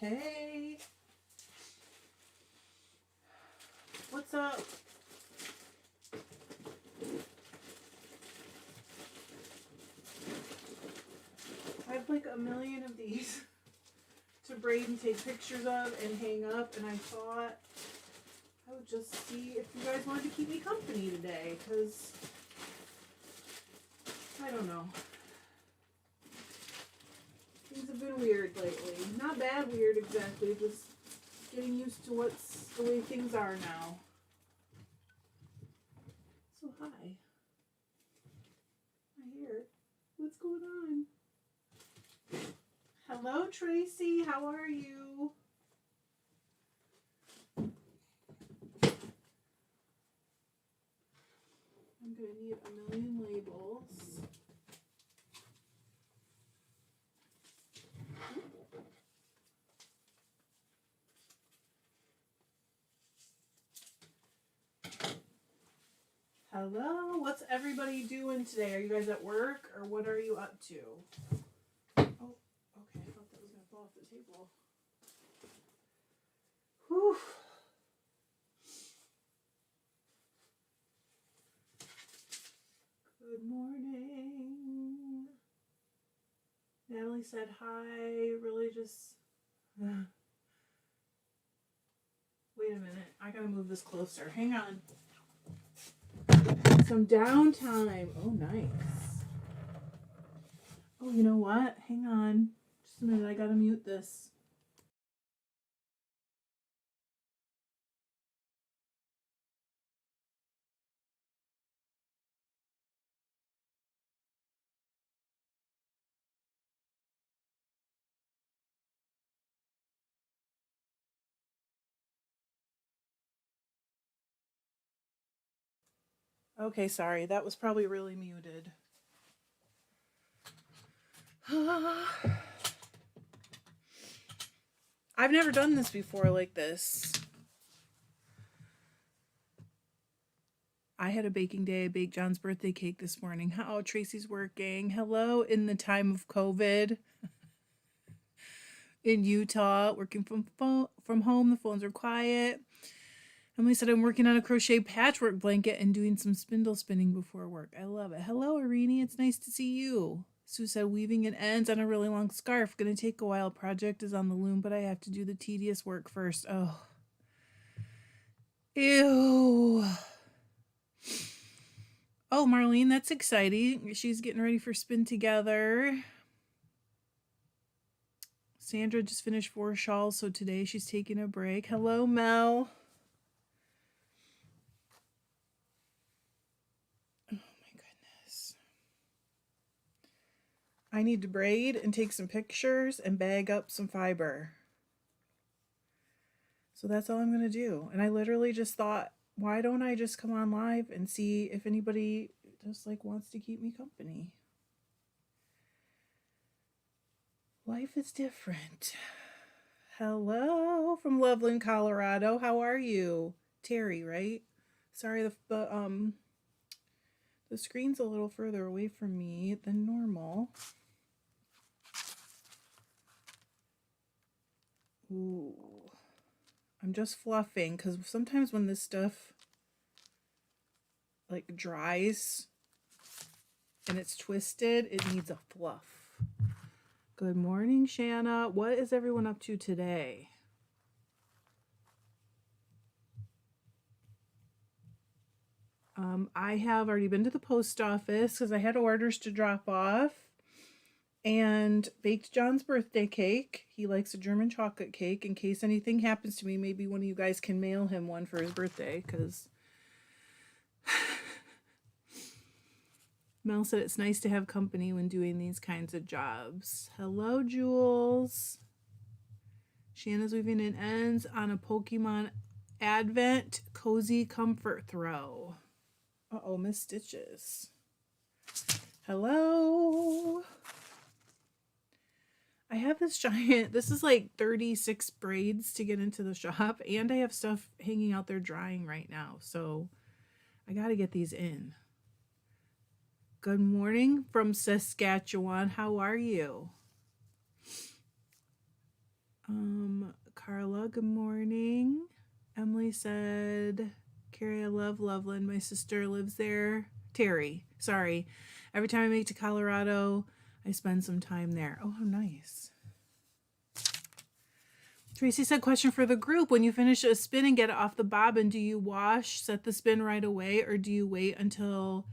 Hey. What's up? I have like a million of these to braid and take pictures of and hang up, and I thought I would just see if you guys wanted to keep me company today, because I don't know. Things have been weird lately. Not bad weird exactly, just getting used to what's the way things are now. So hi. I hear. What's going on? Hello, Tracy. How are you? I'm going to need a million labels. Hello. What's everybody doing today? Are you guys at work, or what are you up to? Oh, okay. I thought that was going to fall off the table. Whew. Good morning. Natalie said hi. Really just... Wait a minute. I gotta move this closer. Hang on. Some downtime. Oh, nice. Oh, you know what? Hang on. Just a minute. I gotta mute this. Okay, sorry. That was probably really muted. I've never done this before like this. I had a baking day. I baked John's birthday cake this morning. Oh, Tracy's working. Hello, in the time of COVID. In Utah, working from home. The phones are quiet. Emily said, I'm working on a crochet patchwork blanket and doing some spindle spinning before work. I love it. Hello, Irini. It's nice to see you. Sue said, weaving in ends on a really long scarf. Gonna take a while. Project is on the loom, but I have to do the tedious work first. Oh. Ew. Oh, Marlene, that's exciting. She's getting ready for Spin Together. Sandra just finished 4 shawls, so today she's taking a break. Hello, Mel. I need to braid and take some pictures and bag up some fiber. So that's all I'm going to do. And I literally just thought, why don't I just come on live and see if anybody just like wants to keep me company? Life is different. Hello from Loveland, Colorado. How are you? Terry, right? Sorry, the screen's a little further away from me than normal. Ooh. I'm just fluffing because sometimes when this stuff like dries and it's twisted, it needs a fluff. Good morning, Shanna. What is everyone up to today? I have already been to the post office because I had orders to drop off, and baked John's birthday cake. He likes a German chocolate cake. In case anything happens to me, maybe one of you guys can mail him one for his birthday, because Mel said it's nice to have company when doing these kinds of jobs. Hello, Jules. Shanna's weaving in ends on a Pokemon Advent Cozy Comfort Throw. Uh-oh, Miss Stitches. Hello. I have this giant, this is like 36 braids to get into the shop, and I have stuff hanging out there drying right now, so I got to get these in. Good morning from Saskatchewan. How are you? good morning. Emily said, Carrie, I love Loveland. My sister lives there. Terry, sorry. Every time I make to Colorado, I spend some time there. Oh, how nice. Tracy said, question for the group. When you finish a spin and get it off the bobbin, do you wash, set the spin right away, or do you wait until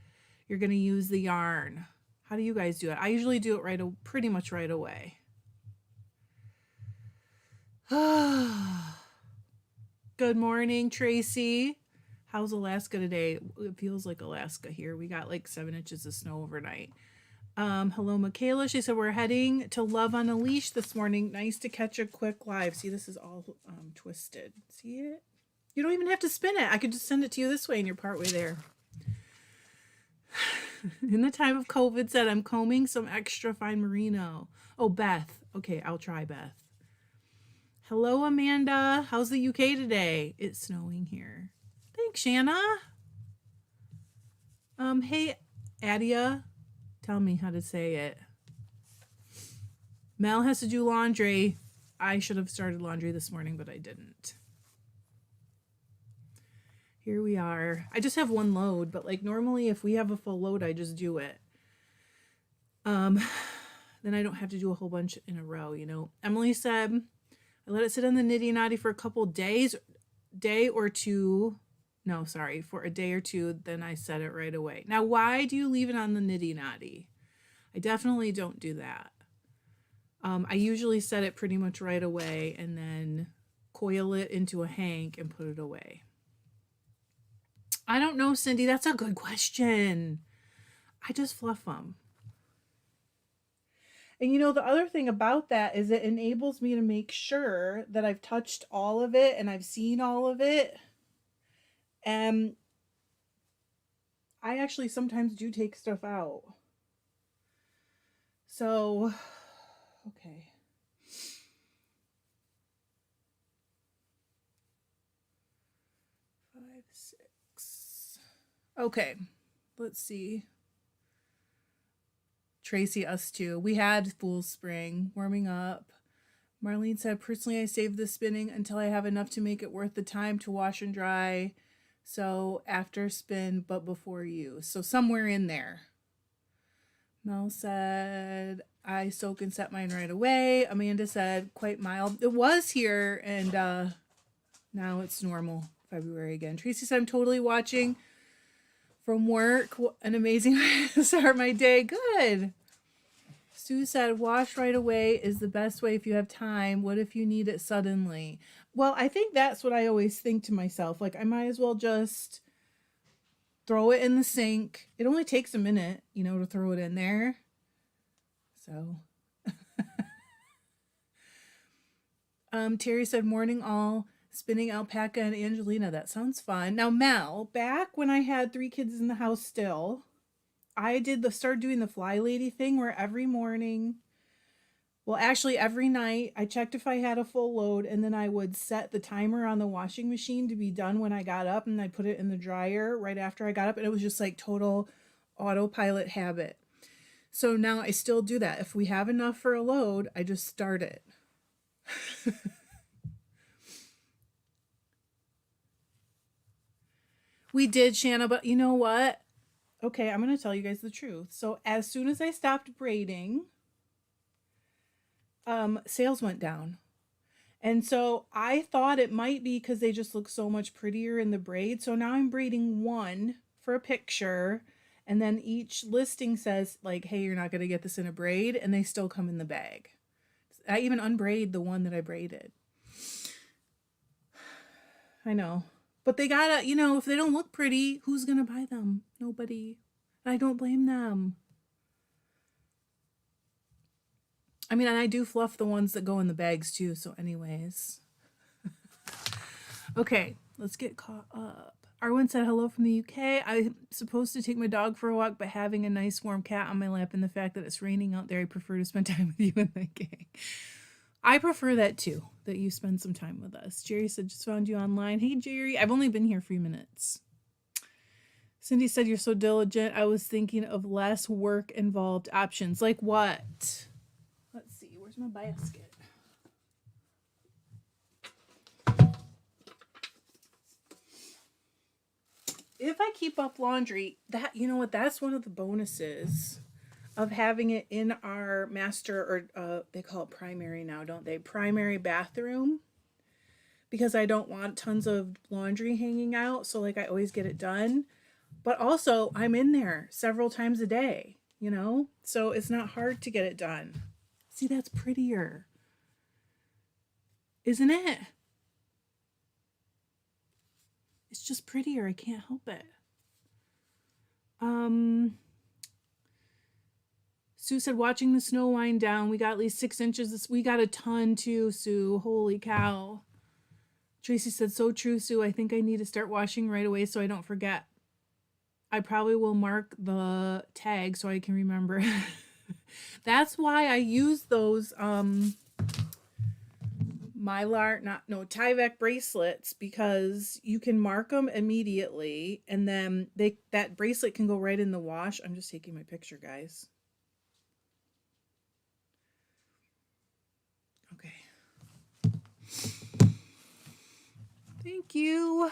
you're going to use the yarn? How do you guys do it? I usually do it pretty much right away. Good morning, Tracy. How's Alaska today? It feels like Alaska here. We got like 7 inches of snow overnight. Hello, Michaela. She said, we're heading to Love on a Leash this morning. Nice to catch a quick live. See, this is all twisted. See it? You don't even have to spin it. I could just send it to you this way and you're partway there. In the time of COVID, said I'm combing some extra fine merino. Oh, Beth. Okay, I'll try Beth. Hello, Amanda. How's the UK today? It's snowing here. Thanks, Shanna. Hey, Adia. Tell me how to say it. Mel has to do laundry. I should have started laundry this morning, but I didn't. Here we are. I just have one load, but like normally if we have a full load, I just do it. Then I don't have to do a whole bunch in a row, you know. Emily said, I let it sit on the nitty knotty for a couple days, for a day or two, then I set it right away. Now, why do you leave it on the nitty knotty? I definitely don't do that. I usually set it pretty much right away and then coil it into a hank and put it away. I don't know, Cindy. That's a good question. I just fluff them. And you know, the other thing about that is it enables me to make sure that I've touched all of it and I've seen all of it. And I actually sometimes do take stuff out. So, okay. Okay, let's see. Tracy, us too. We had Fool's Spring warming up. Marlene said, personally, I save the spinning until I have enough to make it worth the time to wash and dry. So after spin, but before use. So somewhere in there. Mel said, I soak and set mine right away. Amanda said, quite mild. It was here, and now it's normal. February again. Tracy said, I'm totally watching from work. An amazing way to start my day. Good. Sue said, wash right away is the best way if you have time. What if you need it suddenly? Well, I think that's what I always think to myself. Like, I might as well just throw it in the sink. It only takes a minute, you know, to throw it in there. So. Terry said, morning all. Spinning alpaca and Angelina. That sounds fun. Now, Mel, back when I had 3 kids in the house still, I started doing the fly lady thing where every morning, well, actually every night, I checked if I had a full load and then I would set the timer on the washing machine to be done when I got up and I put it in the dryer right after I got up, and it was just like total autopilot habit. So now I still do that. If we have enough for a load, I just start it. We did, Shanna, but you know what? Okay, I'm going to tell you guys the truth. So as soon as I stopped braiding, sales went down. And so I thought it might be because they just look so much prettier in the braid. So now I'm braiding one for a picture. And then each listing says like, hey, you're not going to get this in a braid. And they still come in the bag. I even unbraid the one that I braided. I know. But they gotta, you know, if they don't look pretty, who's gonna buy them? Nobody. I don't blame them. I mean, and I do fluff the ones that go in the bags too, so anyways. Okay, let's get caught up. Arwen said, hello from the UK. I'm supposed to take my dog for a walk, but having a nice warm cat on my lap and the fact that it's raining out there, I prefer to spend time with you and the gang. I prefer that too, that you spend some time with us. Jerry said, just found you online. Hey, Jerry, I've only been here 3 minutes. Cindy said, you're so diligent. I was thinking of less work involved options. Like what? Let's see. Where's my basket? if I keep up laundry, that, you know what, that's one of the bonuses of having it in our master, or they call it primary now, don't they? Primary bathroom. Because I don't want tons of laundry hanging out. So, like, I always get it done. But also, I'm in there several times a day, you know? So it's not hard to get it done. See, that's prettier. Isn't it? It's just prettier. I can't help it. Sue said, watching the snow wind down, we got at least 6 inches. We got a ton too, Sue. Holy cow. Tracy said, so true, Sue. I think I need to start washing right away so I don't forget. I probably will mark the tag so I can remember. That's why I use those Tyvek bracelets, because you can mark them immediately, and then that bracelet can go right in the wash. I'm just taking my picture, guys. Okay. Thank you.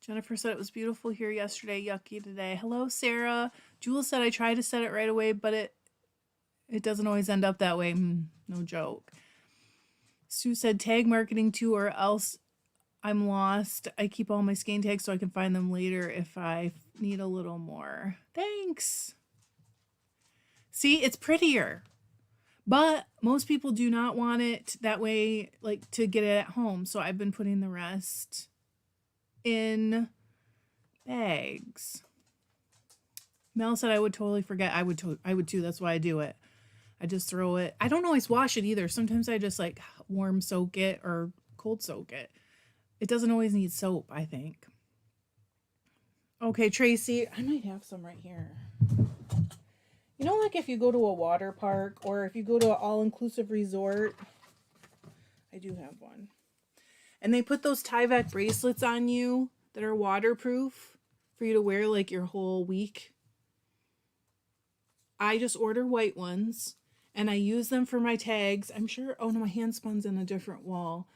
Jennifer said it was beautiful here yesterday, yucky today. Hello, Sarah. Jules said I tried to set it right away, but it doesn't always end up that way. No joke. Sue said tag marketing too, or else I'm lost. I keep all my skein tags so I can find them later if I need a little more. Thanks. See, it's prettier. But most people do not want it that way, like to get it at home. So I've been putting the rest in bags. Mel said I would totally forget. I would too. That's why I do it. I just throw it. I don't always wash it either. Sometimes I just like warm soak it or cold soak it. It doesn't always need soap, I think. Okay, Tracy, I might have some right here. You know, like if you go to a water park or if you go to an all-inclusive resort, I do have one. And they put those Tyvek bracelets on you that are waterproof for you to wear like your whole week. I just order white ones and I use them for my tags. I'm sure, oh no, my handspun's in a different wall.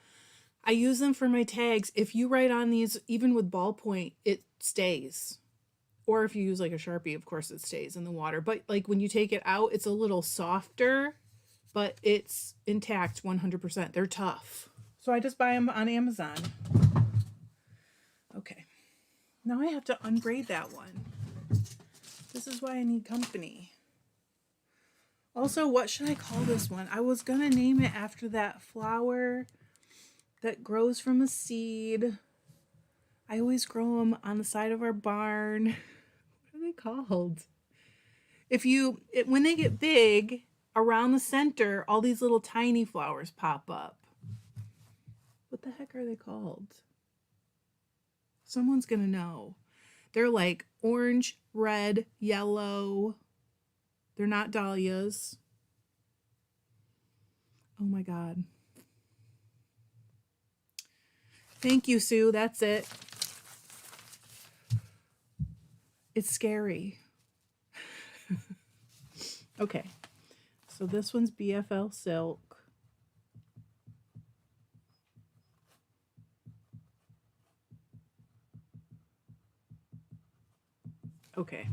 I use them for my tags. If you write on these, even with ballpoint, it stays. Or if you use like a Sharpie, of course it stays in the water. But like when you take it out, it's a little softer, but it's intact 100%. They're tough. So I just buy them on Amazon. Okay. Now I have to unbraid that one. This is why I need company. Also, what should I call this one? I was going to name it after that flower that grows from a seed. I always grow them on the side of our barn. What are they called? When they get big, around the center, all these little tiny flowers pop up. What the heck are they called? Someone's going to know. They're like orange, red, yellow. They're not dahlias. Oh my God. Thank you, Sue. That's it. It's scary. Okay. So this one's BFL Silk. Okay.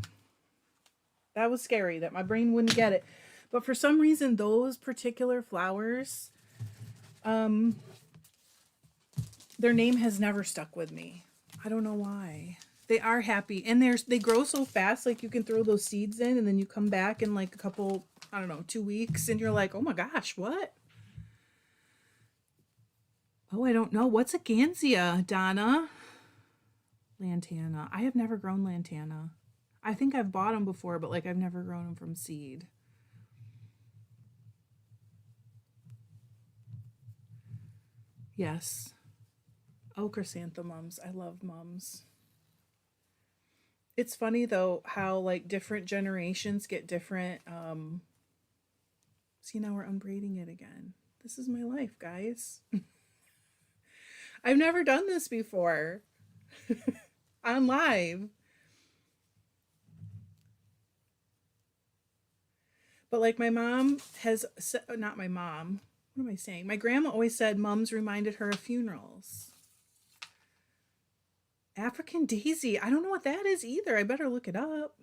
That was scary that my brain wouldn't get it. But for some reason, those particular flowers, their name has never stuck with me. I don't know why. They are happy. And they grow so fast, like you can throw those seeds in and then you come back in like a couple, 2 weeks and you're like, oh my gosh, what? Oh, I don't know. What's a Gansia, Donna? Lantana. I have never grown lantana. I think I've bought them before, but like I've never grown them from seed. Yes. Oh, chrysanthemums. I love mums. It's funny though how like different generations get different. See, now we're unbraiding it again. This is my life, guys. I've never done this before on live. But like my mom has, not my mom, What am I saying? My grandma always said mums reminded her of funerals. African daisy. I don't know what that is either. I better look it up.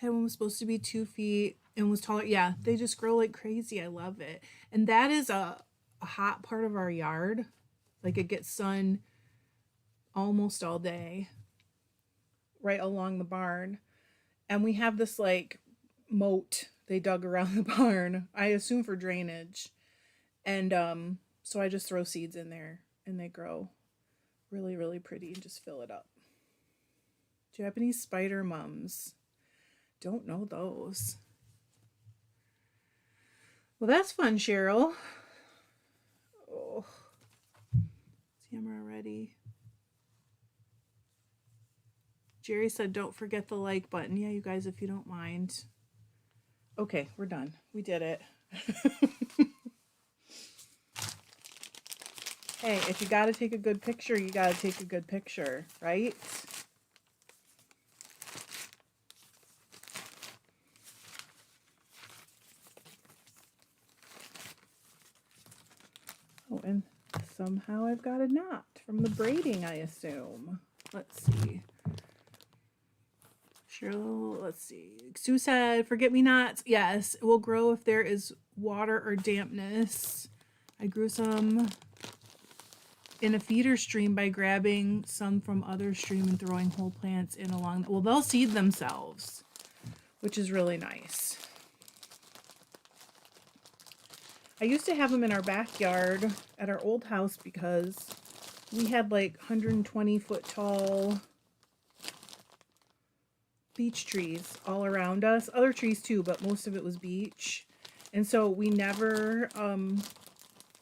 That one was supposed to be 2 feet and was taller. Yeah, they just grow like crazy. I love it. And that is a hot part of our yard. Like it gets sun almost all day right along the barn. And we have this like moat they dug around the barn, I assume for drainage. And so I just throw seeds in there and they grow really, really pretty and just fill it up. Japanese spider mums. Don't know those. Well, that's fun, Cheryl. Oh, camera ready. Jerry said, don't forget the like button. Yeah, you guys, if you don't mind. Okay, we're done. We did it. Hey, if you got to take a good picture, you got to take a good picture, right? Oh, and somehow I've got a knot from the braiding, I assume. Let's see. Cheryl, let's see. Sue said, forget-me-nots. Yes, it will grow if there is water or dampness. I grew some in a feeder stream by grabbing some from other stream and throwing whole plants in along. Well, they'll seed themselves, which is really nice. I used to have them in our backyard at our old house because we had like 120-foot tall beech trees all around us. Other trees too, but most of it was beech. And so we never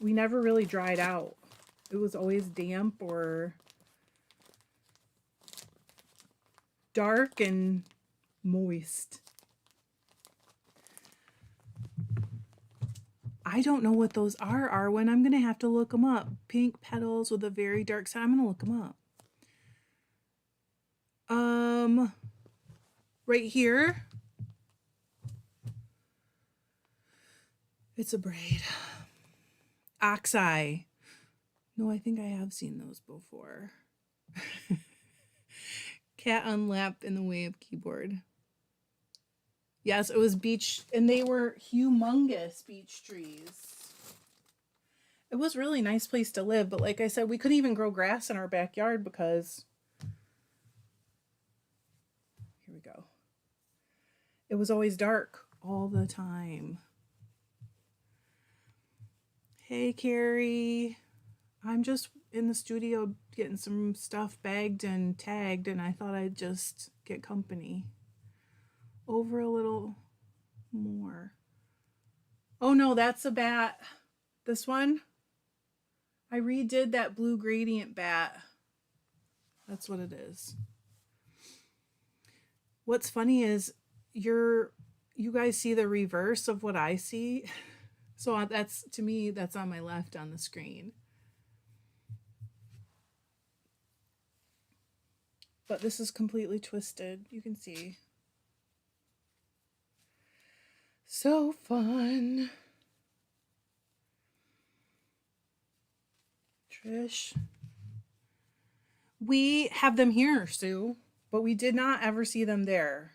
really dried out. It was always damp or dark and moist. I don't know what those are, Arwen. I'm going to have to look them up. Pink petals with a very dark side. I'm going to look them up. Right here. It's a braid. Oxeye. No, I think I have seen those before. Cat unlapped in the way of keyboard. Yes, it was beech, and they were humongous beech trees. It was a really nice place to live, but like I said, we couldn't even grow grass in our backyard because, here we go, it was always dark all the time. Hey, Carrie. I'm just in the studio getting some stuff bagged and tagged, and I thought I'd just get company. Over a little more. Oh no, that's a bat. This one? I redid that blue gradient bat. That's what it is. What's funny is you guys see the reverse of what I see. So that's, to me, that's on my left on the screen. But this is completely twisted. You can see. So fun. Trish. We have them here, Sue, but we did not ever see them there.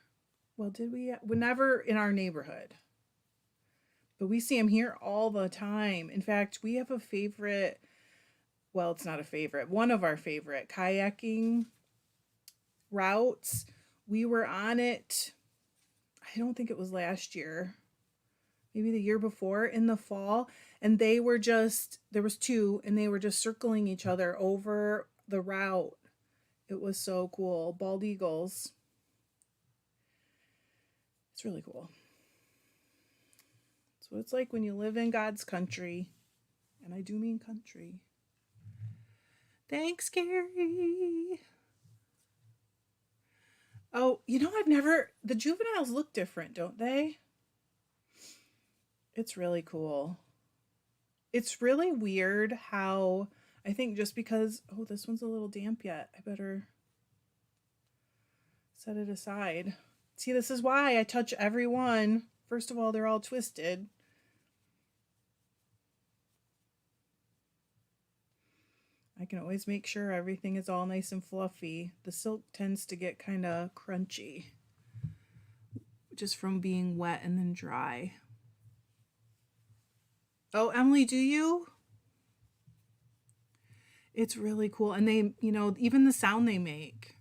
Well, did we? Never in our neighborhood. But we see them here all the time. In fact, we have a favorite, well, it's not a favorite, one of our favorite kayaking routes. We were on it, I don't think it was last year, maybe the year before in the fall. And they were just, there was two, and they were just circling each other over the route. It was so cool. Bald eagles. It's really cool. That's what it's like when you live in God's country. And I do mean country. Thanks, Gary. Oh, you know, the juveniles look different, don't they? It's really cool. It's really weird how, I think just because, oh, this one's a little damp yet. I better set it aside. See, this is why I touch every one. First of all, they're all twisted. can always make sure everything is all nice and fluffy. The silk tends to get kind of crunchy just from being wet and then dry. Oh, Emily, do you? It's really cool. And they, you know, even the sound they make.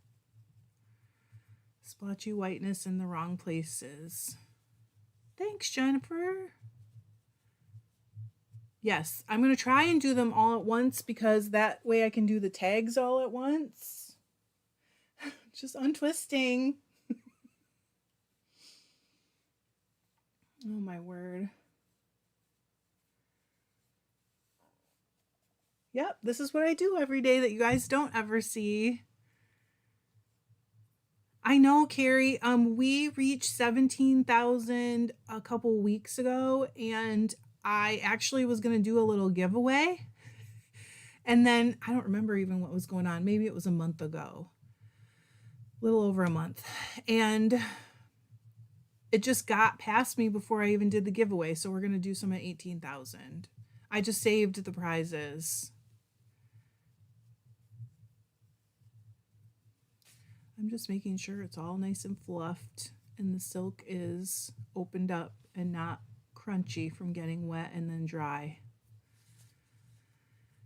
Splotchy whiteness in the wrong places. Thanks, Jennifer. Yes, I'm going to try and do them all at once because that way I can do the tags all at once. Just untwisting. Oh my word. Yep, this is what I do every day that you guys don't ever see. I know, Carrie. We reached 17,000 a couple weeks ago, and I actually was going to do a little giveaway. And then I don't remember even what was going on. Maybe it was a month ago. A little over a month. And it just got past me before I even did the giveaway. So we're going to do some at 18,000. I just saved the prizes. I'm just making sure it's all nice and fluffed and the silk is opened up and not crunchy from getting wet and then dry.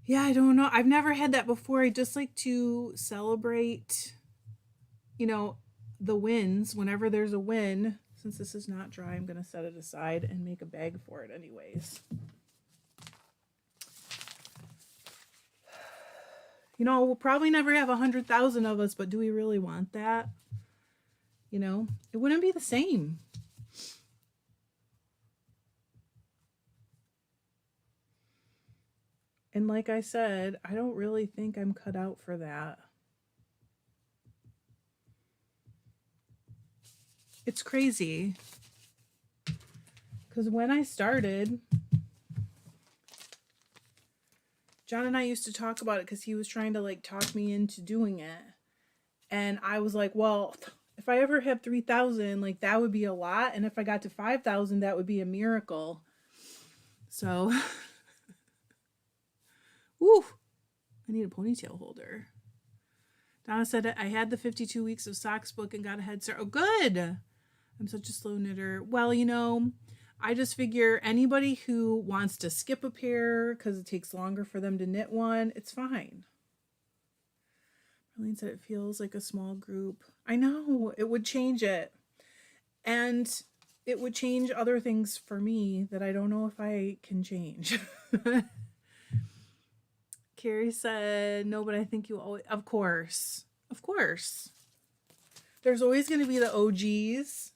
Yeah, I don't know. I've never had that before. I just like to celebrate, you know, the wins. Whenever there's a win, since this is not dry, I'm going to set it aside and make a bag for it anyways. You know, we'll probably never have 100,000 of us, but do we really want that? You know, it wouldn't be the same. And like I said, I don't really think I'm cut out for that. It's crazy. Because when I started, John and I used to talk about it because he was trying to like talk me into doing it. And I was like, well, if I ever have 3,000, like that would be a lot. And if I got to 5,000, that would be a miracle. So, woo, I need a ponytail holder. Donna said I had the 52 weeks of socks book and got a head start. Oh, good. I'm such a slow knitter. Well, you know, I just figure anybody who wants to skip a pair because it takes longer for them to knit one, it's fine. Marlene said it feels like a small group. I know, it would change it. And it would change other things for me that I don't know if I can change. Carrie said, no, but I think you always, of course. There's always going to be the OGs.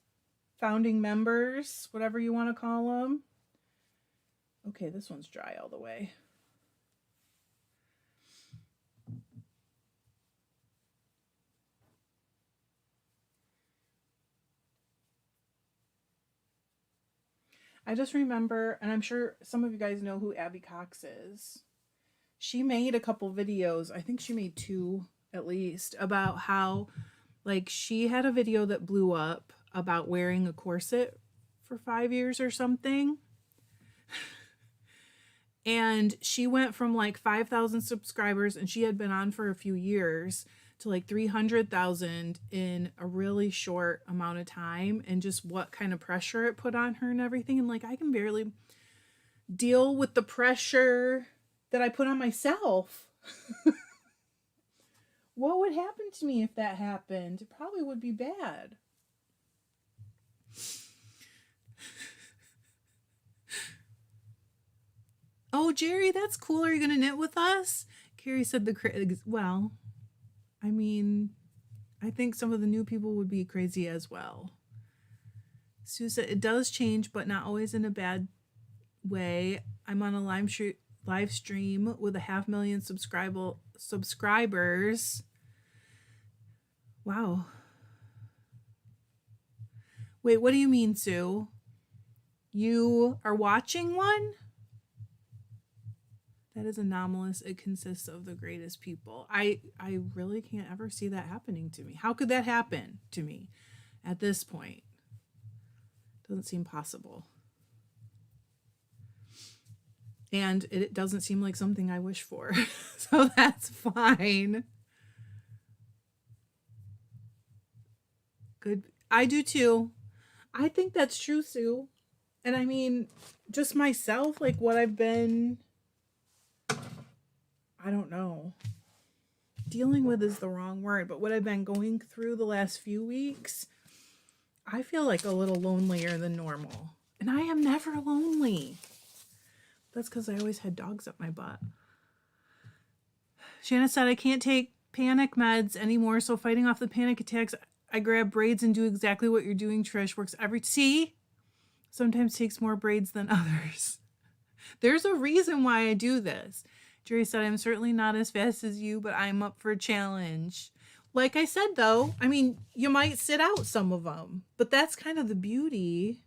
Founding members, whatever you want to call them. Okay, this one's dry all the way. I just remember, and I'm sure some of you guys know who Abby Cox is. She made a couple videos, I think she made 2 at least, about how like she had a video that blew up about wearing a corset for 5 years or something. And she went from like 5,000 subscribers, and she had been on for a few years, to like 300,000 in a really short amount of time, and just what kind of pressure it put on her and everything. And like, I can barely deal with the pressure that I put on myself. What would happen to me if that happened? It probably would be bad. Oh, Jerry, that's cool. Are you going to knit with us? Carrie said well, I mean, I think some of the new people would be crazy as well. Sue said it does change, but not always in a bad way. I'm on a live stream with 500,000 subscribers. Wow. Wait, what do you mean, Sue? You are watching one? That is anomalous. It consists of the greatest people. I really can't ever see that happening to me. How could that happen to me at this point? Doesn't seem possible. And it doesn't seem like something I wish for. So that's fine. Good. I do too. I think that's true, Sue. And I mean, just myself, like what I've been, I don't know. Dealing with is the wrong word, but what I've been going through the last few weeks, I feel like a little lonelier than normal. And I am never lonely. That's because I always had dogs up my butt. Shanna said, I can't take panic meds anymore, so fighting off the panic attacks, I grab braids and do exactly what you're doing, Trish. Works see? Sometimes takes more braids than others. There's a reason why I do this. Jerry said, I'm certainly not as fast as you, but I'm up for a challenge. Like I said, though, I mean, you might sit out some of them, but that's kind of the beauty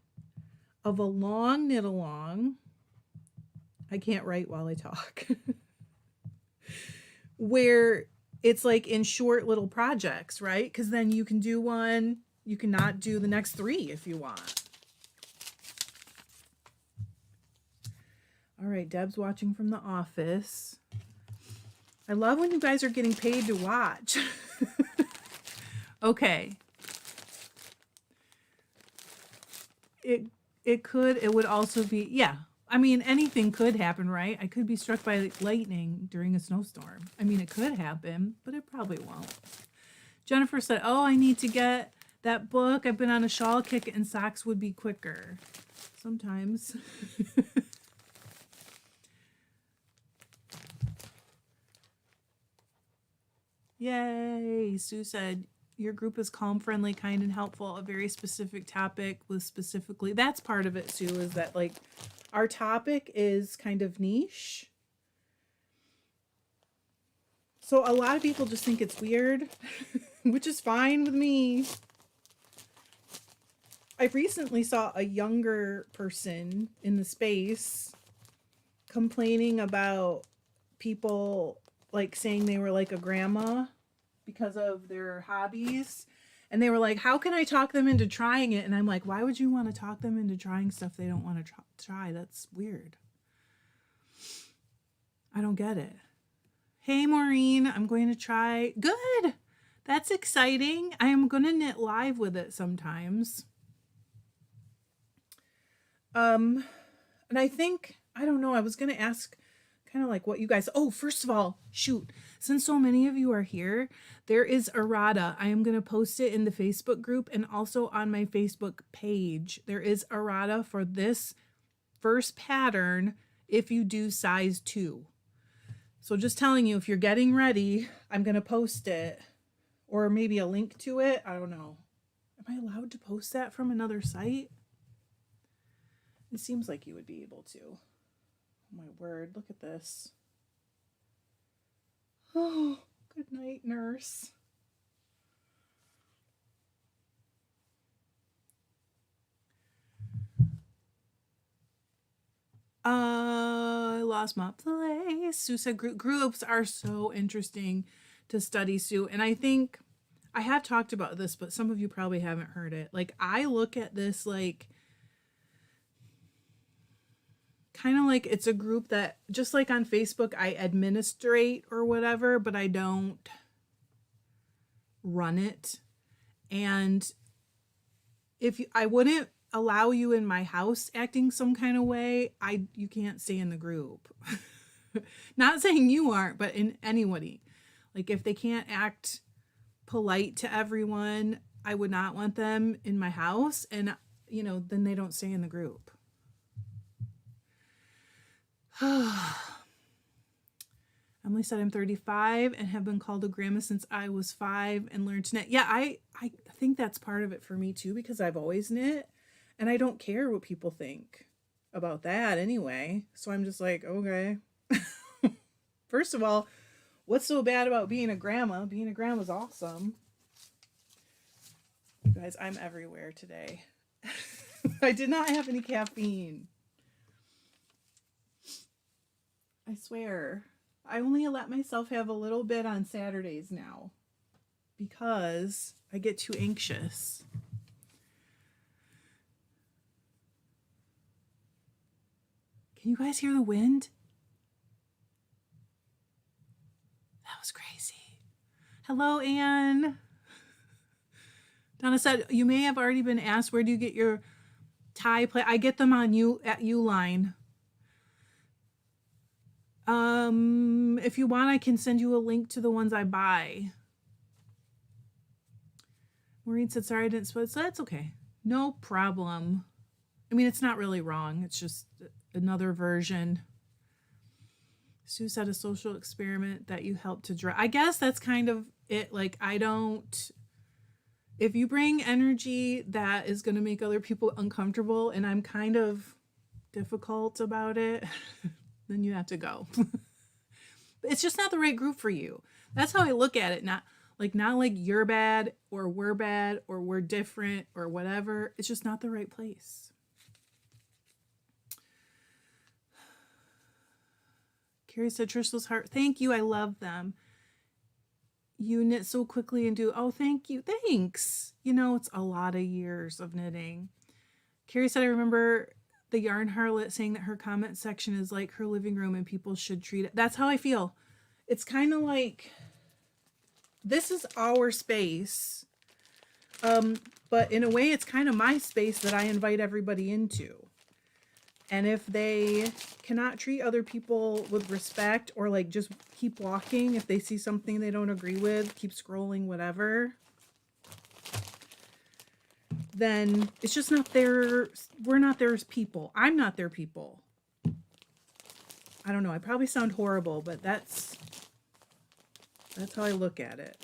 of a long knit along. I can't write while I talk. Where it's like in short little projects, right? Because then you can do one, you can not do the next 3 if you want. All right, Deb's watching from the office. I love when you guys are getting paid to watch. Okay. It would also be, yeah. I mean, anything could happen, right? I could be struck by lightning during a snowstorm. I mean, it could happen, but it probably won't. Jennifer said, oh, I need to get that book. I've been on a shawl kick and socks would be quicker. Sometimes. Yay. Sue said, your group is calm, friendly, kind, and helpful. A very specific topic with specifically, that's part of it, Sue, is that like our topic is kind of niche. So a lot of people just think it's weird, which is fine with me. I recently saw a younger person in the space complaining about people like saying they were like a grandma because of their hobbies. And they were like, how can I talk them into trying it? And I'm like, why would you want to talk them into trying stuff they don't want to try? That's weird. I don't get it. Hey, Maureen, I'm going to try. Good. That's exciting. I am going to knit live with it sometimes. And I think, I don't know, I was going to ask kind of like what you guys, oh, first of all, shoot, since so many of you are here, there is errata. I am going to post it in the Facebook group and also on my Facebook page. There is errata for this first pattern if you do size 2. So just telling you, if you're getting ready, I'm going to post it or maybe a link to it. I don't know. Am I allowed to post that from another site? It seems like you would be able to. Oh my word, look at this. Oh, good night, nurse. I lost my place. Sue said groups are so interesting to study, Sue. And I think I have talked about this, but some of you probably haven't heard it. Like, I look at this like kind of like it's a group that, just like on Facebook, I administrate or whatever, but I don't run it. And if I wouldn't allow you in my house acting some kind of way, you can't stay in the group. Not saying you aren't, but in anybody. Like if they can't act polite to everyone, I would not want them in my house, and then they don't stay in the group. Emily said, I'm 35 and have been called a grandma since I was 5 and learned to knit. Yeah, I think that's part of it for me too, because I've always knit and I don't care what people think about that anyway. So I'm just like, okay. First of all, what's so bad about being a grandma? Being a grandma is awesome. You guys, I'm everywhere today. I did not have any caffeine. I swear. I only let myself have a little bit on Saturdays now because I get too anxious. Can you guys hear the wind? That was crazy. Hello, Anne. Donna said, you may have already been asked, where do you get your tie play? I get them on at Uline. If you want, I can send you a link to the ones I buy. Maureen said, sorry, I didn't split. So that's okay. No problem. I mean, it's not really wrong. It's just another version. Sue said a social experiment that you helped to draw. I guess that's kind of it. Like, if you bring energy that is going to make other people uncomfortable and I'm kind of difficult about it, then you have to go. It's just not the right group for you. That's how I look at it. Not like you're bad or we're different or whatever. It's just not the right place. Carrie said, Trish's heart. Thank you. I love them. You knit so quickly and do. Oh, thank you. Thanks. You know, it's a lot of years of knitting. Carrie said, I remember the yarn harlot saying that her comment section is like her living room and people should treat it. That's how I feel. It's kind of like, this is our space. But in a way, it's kind of my space that I invite everybody into. And if they cannot treat other people with respect or like just keep walking, if they see something they don't agree with, keep scrolling, whatever, then it's just not their, we're not their people. I'm not their people. I don't know. I probably sound horrible, but that's how I look at it.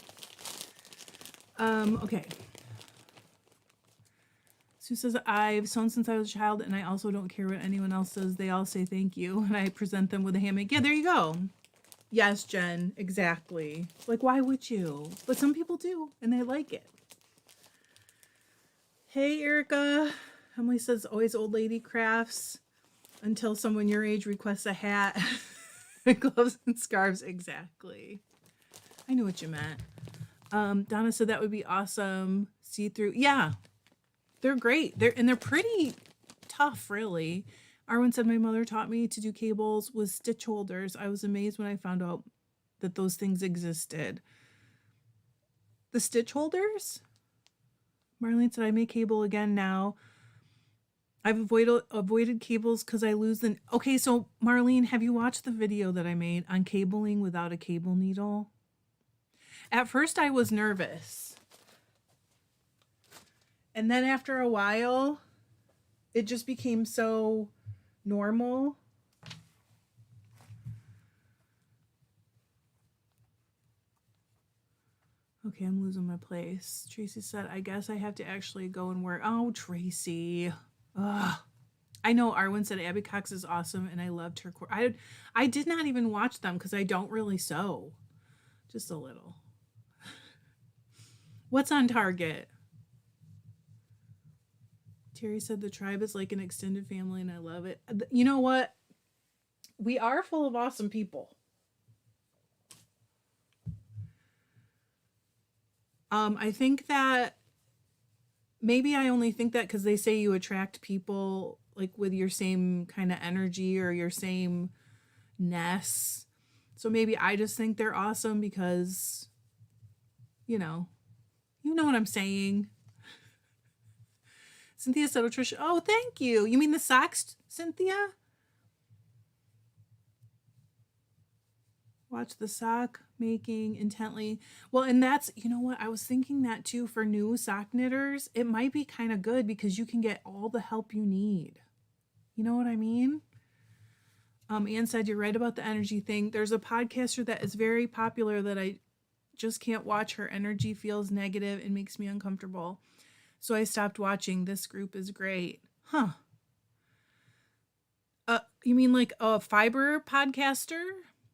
Okay. Sue says, I've sewn since I was a child, and I also don't care what anyone else says. They all say thank you, and I present them with a hammock. Yeah, there you go. Yes, Jen, exactly. Like, why would you? But some people do, and they like it. Hey, Erica. Emily says, always old lady crafts until someone your age requests a hat, gloves, and scarves. Exactly. I knew what you meant. Donna said that would be awesome. See-through. Yeah. They're great. They're pretty tough, really. Arwen said, my mother taught me to do cables with stitch holders. I was amazed when I found out that those things existed. The stitch holders? Marlene said, I make cable again now. I've avoided cables because I lose them. Okay, so Marlene, have you watched the video that I made on cabling without a cable needle? At first I was nervous. And then after a while, it just became so normal. Okay, I'm losing my place. Tracy said, I guess I have to actually go and work. Oh, Tracy. Ugh. I know Arwen said Abby Cox is awesome, and I loved her. I did not even watch them because I don't really sew. Just a little. What's on Target? Terry said the tribe is like an extended family and I love it. You know what? We are full of awesome people. I think that maybe I only think that because they say you attract people like with your same kind of energy or your same ness. So maybe I just think they're awesome because, you know what I'm saying. Cynthia said, Tricia, oh, thank you. You mean the socks, Cynthia? Watch the sock making intently. Well, and that's, you know what? I was thinking that too for new sock knitters. It might be kind of good because you can get all the help you need. You know what I mean? Anne said, you're right about the energy thing. There's a podcaster that is very popular that I just can't watch. Her energy feels negative and makes me uncomfortable. So I stopped watching. This group is great. Huh. You mean like a Fibre podcaster?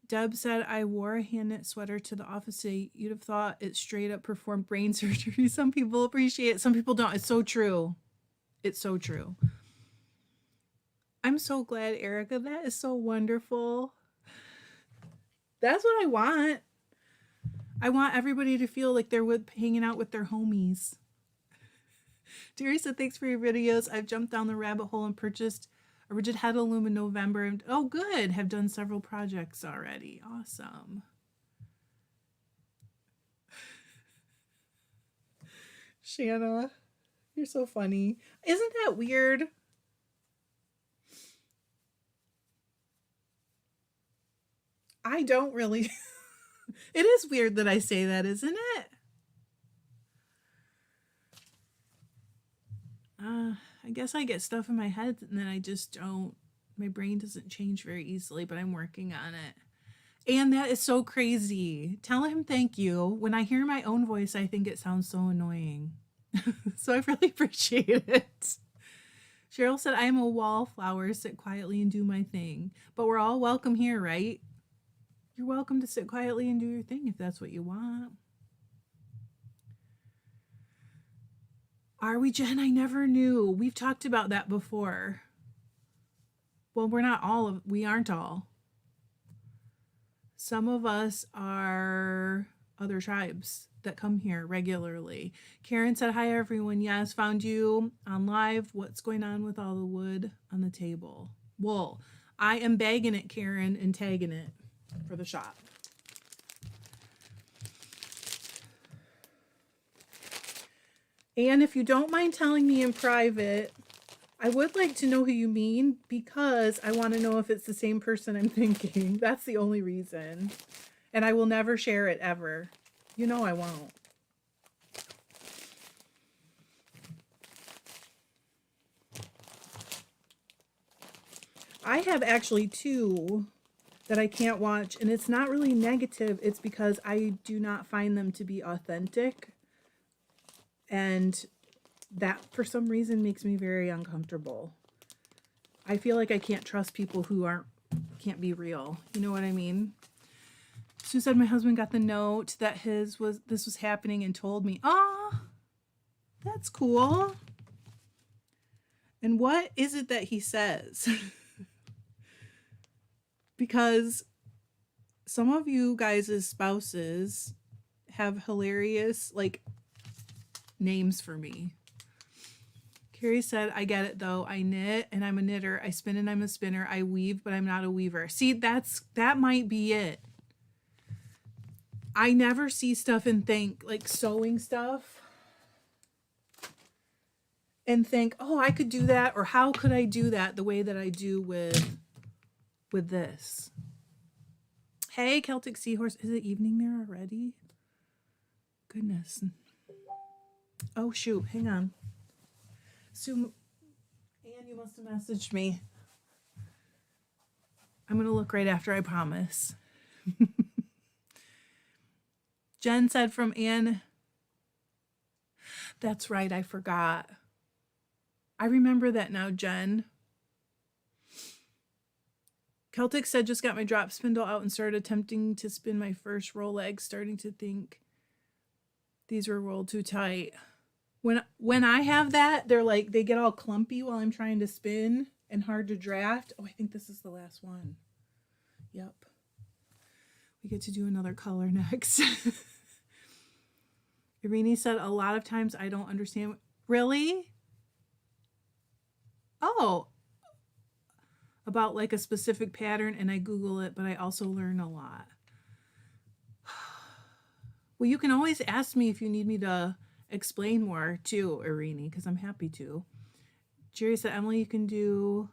Deb said, I wore a hand knit sweater to the office today. You'd have thought it straight up performed brain surgery. Some people appreciate it. Some people don't. It's so true. It's so true. I'm so glad, Erica. That is so wonderful. That's what I want. I want everybody to feel like they're hanging out with their homies. Terry said, thanks for your videos. I've jumped down the rabbit hole and purchased A rigid headloom in November. And, oh, good. Have done several projects already. Awesome. Shanna, you're so funny. Isn't that weird? I don't really. It is weird that I say that, isn't it? I guess I get stuff in my head and then I just don't. My brain doesn't change very easily, but I'm working on it. And that is so crazy. Tell him thank you. When I hear my own voice, I think it sounds so annoying. So I really appreciate it. Cheryl said, I am a wallflower, sit quietly and do my thing. But we're all welcome here, right? You're welcome to sit quietly and do your thing if that's what you want. Are we, Jen? I never knew. We've talked about that before. Well, we aren't all. Some of us are other tribes that come here regularly. Karen said, hi, everyone. Yes, found you on live. What's going on with all the wood on the table? Wool. I am bagging it, Karen, and tagging it for the shop. And if you don't mind telling me in private, I would like to know who you mean because I want to know if it's the same person I'm thinking. That's the only reason. And I will never share it ever. You know I won't. I have actually 2 that I can't watch, and it's not really negative. It's because I do not find them to be authentic. And that, for some reason, makes me very uncomfortable. I feel like I can't trust people who can't be real. You know what I mean? Sue said my husband got the note that this was happening and told me. Oh, that's cool. And what is it that he says? Because some of you guys' spouses have hilarious, names for me. Carrie said, I get it though. I knit and I'm a knitter. I spin and I'm a spinner. I weave, but I'm not a weaver. See, that might be it. I never see stuff and think, sewing stuff, and think, oh, I could do that, or how could I do that the way that I do with this. Hey, Celtic Seahorse. Is it evening there already? Goodness. Oh, shoot. Hang on. Sue, Anne, you must have messaged me. I'm going to look right after, I promise. Jen said from Anne. That's right. I forgot. I remember that now, Jen. Celtic said, just got my drop spindle out and started attempting to spin my first roll leg, starting to think these were rolled too tight. When I have that, they get all clumpy while I'm trying to spin and hard to draft. Oh, I think this is the last one. Yep. We get to do another color next. Irene said, a lot of times I don't understand. Really? Oh. About a specific pattern, and I Google it, but I also learn a lot. Well, you can always ask me if you need me to explain more too, Irene, because I'm happy to. Jerry said, Emily, you can do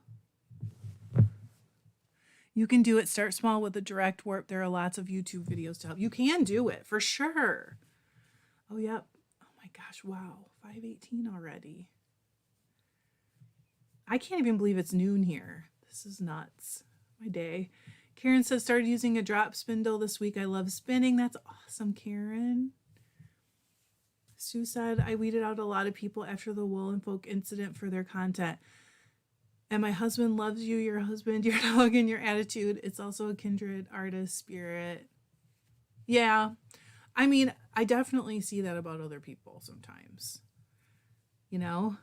it. Start small with a direct warp. There are lots of YouTube videos to help. You can do it for sure. Oh, yep. Oh my gosh. Wow. 5:18 already. I can't even believe it's noon here. This is nuts. My day. Karen says, started using a drop spindle this week. I love spinning. That's awesome, Karen. Sue said, I weeded out a lot of people after the Wool and Folk incident for their content. And my husband loves you, your husband, your dog, and your attitude. It's also a kindred artist spirit. Yeah. I mean, I definitely see that about other people sometimes. You know?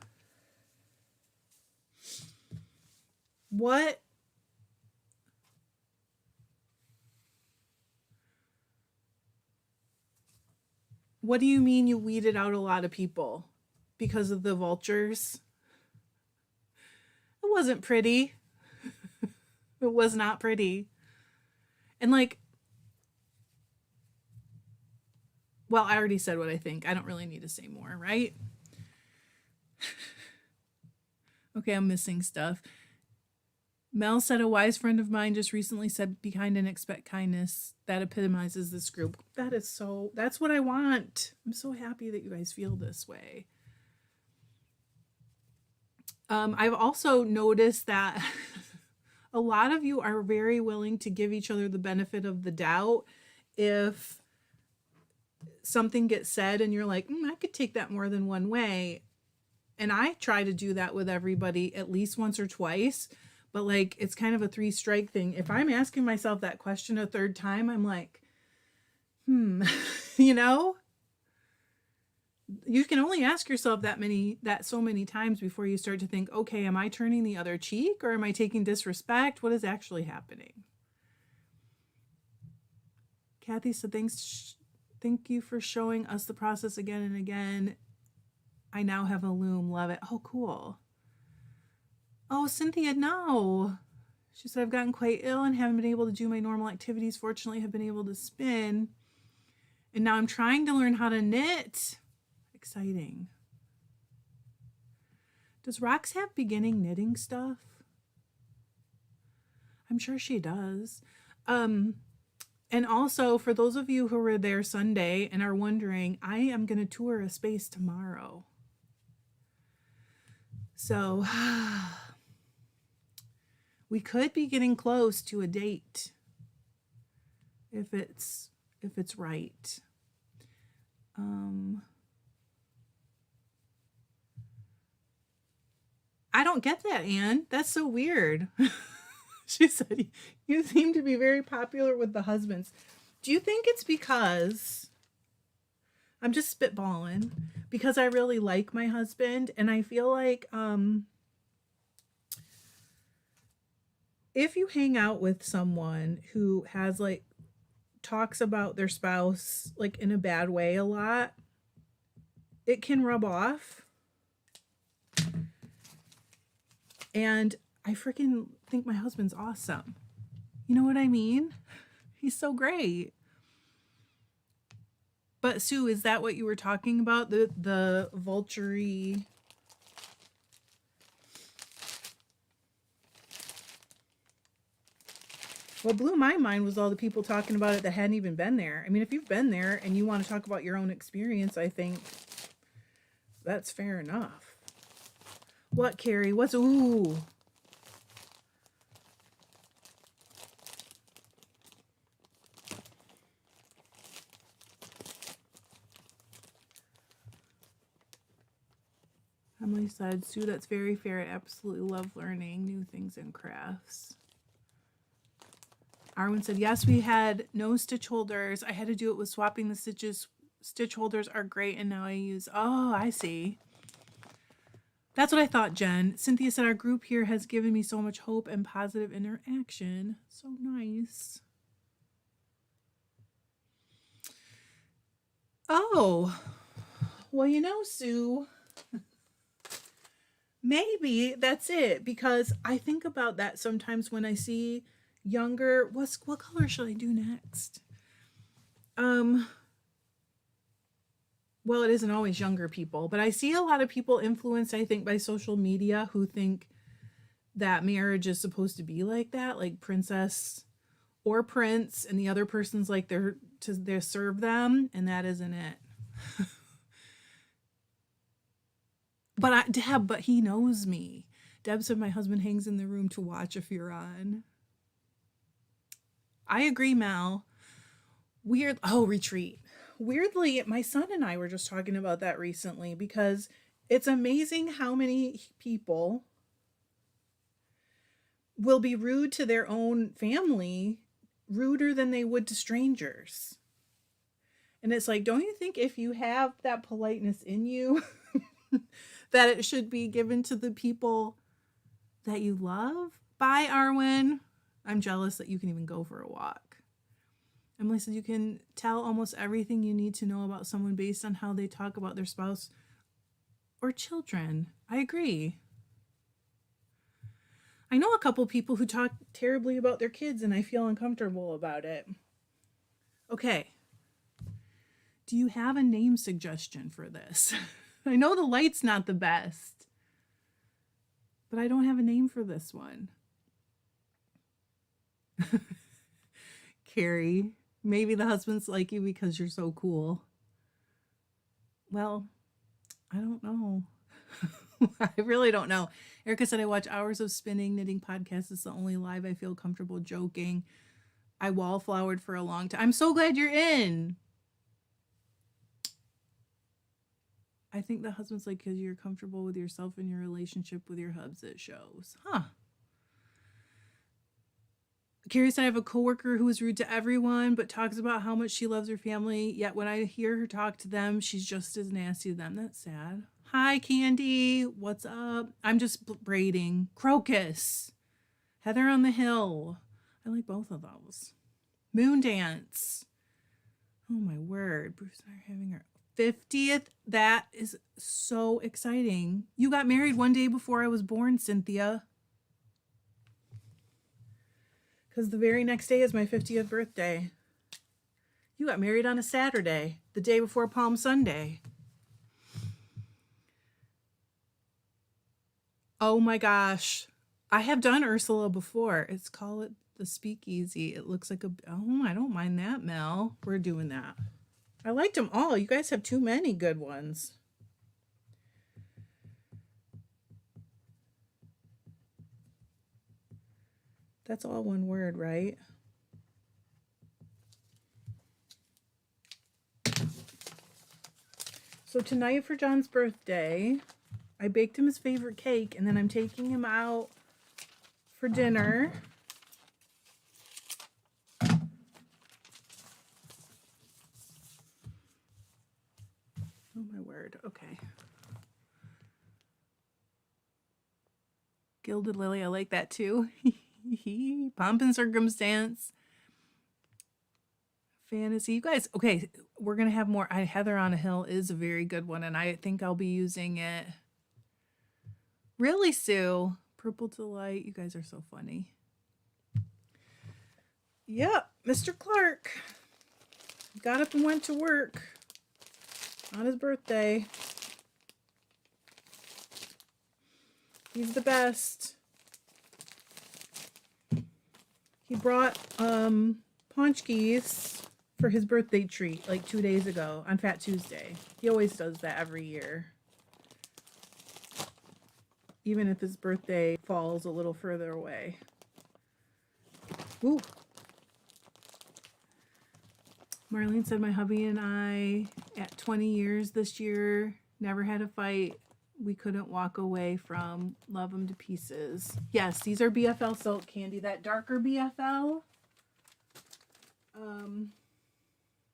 What do you mean you weeded out a lot of people? Because of the vultures? It wasn't pretty. It was not pretty. And like, well, I already said what I think. I don't really need to say more, right? Okay, I'm missing stuff. Mel said a wise friend of mine just recently said, be kind and expect kindness. That epitomizes this group. That's what I want. I'm so happy that you guys feel this way. I've also noticed that a lot of you are very willing to give each other the benefit of the doubt if something gets said and you're like, I could take that more than one way. And I try to do that with everybody at least once or twice, but like it's kind of a 3-strike thing. If I'm asking myself that question a third time, I'm like, you know, you can only ask yourself that so many times before you start to think, okay, am I turning the other cheek or am I taking disrespect? What is actually happening? Kathy said, thank you for showing us the process again and again. I now have a loom. Love it. Oh, cool. Oh, Cynthia, no. She said, I've gotten quite ill and haven't been able to do my normal activities. Fortunately, have been able to spin. And now I'm trying to learn how to knit. Exciting. Does Rox have beginning knitting stuff? I'm sure she does. And also, for those of you who were there Sunday and are wondering, I am going to tour a space tomorrow. So we could be getting close to a date if it's right. I don't get that, Anne. That's so weird. She said, you seem to be very popular with the husbands. Do you think it's because, I'm just spitballing, because I really like my husband and I feel like if you hang out with someone who has like talks about their spouse like in a bad way a lot, it can rub off. And I freaking think my husband's awesome. You know what I mean? He's so great. But Sue, is that what you were talking about? The vulture-y? What blew my mind was all the people talking about it that hadn't even been there. I mean, if you've been there and you want to talk about your own experience, I think that's fair enough. What, Carrie? What's, ooh. Emily said, Sue, that's very fair. I absolutely love learning new things in crafts. Arwen said, yes, we had no stitch holders. I had to do it with swapping the stitches. Stitch holders are great, and now I use, oh, I see. That's what I thought, Jen. Cynthia said, our group here has given me so much hope and positive interaction. So nice. Oh, well, you know, Sue, maybe that's it, because I think about that sometimes when I see younger, what color should I do next? Well, it isn't always younger people, but I see a lot of people influenced, I think, by social media who think that marriage is supposed to be like that, like princess or prince, and the other person's like they're to serve them, and that isn't it. But Deb, but he knows me. Deb said my husband hangs in the room to watch if you're on. I agree, Mel. Weird. Oh, retreat. Weirdly, my son and I were just talking about that recently because it's amazing how many people will be rude to their own family, ruder than they would to strangers. And it's like, don't you think if you have that politeness in you, that it should be given to the people that you love? Bye, Arwen. I'm jealous that you can even go for a walk. Emily said you can tell almost everything you need to know about someone based on how they talk about their spouse or children. I agree. I know a couple people who talk terribly about their kids and I feel uncomfortable about it. Okay. Do you have a name suggestion for this? I know the light's not the best, but I don't have a name for this one. Carrie, maybe the husbands like you because you're so cool. Well, I don't know. I really don't know. Erica said, I watch hours of spinning. Knitting podcast is the only live I feel comfortable joking. I wallflowered for a long time. I'm so glad you're in. I think the husband's like, because you're comfortable with yourself and your relationship with your hubs, it shows. Huh. Carrie said, I have a coworker who is rude to everyone, but talks about how much she loves her family. Yet when I hear her talk to them, she's just as nasty to them. That's sad. Hi, Candy. What's up? I'm just braiding. Crocus. Heather on the Hill. I like both of those. Moon Dance. Oh, my word. Bruce and I are having our 50th. That is so exciting. You got married one day before I was born, Cynthia. Because the very next day is my 50th birthday. You got married on a Saturday, the day before Palm Sunday. Oh my gosh. I have done Ursula before. It's called the Speakeasy. It looks like I don't mind that, Mel. We're doing that. I liked them all. You guys have too many good ones. That's all one word, right? So tonight for John's birthday, I baked him his favorite cake, and then I'm taking him out for dinner. Oh my word. Okay. Gilded Lily, I like that too. Pomp and Circumstance. Fantasy. You guys, okay, we're going to have more. Heather on a Hill is a very good one, and I think I'll be using it. Really, Sue? Purple Delight. You guys are so funny. Yep, Mr. Clark got up and went to work on his birthday. He's the best. He brought paunchkis for his birthday treat like 2 days ago on Fat Tuesday. He always does that every year. Even if his birthday falls a little further away. Ooh. Marlene said, my hubby and I, at 20 years this year, never had a fight we couldn't walk away from. Love them to pieces. Yes, these are BFL Silk Candy. That darker BFL.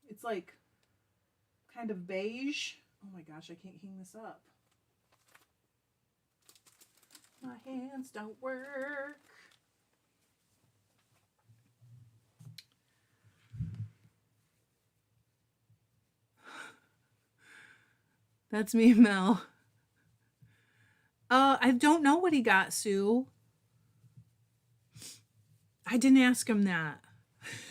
It's like kind of beige. Oh my gosh, I can't hang this up. My hands don't work. That's me, Mel. I don't know what he got, Sue. I didn't ask him that.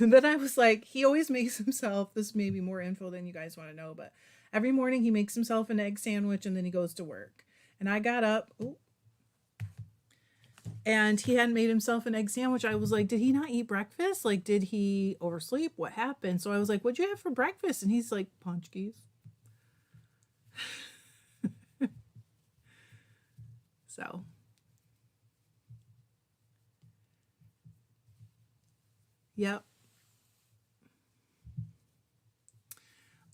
But I was like, he always makes himself, this may be more info than you guys want to know, but every morning he makes himself an egg sandwich and then he goes to work. And I got up, and he hadn't made himself an egg sandwich. I was like, did he not eat breakfast? Like, did he oversleep? What happened? So I was like, what'd you have for breakfast? And he's like, paunchkis. So. Yep.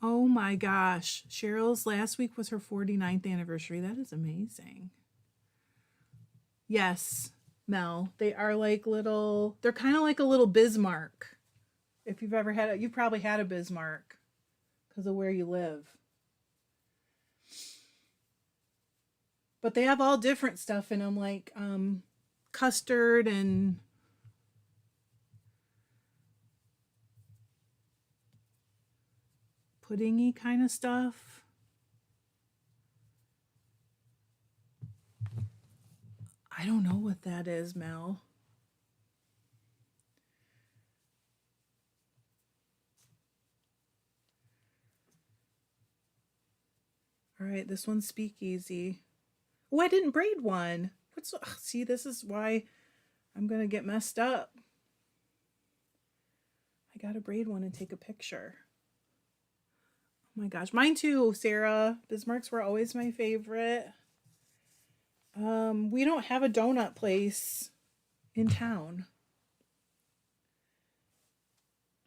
Oh my gosh. Cheryl's last week was her 49th anniversary. That is amazing. Yes, Mel. They are like little, they're kind of like a little Bismarck. If you've ever had it, you've probably had a Bismarck because of where you live. But they have all different stuff in them, like custard and puddingy kind of stuff. I don't know what that is, Mel. All right, this one's Speakeasy. Oh, I didn't braid one. See, this is why I'm going to get messed up. I got to braid one and take a picture. Oh my gosh, mine too, Sarah. Bismarcks were always my favorite. We don't have a donut place in town.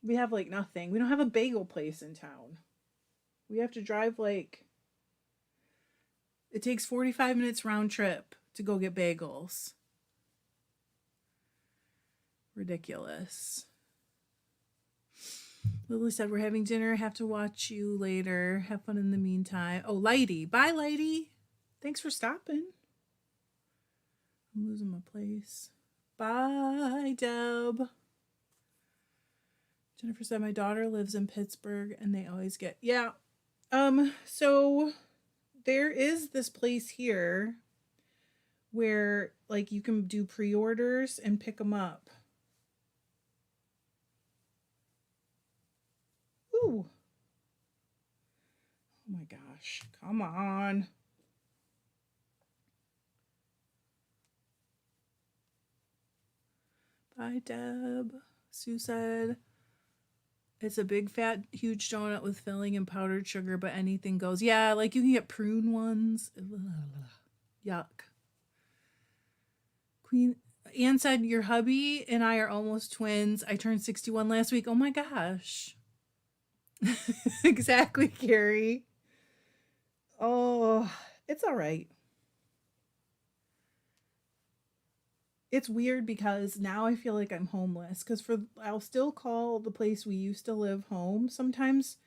We have like nothing. We don't have a bagel place in town. We have to drive like, it takes 45 minutes round trip to go get bagels. Ridiculous. Lily said, we're having dinner. Have to watch you later. Have fun in the meantime. Oh, Lighty. Bye, Lighty. Thanks for stopping. I'm losing my place. Bye, Deb. Jennifer said, my daughter lives in Pittsburgh and they always get, yeah. So there is this place here where like you can do pre-orders and pick them up. Ooh. Oh my gosh. Come on. Bye, Deb. Sue said, it's a big, fat, huge donut with filling and powdered sugar, but anything goes. Yeah, like you can get prune ones. Yuck. Queen Anne said, your hubby and I are almost twins. I turned 61 last week. Oh my gosh. Exactly, Carrie. Oh, it's all right. It's weird because now I feel like I'm homeless because I'll still call the place we used to live home sometimes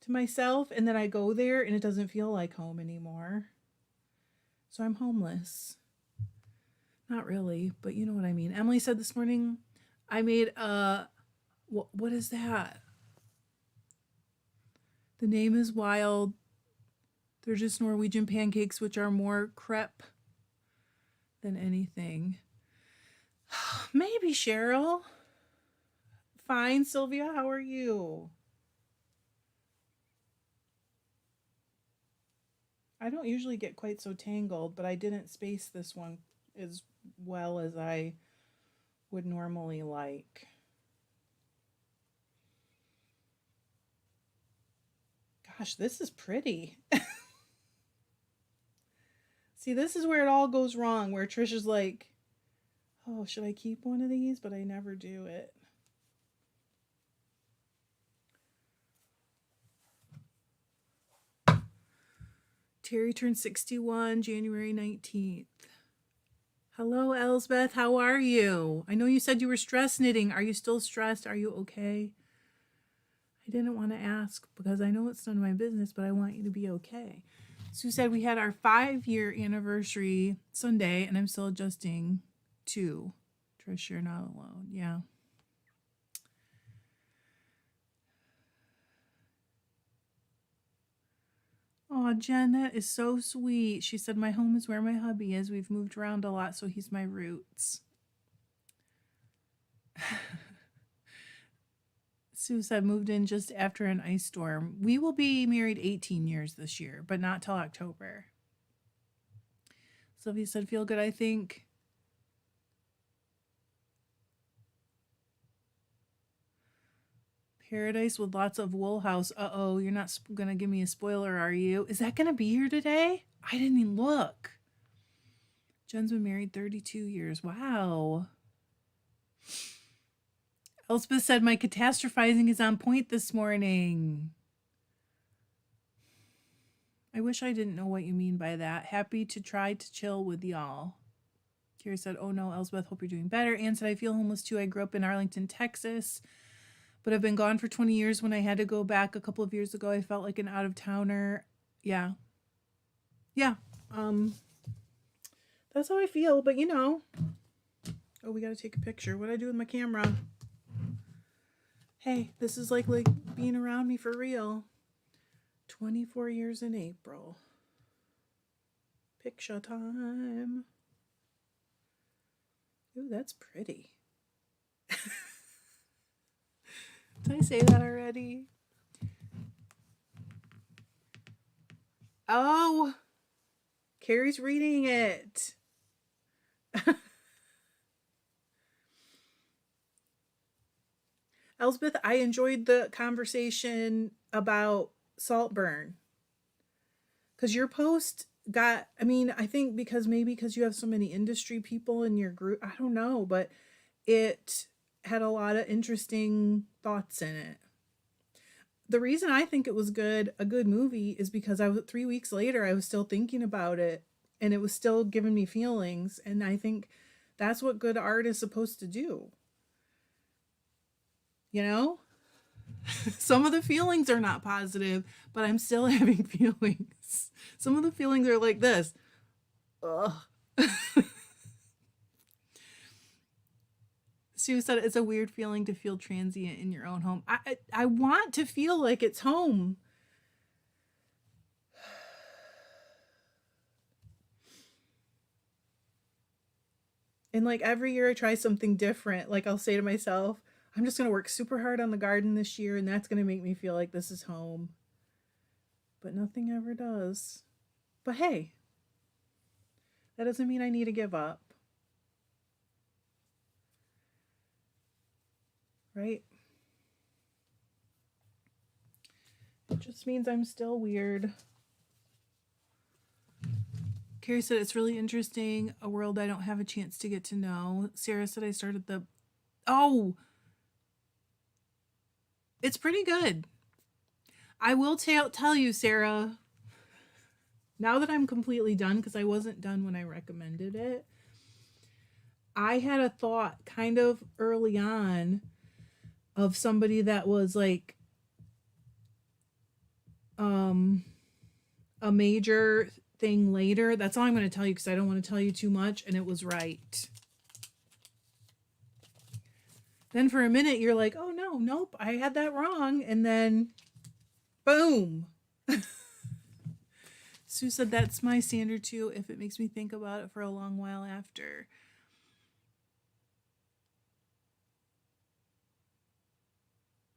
to myself, and then I go there and it doesn't feel like home anymore. So I'm homeless. Not really, but you know what I mean. Emily said this morning I made what is that? The name is wild. They're just Norwegian pancakes, which are more crepe than anything. Maybe, Cheryl. Fine, Sylvia. How are you? I don't usually get quite so tangled, but I didn't space this one as well as I would normally like. Gosh, this is pretty. See, this is where it all goes wrong, where Trisha's like, oh, should I keep one of these? But I never do it. Terry turned 61 January 19th. Hello, Elsbeth. How are you? I know you said you were stress knitting. Are you still stressed? Are you okay? I didn't want to ask because I know it's none of my business, but I want you to be okay. Sue said we had our 5-year anniversary Sunday, and I'm still adjusting too. Trish, you're not alone. Yeah. Oh, Jen, that is so sweet. She said, my home is where my hubby is. We've moved around a lot, so he's my roots. Sue said, moved in just after an ice storm. We will be married 18 years this year, but not till October. Sylvia said, feel good, I think. Paradise with lots of wool house. Uh-oh, you're not going to give me a spoiler, are you? Is that going to be here today? I didn't even look. Jen's been married 32 years. Wow. Elspeth said, my catastrophizing is on point this morning. I wish I didn't know what you mean by that. Happy to try to chill with y'all. Kira said, oh no, Elspeth, hope you're doing better. Anne said, I feel homeless too. I grew up in Arlington, Texas, but I've been gone for 20 years. When I had to go back a couple of years ago, I felt like an out-of-towner. Yeah. Yeah. That's how I feel, but you know. Oh, we got to take a picture. What do I do with my camera? Hey, this is like being around me for real. 24 years in April. Picture time. Ooh, that's pretty. Did I say that already? Oh, Carrie's reading it. Elsbeth, I enjoyed the conversation about Saltburn because your post got, I mean, I think because you have so many industry people in your group, I don't know, but it had a lot of interesting thoughts in it. The reason I think it was a good movie, is because 3 weeks later I was still thinking about it and it was still giving me feelings, and I think that's what good art is supposed to do. You know? Some of the feelings are not positive, but I'm still having feelings. Some of the feelings are like this. Ugh. Sue said it's a weird feeling to feel transient in your own home. I want to feel like it's home. And like every year I try something different. Like I'll say to myself, I'm just going to work super hard on the garden this year and that's going to make me feel like this is home. But nothing ever does. But hey, that doesn't mean I need to give up. Right? It just means I'm still weird. Carrie said it's really interesting, a world I don't have a chance to get to know. Sarah said I started the... Oh! It's pretty good. I will tell you, Sarah, now that I'm completely done, because I wasn't done when I recommended it, I had a thought kind of early on of somebody that was like a major thing later. That's all I'm going to tell you because I don't want to tell you too much, and it was right. Then for a minute you're like, oh no, nope, I had that wrong, and then boom. Sue said that's my standard too, if it makes me think about it for a long while after.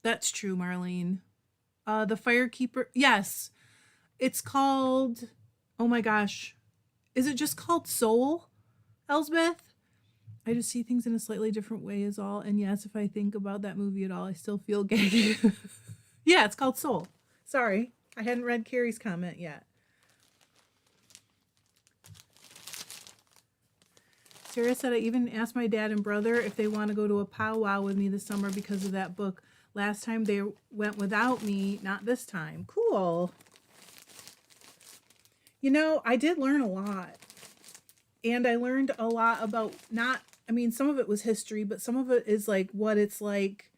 That's true, Marlene. The Firekeeper, yes. It's called, oh my gosh. Is it just called Soul, Elsbeth? I just see things in a slightly different way is all. And yes, if I think about that movie at all, I still feel gay. Yeah, it's called Soul. Sorry, I hadn't read Carrie's comment yet. Sarah said I even asked my dad and brother if they want to go to a powwow with me this summer because of that book. Last time they went without me, not this time. Cool. You know, I did learn a lot. And I learned a lot about some of it was history, but some of it is like what it's like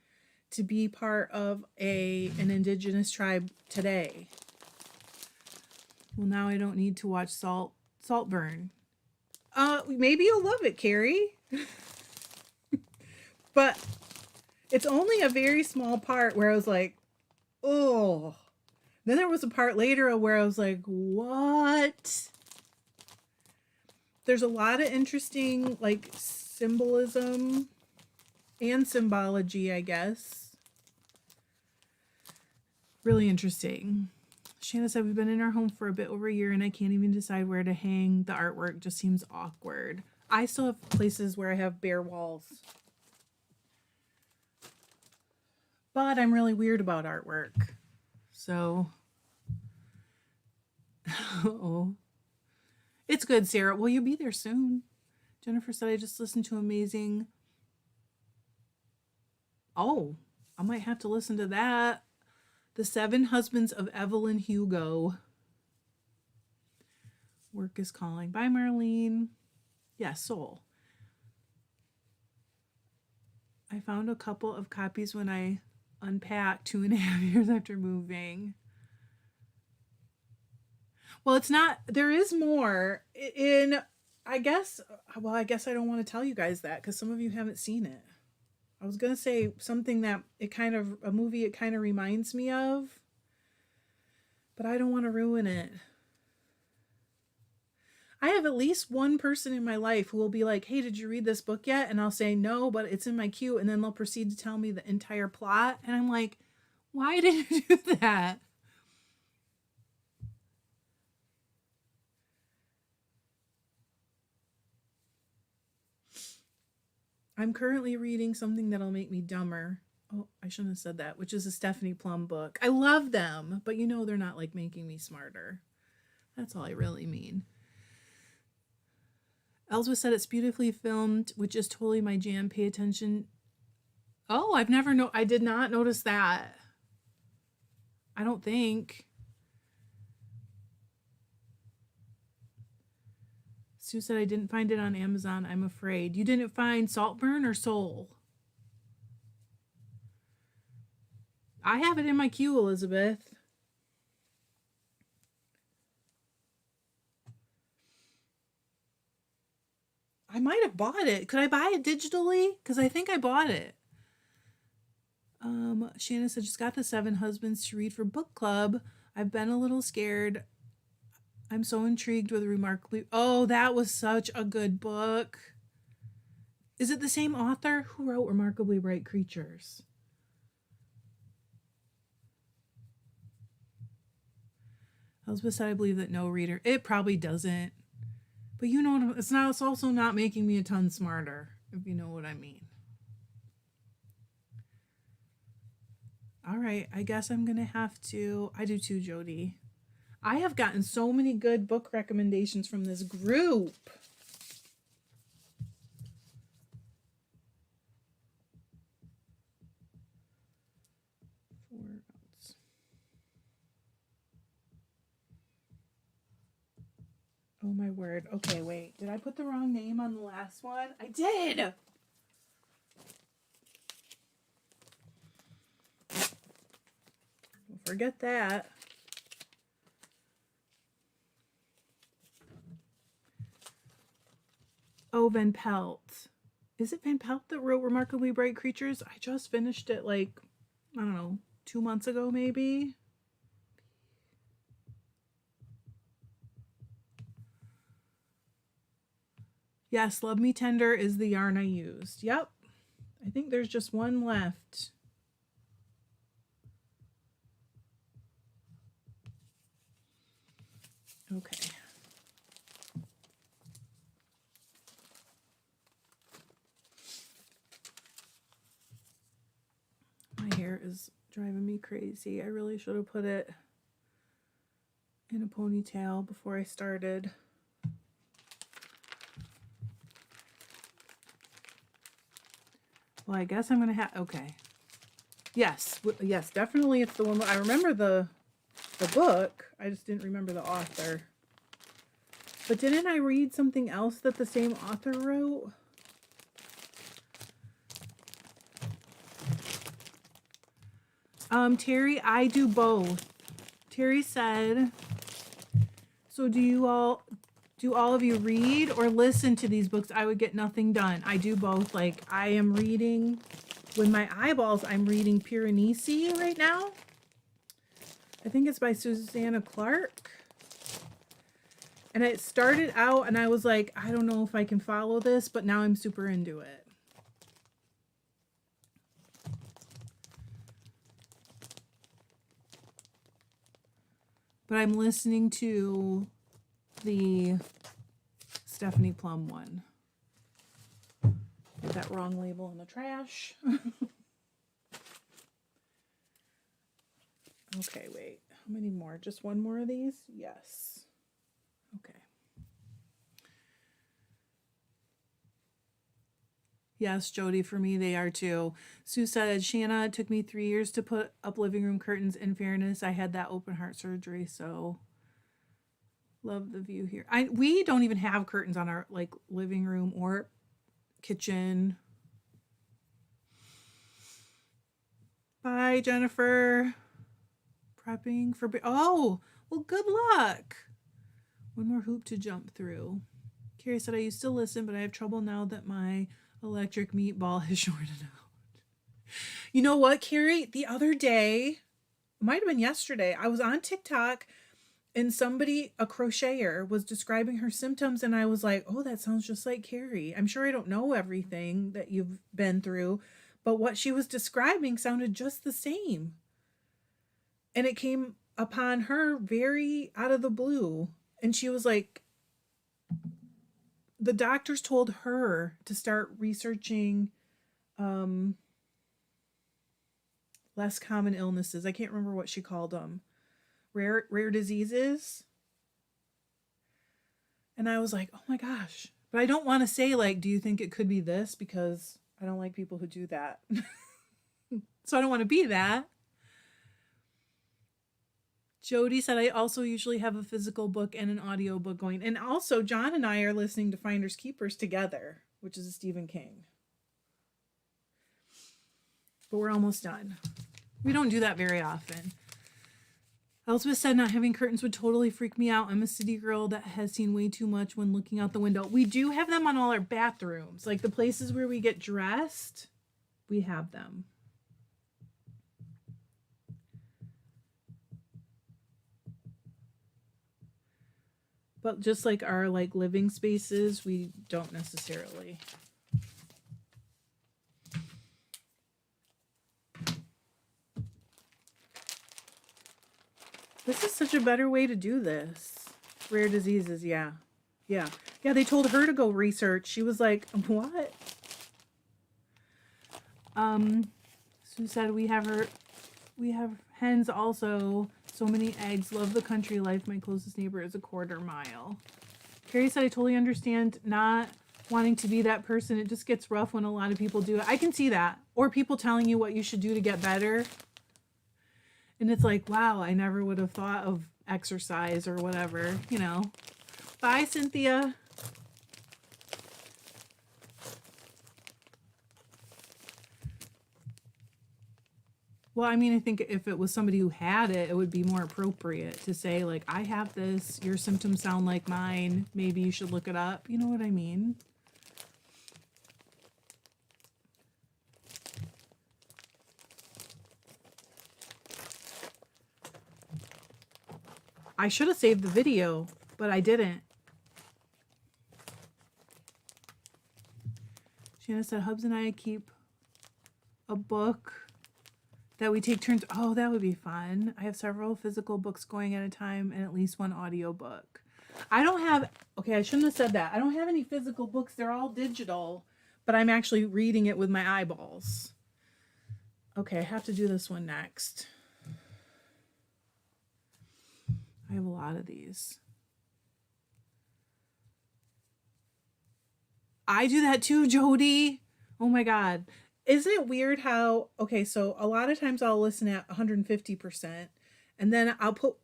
to be part of an indigenous tribe today. Well, now I don't need to watch Saltburn. Maybe you'll love it, Carrie. But it's only a very small part where I was like, oh. Then there was a part later where I was like, what? There's a lot of interesting like symbolism and symbology, I guess. Really interesting. Shanna said we've been in our home for a bit over a year and I can't even decide where to hang the artwork. Just seems awkward. I still have places where I have bare walls. But I'm really weird about artwork. So, oh. It's good, Sarah. Will you be there soon? Jennifer said I just listened to amazing. Oh, I might have to listen to that. The Seven Husbands of Evelyn Hugo. Work is calling. Bye, Marlene. Yeah, Soul. I found a couple of copies when I unpacked 2.5 years after moving. Well, it's not, there is more I guess I don't want to tell you guys that because some of you haven't seen it. I was going to say something that a movie it kind of reminds me of, but I don't want to ruin it. I have at least one person in my life who will be like, hey, did you read this book yet? And I'll say no, but it's in my queue. And then they'll proceed to tell me the entire plot. And I'm like, why did you do that? I'm currently reading something that'll make me dumber. Oh, I shouldn't have said that, which is a Stephanie Plum book. I love them, but you know they're not like making me smarter. That's all I really mean. Elsbeth said it's beautifully filmed, which is totally my jam. Pay attention. Oh, I did not notice that. I don't think. Sue said I didn't find it on Amazon, I'm afraid. You didn't find Saltburn or Soul? I have it in my queue, Elizabeth. I might have bought it. Could I buy it digitally? Because I think I bought it. Shanna said, just got the 7 Husbands to Read for book club. I've been a little scared. I'm so intrigued with Remarkably. Oh, that was such a good book. Is it the same author who wrote Remarkably Bright Creatures? Elizabeth said, I believe that no reader. It probably doesn't. But you know, it's also not making me a ton smarter, if you know what I mean. All right, I guess I'm going to have to. I do too, Jody. I have gotten so many good book recommendations from this group. Oh my word. Okay, wait. Did I put the wrong name on the last one? I did! Don't forget that. Oh, Van Pelt. Is it Van Pelt that wrote Remarkably Bright Creatures? I just finished it like, I don't know, 2 months ago maybe. Yes, Love Me Tender is the yarn I used. Yep. I think there's just one left. Okay. My hair is driving me crazy. I really should have put it in a ponytail before I started. Well, I guess I'm going to have, okay. Yes, definitely it's the one. I remember the book. I just didn't remember the author. But didn't I read something else that the same author wrote? Terry, I do both. Terry said, so do all of you read or listen to these books? I would get nothing done. I do both. Like, I am reading with my eyeballs. I'm reading Piranesi right now. I think it's by Susanna Clark. And it started out and I was like, I don't know if I can follow this, but now I'm super into it. But I'm listening to the Stephanie Plum one. Put that wrong label in the trash. Okay, wait. How many more? Just one more of these? Yes. Okay. Yes, Jody, for me, they are too. Sue said, Shanna, it took me 3 years to put up living room curtains. In fairness, I had that open heart surgery, so love the view here. We don't even have curtains on our like living room or kitchen. Bye, Jennifer. Prepping for, oh, well, good luck. One more hoop to jump through. Carrie said, I used to listen, but I have trouble now that my electric meatball has shorted out. You know what, Carrie? The other day, might have been yesterday, I was on TikTok And somebody, a crocheter, was describing her symptoms, and I was like, oh, that sounds just like Carrie. I'm sure I don't know everything that you've been through, but what she was describing sounded just the same. And it came upon her very out of the blue. And she was like, the doctors told her to start researching less common illnesses. I can't remember what she called them. Rare diseases. And I was like, oh my gosh. But I don't want to say, like, do you think it could be this? Because I don't like people who do that. So I don't want to be that. Jody said, I also usually have a physical book and an audio book going. And also, John and I are listening to Finders Keepers together, which is a Stephen King. But we're almost done. We don't do that very often. Elspeth said, not having curtains would totally freak me out. I'm a city girl that has seen way too much when looking out the window. We do have them on all our bathrooms. Like the places where we get dressed, we have them. But just like our like living spaces, we don't necessarily. This is such a better way to do this. Rare diseases, yeah. Yeah, they told her to go research. She was like, what? Sue said we have hens also. So many eggs. Love the country life. My closest neighbor is a quarter mile. Carrie said, I totally understand not wanting to be that person. It just gets rough when a lot of people do it. I can see that. Or people telling you what you should do to get better. And it's like, wow, I never would have thought of exercise or whatever, you know. Bye, Cynthia. Well, I mean, I think if it was somebody who had it, it would be more appropriate to say, like, I have this, your symptoms sound like mine, maybe you should look it up. You know what I mean? I should have saved the video, but I didn't. Shanna said, Hubs and I keep a book that we take turns. Oh, that would be fun. I have several physical books going at a time and at least one audio book. I don't have, okay, I shouldn't have said that. I don't have any physical books. They're all digital, but I'm actually reading it with my eyeballs. Okay, I have to do this one next. I have a lot of these. I do that too, Jody. Oh my God. Isn't it weird how, okay, so a lot of times I'll listen at 150% and then I'll put,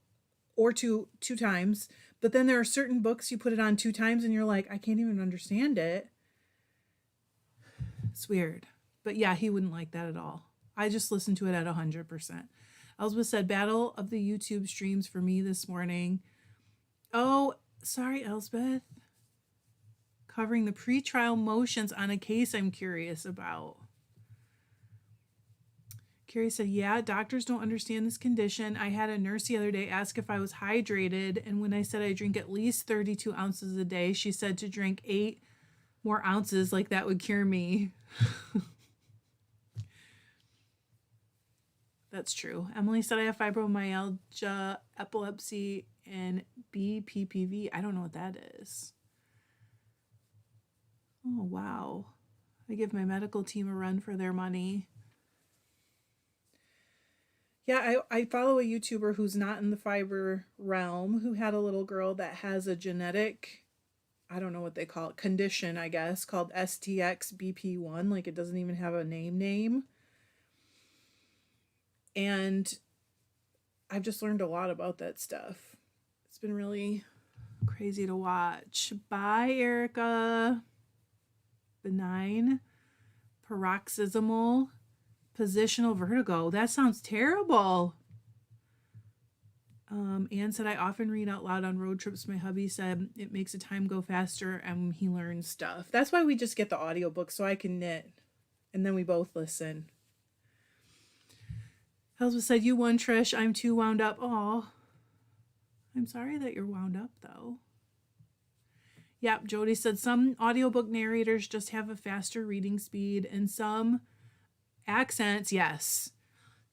or two times, but then there are certain books you put it on 2 times and you're like, I can't even understand it. It's weird. But yeah, he wouldn't like that at all. I just listened to it at 100%. Elspeth said, battle of the YouTube streams for me this morning. Oh, sorry, Elspeth. Covering the pretrial motions on a case I'm curious about. Carrie said, yeah, doctors don't understand this condition. I had a nurse the other day ask if I was hydrated, and when I said I drink at least 32 ounces a day, she said to drink 8 more ounces, like that would cure me. That's true. Emily said I have fibromyalgia, epilepsy, and BPPV. I don't know what that is. Oh, wow. I give my medical team a run for their money. Yeah, I follow a YouTuber who's not in the fiber realm, who had a little girl that has a genetic, I don't know what they call it, condition, I guess, called STXBP1. Like, it doesn't even have a name. And I've just learned a lot about that stuff. It's been really crazy to watch. Bye, Erica. Benign paroxysmal positional vertigo. That sounds terrible. Anne said, I often read out loud on road trips. My hubby said it makes the time go faster and he learns stuff. That's why we just get the audiobook so I can knit. And then we both listen. Elspeth said, you won, Trish. I'm too wound up. Aw. I'm sorry that you're wound up, though. Yep, Jody said some audiobook narrators just have a faster reading speed and some accents, yes.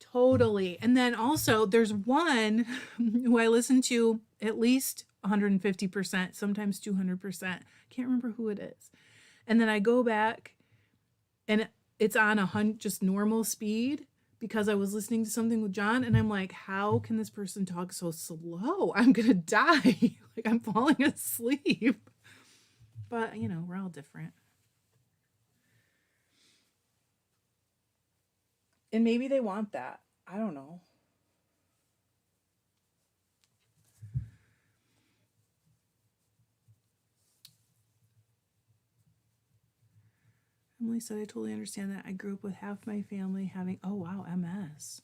Totally. And then also there's one who I listen to at least 150%, sometimes 200%. Can't remember who it is. And then I go back and it's on just normal speed because I was listening to something with John and I'm like, how can this person talk so slow? I'm going to die. Like I'm falling asleep. But, you know, we're all different. And maybe they want that. I don't know. Emily said, I totally understand that. I grew up with half my family having, oh wow, MS.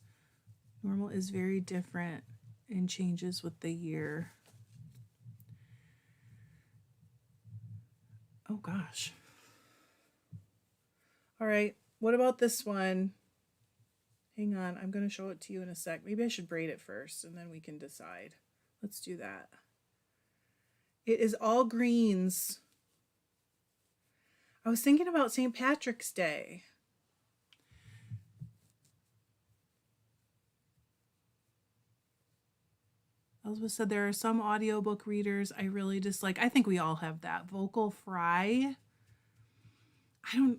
Normal is very different and changes with the year. Oh gosh. All right. What about this one? Hang on. I'm going to show it to you in a sec. Maybe I should braid it first and then we can decide. Let's do that. It is all greens. I was thinking about St. Patrick's Day. Elizabeth said there are some audiobook readers I really dislike. I think we all have that. Vocal fry.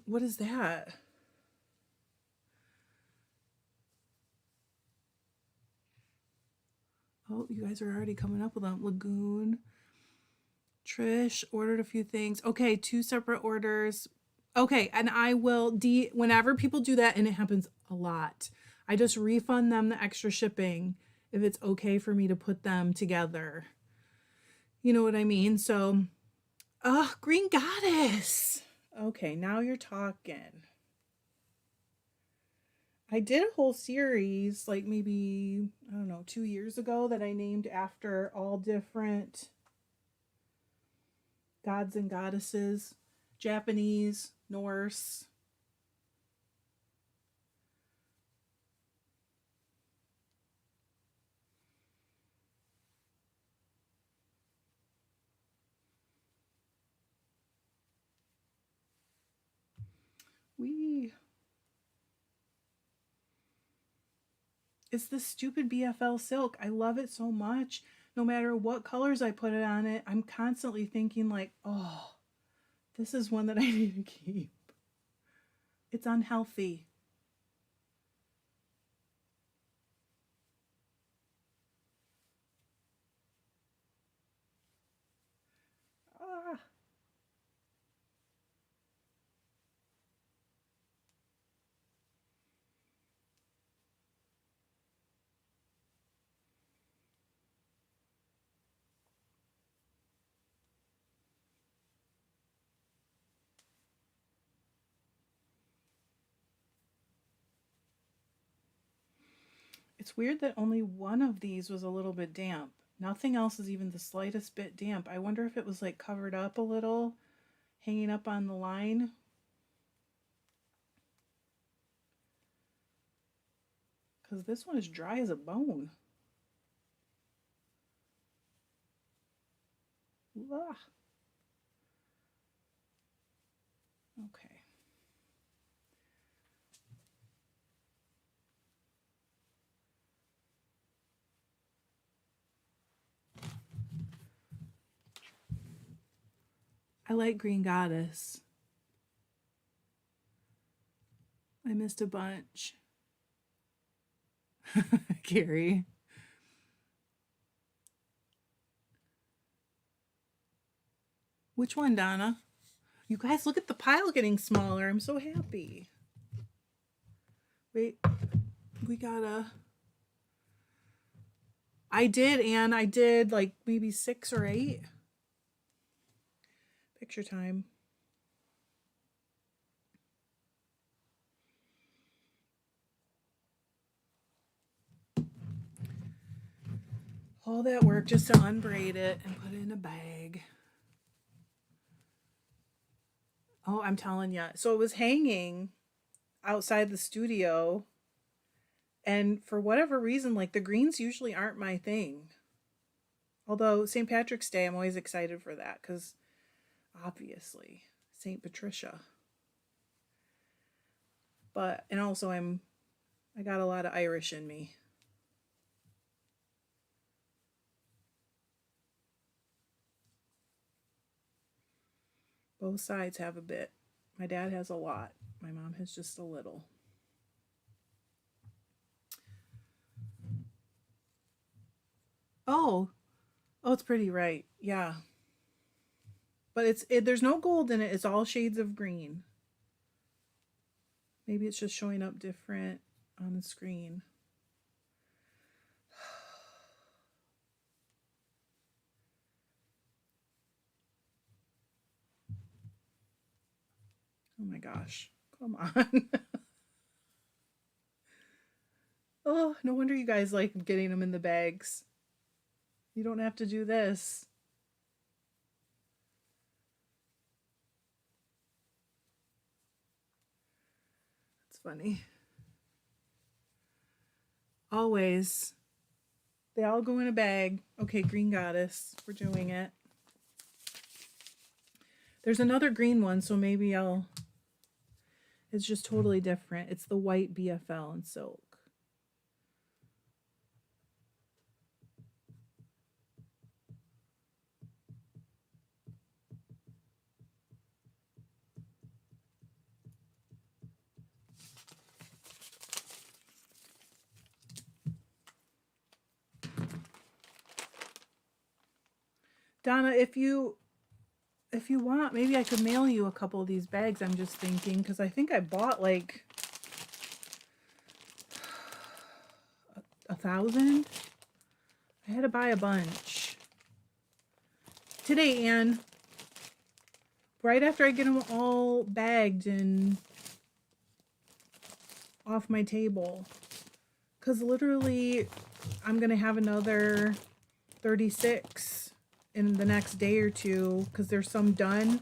What is that? Oh, you guys are already coming up with them. Lagoon. Trish ordered a few things. Okay, 2 separate orders. Okay, and I will, whenever people do that, and it happens a lot, I just refund them the extra shipping if it's okay for me to put them together. You know what I mean? So, Green Goddess. Okay, now you're talking. I did a whole series, like maybe, I don't know, 2 years ago that I named after all different gods and goddesses, Japanese, Norse. It's this stupid BFL silk. I love it so much. No matter what colors I put it on it, I'm constantly thinking like, oh, this is one that I need to keep. It's unhealthy. Ah. It's weird that only one of these was a little bit damp. Nothing else is even the slightest bit damp. I wonder if it was like covered up a little, hanging up on the line. Because this one is dry as a bone. Ugh. Okay. I like Green Goddess. I missed a bunch. Carrie. Which one, Donna? You guys, look at the pile getting smaller. I'm so happy. Wait, we gotta... I did like maybe 6 or 8. Picture time. All that work just to unbraid it and put it in a bag. Oh, I'm telling you. So it was hanging outside the studio. And for whatever reason, like the greens usually aren't my thing. Although St. Patrick's Day, I'm always excited for that because obviously St. Patricia. And also I got a lot of Irish in me. Both sides have a bit. My dad has a lot. My mom has just a little. Oh, it's pretty, right? Yeah. But there's no gold in it. It's all shades of green. Maybe it's just showing up different on the screen. Oh my gosh. Come on. Oh, no wonder you guys like getting them in the bags. You don't have to do this. It's funny. Always. They all go in a bag. Okay, Green Goddess. We're doing it. There's another green one, so maybe it's just totally different. It's the white BFL in silk. Donna, if you want, maybe I could mail you a couple of these bags. I'm just thinking because I think I bought like 1,000. I had to buy a bunch today, Anne. Right after I get them all bagged and off my table, because literally I'm gonna have another 36 in the next day or two because there's some done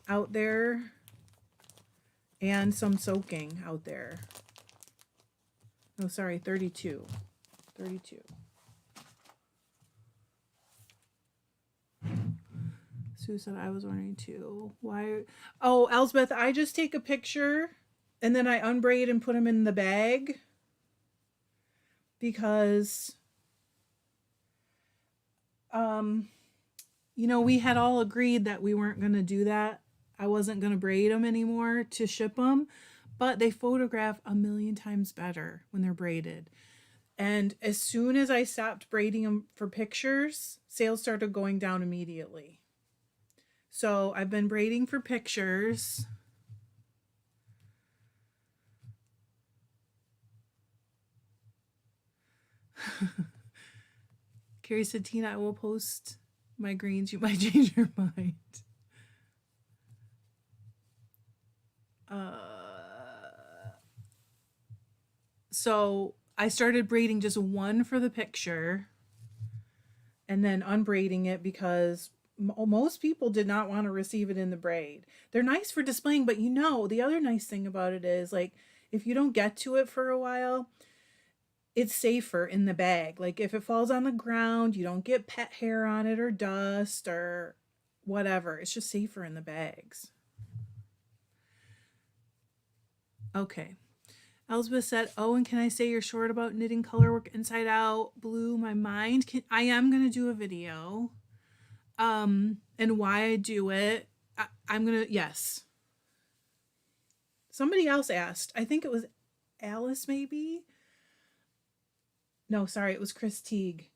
out there and some soaking out there. No, sorry, 32. Sue said I was wondering too. Why? Oh, Elsbeth, I just take a picture and then I unbraid and put them in the bag because we had all agreed that we weren't going to do that. I wasn't going to braid them anymore to ship them, but they photograph a million times better when they're braided. And as soon as I stopped braiding them for pictures, sales started going down immediately. So I've been braiding for pictures. Carrie said, Tina, I will post my greens. You might change your mind. So I started braiding just one for the picture and then unbraiding it because most people did not want to receive it in the braid. They're nice for displaying, but the other nice thing about it is like if you don't get to it for a while, it's safer in the bag. Like if it falls on the ground, you don't get pet hair on it or dust or whatever. It's just safer in the bags. Okay. Elizabeth said, oh, and can I say your short about knitting color work inside out blew my mind. I am going to do a video. And why I do it. I'm going to, yes. Somebody else asked. I think it was Alice maybe. No, sorry, it was Chris Teague.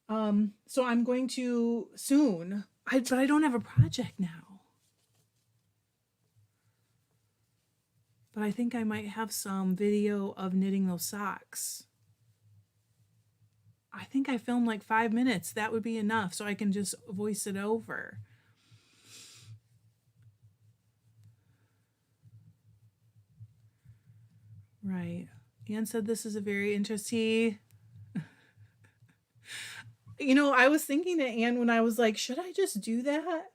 So I'm going to soon. But I don't have a project now. But I think I might have some video of knitting those socks. I think I filmed like 5 minutes. That would be enough so I can just voice it over. Right. Anne said this is a very interesting. I was thinking to Anne when I was like, should I just do that?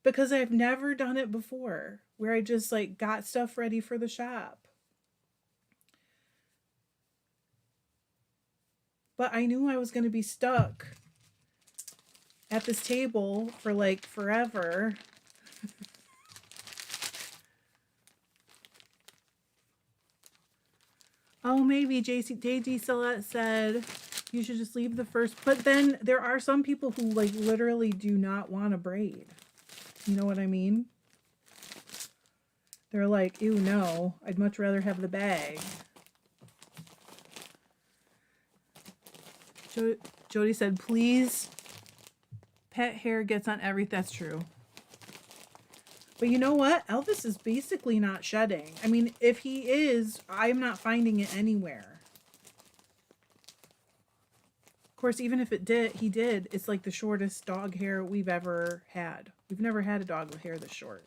Because I've never done it before where I just like got stuff ready for the shop. But I knew I was going to be stuck at this table for like forever. Oh, maybe JD Salette said you should just leave the first. But then there are some people who like literally do not want to braid. You know what I mean? They're like, ew, no, I'd much rather have the bag. Jody said, please, pet hair gets on everything. That's true. But you know what? Elvis is basically not shedding. I mean, if he is, I'm not finding it anywhere. Of course, even if he did, it's like the shortest dog hair we've ever had. We've never had a dog with hair this short.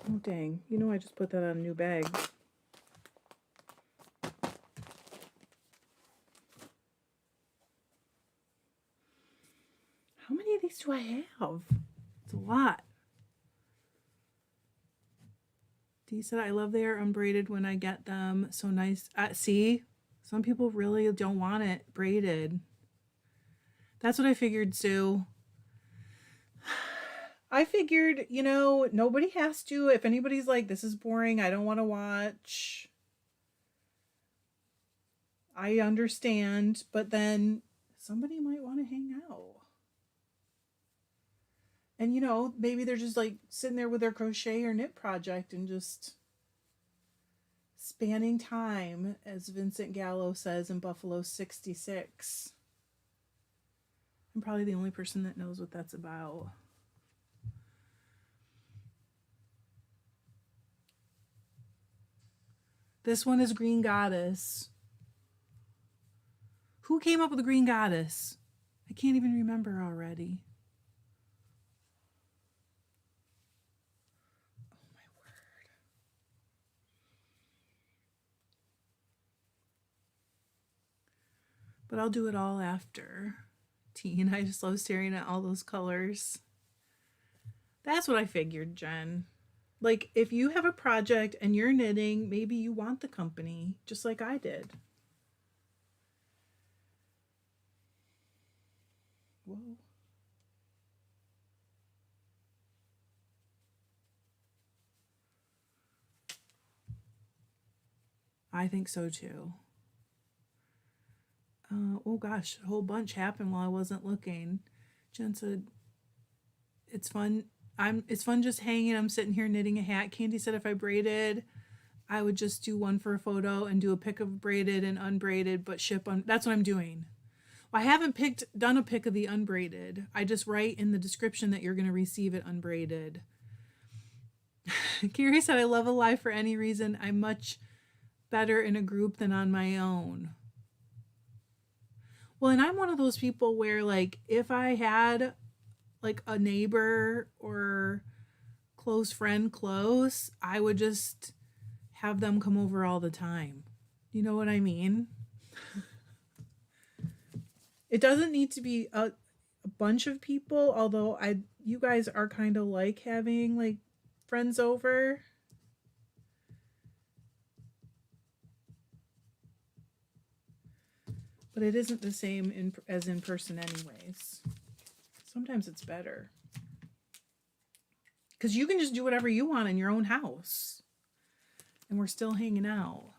Oh, dang. You know I just put that on a new bag. How many of these do I have? It's a lot. Dee said, I love they are unbraided when I get them. So nice. See? Some people really don't want it braided. That's what I figured, Sue. I figured, you know, nobody has to. If anybody's like, this is boring, I don't want to watch, I understand. But then somebody might want to hang out. And, you know, maybe they're just like sitting there with their crochet or knit project and just spanning time, as Vincent Gallo says in Buffalo 66. I'm probably the only person that knows what that's about. This one is Green Goddess. Who came up with the Green Goddess? I can't even remember already. Oh my word. But I'll do it all after. Teen, I just love staring at all those colors. That's what I figured, Jen. Like, if you have a project and you're knitting, maybe you want the company, just like I did. Whoa. I think so too. Oh gosh, a whole bunch happened while I wasn't looking. Jen said, it's fun. It's fun just hanging. I'm sitting here knitting a hat. Candy said if I braided, I would just do one for a photo and do a pic of braided and unbraided, but ship on. That's what I'm doing. Well, I haven't done a pic of the unbraided. I just write in the description that you're going to receive it unbraided. Carrie said, I love a live for any reason. I'm much better in a group than on my own. Well, and I'm one of those people where, like, if I had like a neighbor or close friend close, I would just have them come over all the time. You know what I mean? It doesn't need to be a bunch of people, although you guys are kind of like having like friends over. But it isn't the same as in person anyways. Sometimes it's better. Because you can just do whatever you want in your own house. And we're still hanging out.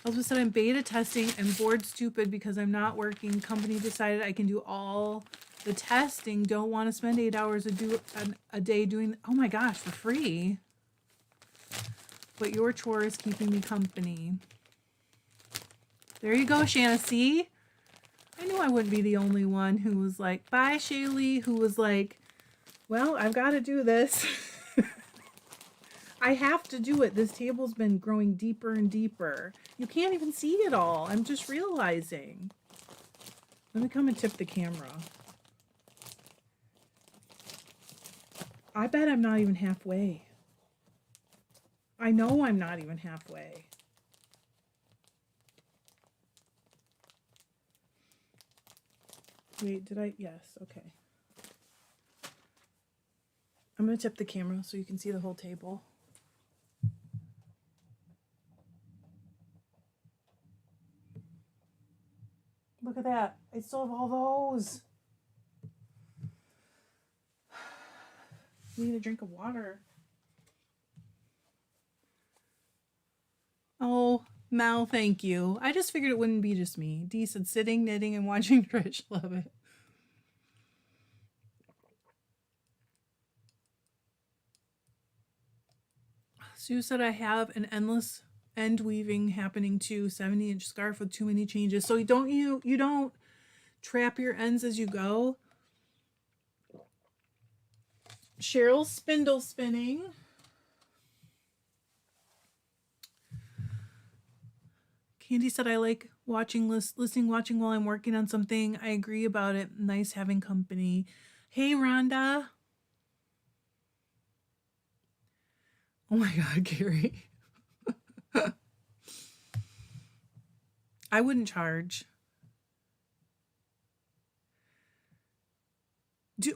Elvis said, I'm beta testing and bored stupid because I'm not working. Company decided I can do all the testing. Don't want to spend 8 hours a day doing, oh my gosh, for free. But your chore is keeping me company. There you go, Shanna. See? I knew I wouldn't be the only one who was like, bye, Shaylee, who was like, well, I've got to do this. I have to do it. This table's been growing deeper and deeper. You can't even see it all. I'm just realizing. Let me come and tip the camera. I bet I'm not even halfway. I know I'm not even halfway. Wait, did I? Yes, okay. I'm going to tip the camera so you can see the whole table. Look at that. I still have all those. I need a drink of water. Oh, Mel, thank you. I just figured it wouldn't be just me. Dee said sitting, knitting, and watching Trish. Love it. Sue said I have an endless end weaving happening too. 70-inch scarf with too many changes. So you don't trap your ends as you go. Cheryl's spindle spinning. Candy said I like listening, watching while I'm working on something. I agree about it. Nice having company. Hey, Rhonda. Oh my God, Carrie. I wouldn't charge.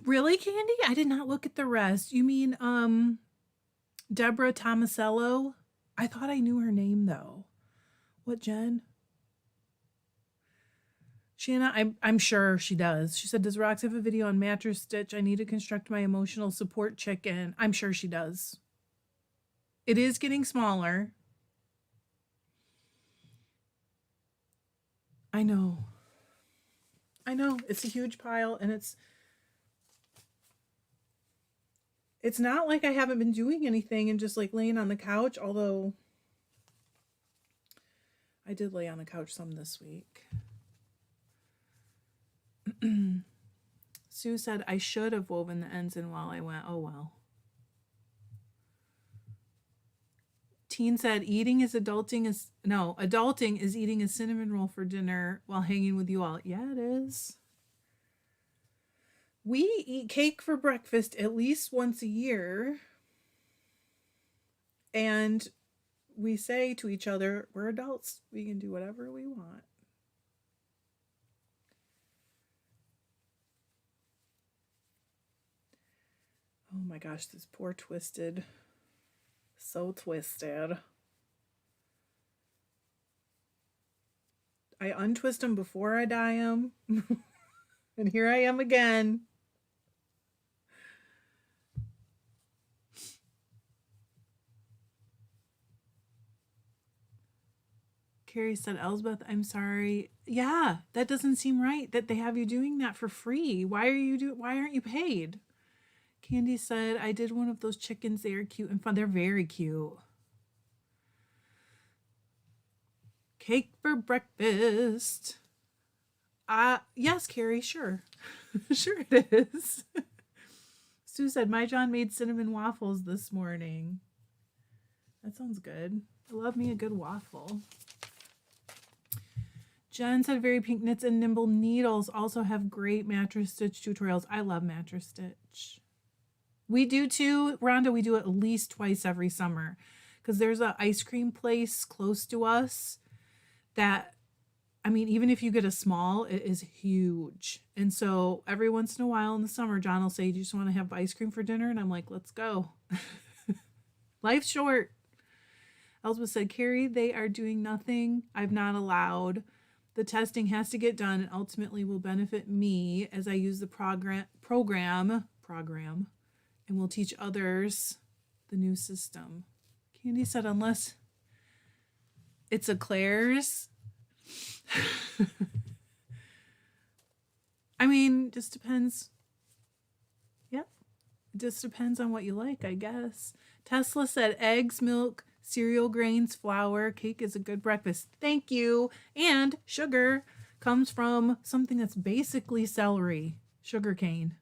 Really, Candy? I did not look at the rest. You mean Deborah Tomasello? I thought I knew her name though. What, Jen? Shanna, I'm sure she does. She said, does Rox have a video on mattress stitch? I need to construct my emotional support chicken. I'm sure she does. It is getting smaller. I know. It's a huge pile, and it's not like I haven't been doing anything and just like laying on the couch, although I did lay on the couch some this week. Sue said I should have woven the ends in while I went. Oh well. Teen said adulting is eating a cinnamon roll for dinner while hanging with you all. Yeah, it is. We eat cake for breakfast at least once a year. And we say to each other, we're adults. We can do whatever we want. Oh my gosh, this poor Twisted. So twisted. I untwist them before I dye them. And here I am again. Carrie said, Elsbeth, I'm sorry. Yeah, that doesn't seem right that they have you doing that for free. Why aren't you paid? Candy said, I did one of those chickens. They are cute and fun. They're very cute. Cake for breakfast. Yes, Carrie, sure. Sure it is. Sue said, my John made cinnamon waffles this morning. That sounds good. I love me a good waffle. Jen said, very pink knits and nimble needles also have great mattress stitch tutorials. I love mattress stitch. We do too, Rhonda. We do it at least twice every summer because there's an ice cream place close to us that, I mean, even if you get a small, it is huge. And so every once in a while in the summer, John will say, do you just want to have ice cream for dinner? And I'm like, let's go. Life's short. Elspeth said, Carrie, they are doing nothing I've not allowed. The testing has to get done and ultimately will benefit me as I use the program and will teach others the new system. Candy said, unless it's a Claire's. I mean, just depends. Yep. It just depends on what you like, I guess. Tesla said, eggs, milk, cereal grains, flour, cake is a good breakfast. Thank you. And sugar comes from something that's basically celery, sugar cane.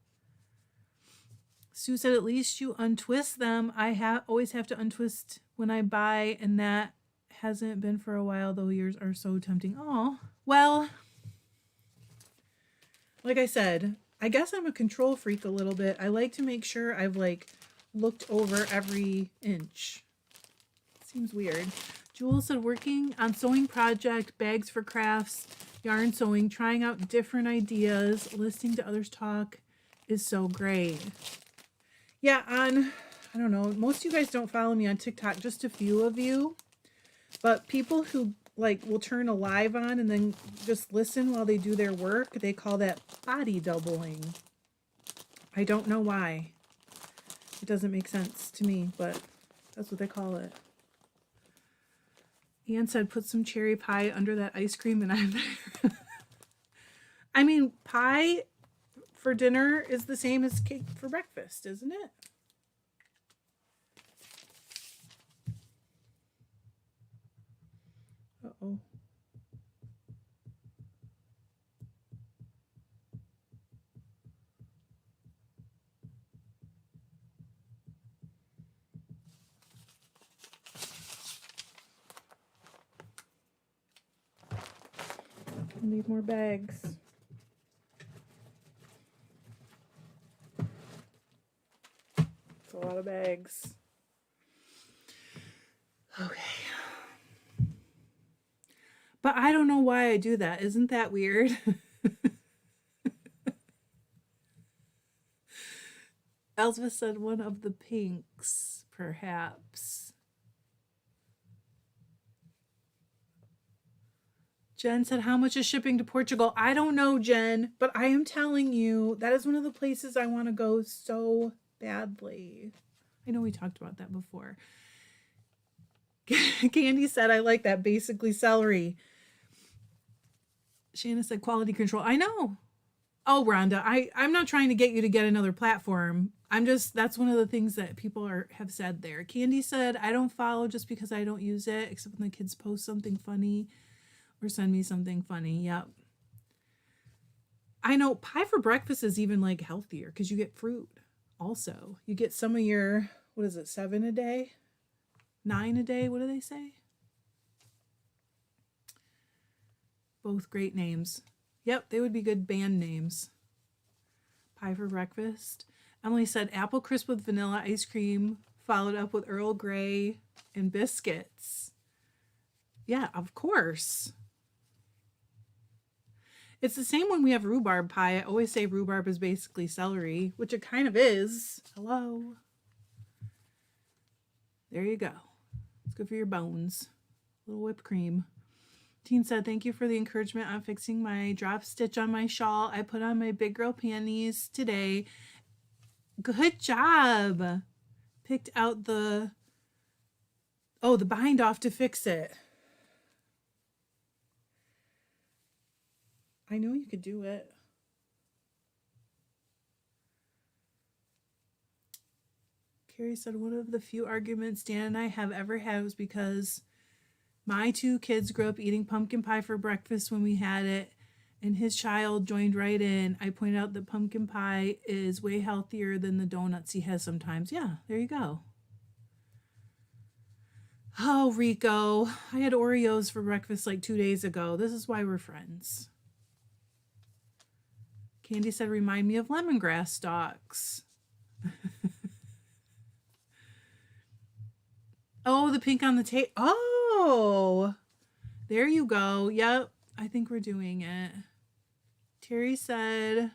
Sue said, at least you untwist them. I always have to untwist when I buy, and that hasn't been for a while, though yours are so tempting. Oh, well, like I said, I guess I'm a control freak a little bit. I like to make sure I've looked over every inch. Seems weird. Jewel said working on sewing project, bags for crafts, yarn sewing, trying out different ideas, listening to others talk is so great. Yeah, I don't know, most of you guys don't follow me on TikTok, just a few of you. But people who like will turn a live on and then just listen while they do their work, they call that body doubling. I don't know why. It doesn't make sense to me, but that's what they call it. Anne said, put some cherry pie under that ice cream and I'm there. I mean, pie for dinner is the same as cake for breakfast, isn't it? Uh-oh. I need more bags. It's a lot of bags. Okay. But I don't know why I do that. Isn't that weird? Elspeth said one of the pinks, perhaps. Jen said, how much is shipping to Portugal? I don't know, Jen, but I am telling you, that is one of the places I want to go so badly. I know we talked about that before. Candy said, I like that, basically celery. Shanna said, quality control. I know. Oh, Rhonda, I'm not trying to get you to get another platform. That's one of the things that people have said there. Candy said, I don't follow just because I don't use it, except when the kids post something funny or send me something funny. Yep. I know pie for breakfast is even like healthier because you get fruit also. You get some of your, 7 a day? 9 a day? What do they say? Both great names. Yep, they would be good band names. Pie for breakfast. Emily said apple crisp with vanilla ice cream, followed up with Earl Grey and biscuits. Yeah, of course. It's the same when we have rhubarb pie. I always say rhubarb is basically celery, which it kind of is. Hello. There you go. It's good for your bones. A little whipped cream. Teen said, thank you for the encouragement on fixing my drop stitch on my shawl. I put on my big girl panties today. Good job. Picked out the bind off to fix it. I know you could do it. Carrie said, one of the few arguments Dan and I have ever had was because my 2 kids grew up eating pumpkin pie for breakfast when we had it, and his child joined right in. I pointed out that pumpkin pie is way healthier than the donuts he has sometimes. Yeah, there you go. Oh, Rico, I had Oreos for breakfast like 2 days ago. This is why we're friends. Candy said, remind me of lemongrass stalks. Oh, the pink on the tape. Oh, there you go. Yep, I think we're doing it. Terry said,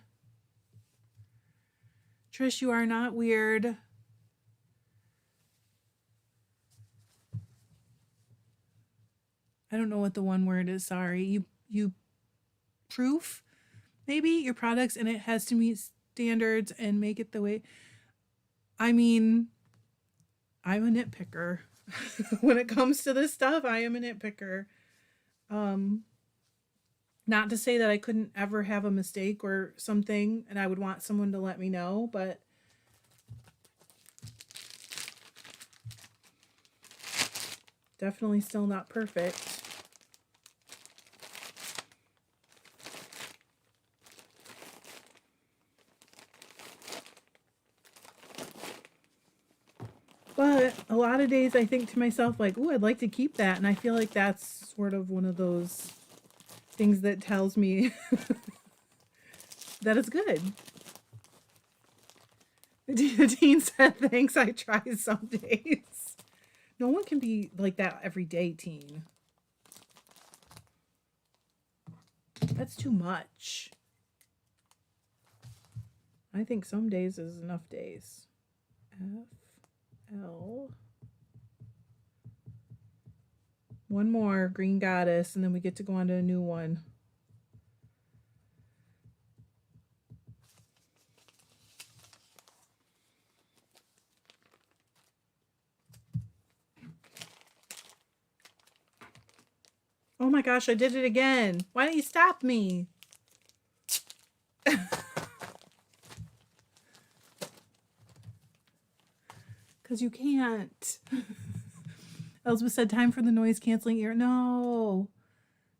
Trish, you are not weird. I don't know what the one word is. Sorry. You proof maybe your products and it has to meet standards and make it the way. I mean, I'm a nitpicker. When it comes to this stuff, I am a nitpicker. Not to say that I couldn't ever have a mistake or something and I would want someone to let me know, but definitely still not perfect. But a lot of days I think to myself like, ooh, I'd like to keep that. And I feel like that's sort of one of those things that tells me that it's good. The teen said, thanks, I try some days. No one can be like that every day, teen. That's too much. I think some days is enough days. F L. One more, Green Goddess, and then we get to go on to a new one. Oh my gosh, I did it again. Why don't you stop me? Because you can't. Elizabeth said, time for the noise canceling ear. No.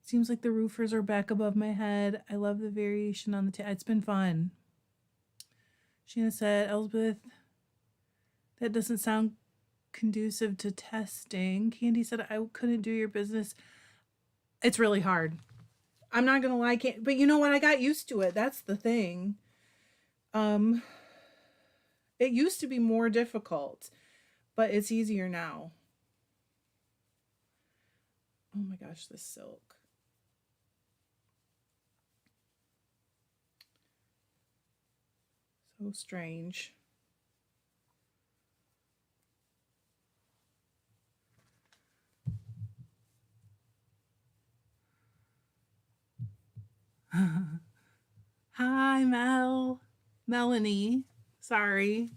Seems like the roofers are back above my head. I love the variation on the it's been fun. Sheena said, Elizabeth, that doesn't sound conducive to testing. Candy said, I couldn't do your business. It's really hard. I'm not going to lie. But you know what? I got used to it. That's the thing. It used to be more difficult, but it's easier now. Oh my gosh, this silk. So strange. Hi, Melanie. Sorry.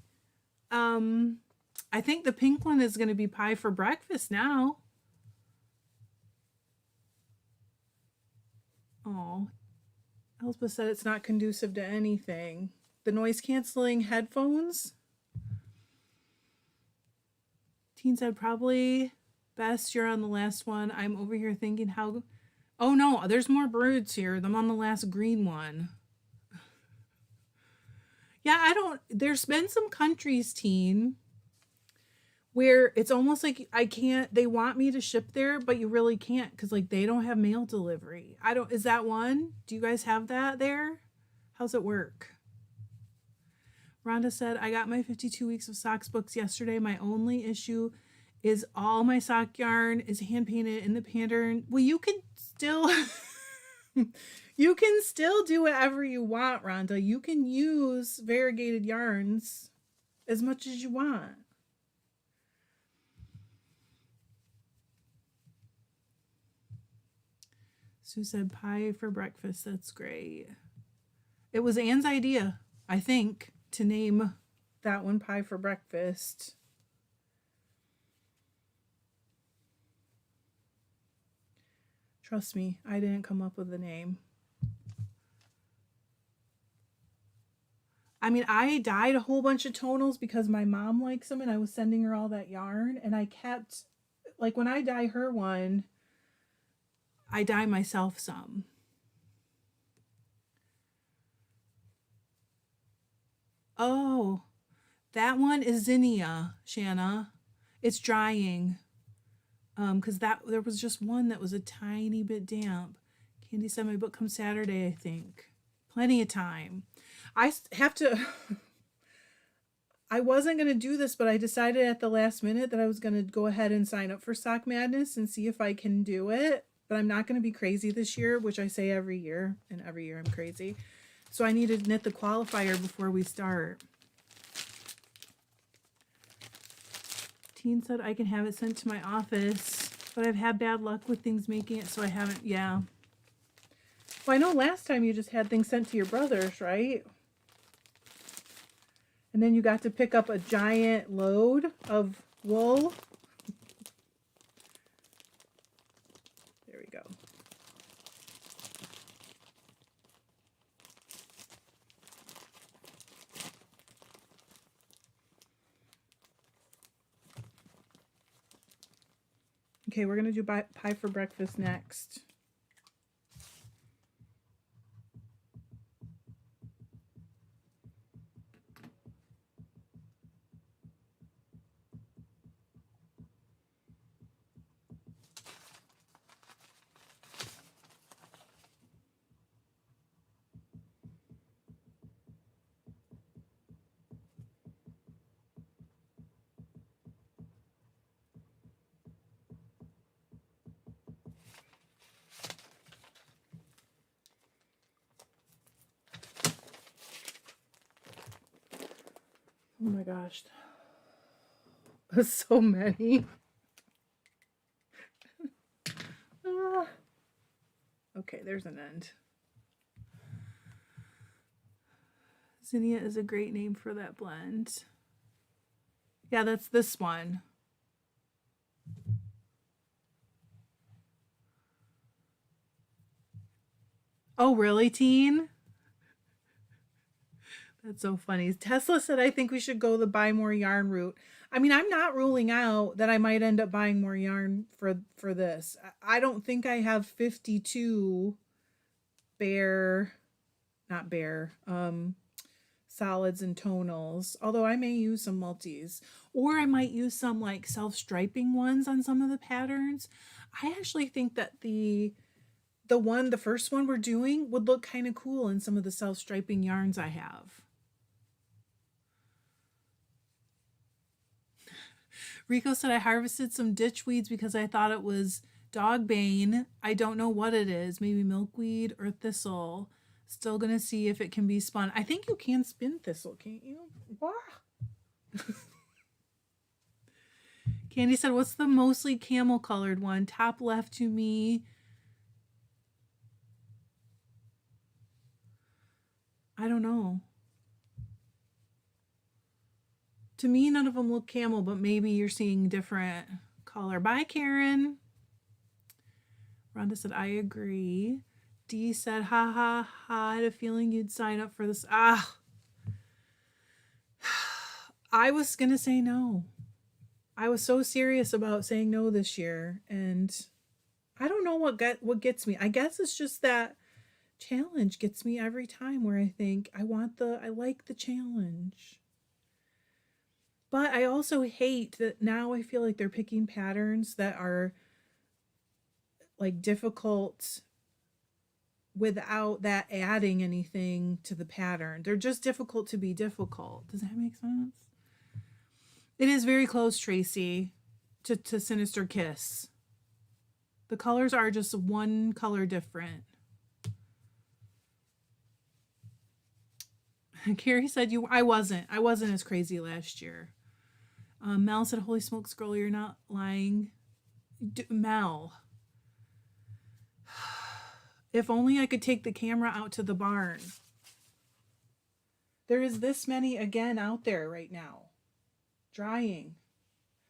I think the pink one is going to be pie for breakfast now. Oh, Elspeth said it's not conducive to anything. The noise canceling headphones. Teen said probably best you're on the last one. I'm over here thinking how. Oh no, there's more birds here. I'm on the last green one. Yeah, there's been some countries, teen, where it's almost like they want me to ship there, but you really can't because like they don't have mail delivery. Is that one? Do you guys have that there? How's it work? Rhonda said, I got my 52 weeks of socks books yesterday. My only issue is all my sock yarn is hand painted in the pattern. Well, you can still you can still do whatever you want, Rhonda. You can use variegated yarns as much as you want. Sue said pie for breakfast. That's great. It was Anne's idea, I think, to name that one pie for breakfast. Trust me, I didn't come up with the name. I mean, I dyed a whole bunch of tonals because my mom likes them and I was sending her all that yarn. And I kept, like when I dye her one, I dye myself some. Oh, that one is zinnia, Shanna. It's drying. Because there was just one that was a tiny bit damp. Candy said my book comes Saturday, I think. Plenty of time. I have to. I wasn't going to do this, but I decided at the last minute that I was going to go ahead and sign up for Sock Madness and see if I can do it. But I'm not going to be crazy this year, which I say every year, and every year I'm crazy. So I need to knit the qualifier before we start. Teen said I can have it sent to my office, but I've had bad luck with things making it, so I haven't. Yeah. Well, I know last time you just had things sent to your brothers, right? And then you got to pick up a giant load of wool. There we go. Okay, we're going to do pie for breakfast next. Oh my gosh. That's so many. Ah. Okay, there's an end. Zinnia is a great name for that blend. Yeah, that's this one. Oh, really, teen? That's so funny. Tesla said, I think we should go the buy more yarn route. I mean, I'm not ruling out that I might end up buying more yarn for this. I don't think I have 52 bare, not bare, solids and tonals, although I may use some multis, or I might use some like self-striping ones on some of the patterns. I actually think that the first one we're doing would look kind of cool in some of the self-striping yarns I have. Rico said I harvested some ditch weeds because I thought it was dog bane. I don't know what it is, maybe milkweed or thistle. Still gonna see if it can be spun. I think you can spin thistle, can't you? Wow. Candy said, what's the mostly camel colored one? Top left to me. I don't know. To me, none of them look camel, but maybe you're seeing different color. Bye, Karen. Rhonda said, I agree. Dee said, ha ha ha, I had a feeling you'd sign up for this. Ah. I was going to say no. I was so serious about saying no this year, and I don't know what gets me. I guess it's just that challenge gets me every time where I think I like the challenge. But I also hate that now I feel like they're picking patterns that are like difficult without that adding anything to the pattern. They're just difficult to be difficult. Does that make sense? It is very close, Tracy, to Sinister Kiss. The colors are just one color different. Carrie said I wasn't as crazy last year. Mel said, holy smokes, girl, you're not lying. Mel. If only I could take the camera out to the barn. There is this many again out there right now. Drying.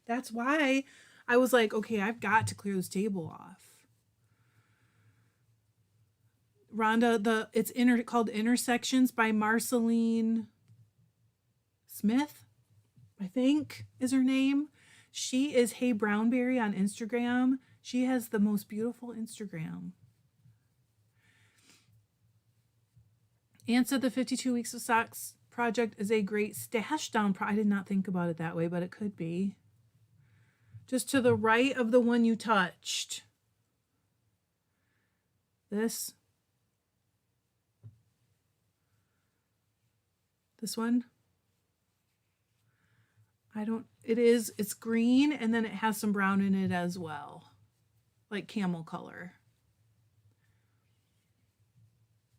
That's why I was like, okay, I've got to clear this table off. Rhonda, it's called Intersections by Marceline Smith, I think is her name. She is Hey Brownberry on Instagram. She has the most beautiful Instagram. Anne said the 52 Weeks of Socks project is a great stash down. I did not think about it that way, but it could be. Just to the right of the one you touched. This one. It's green and then it has some brown in it as well. Like camel color.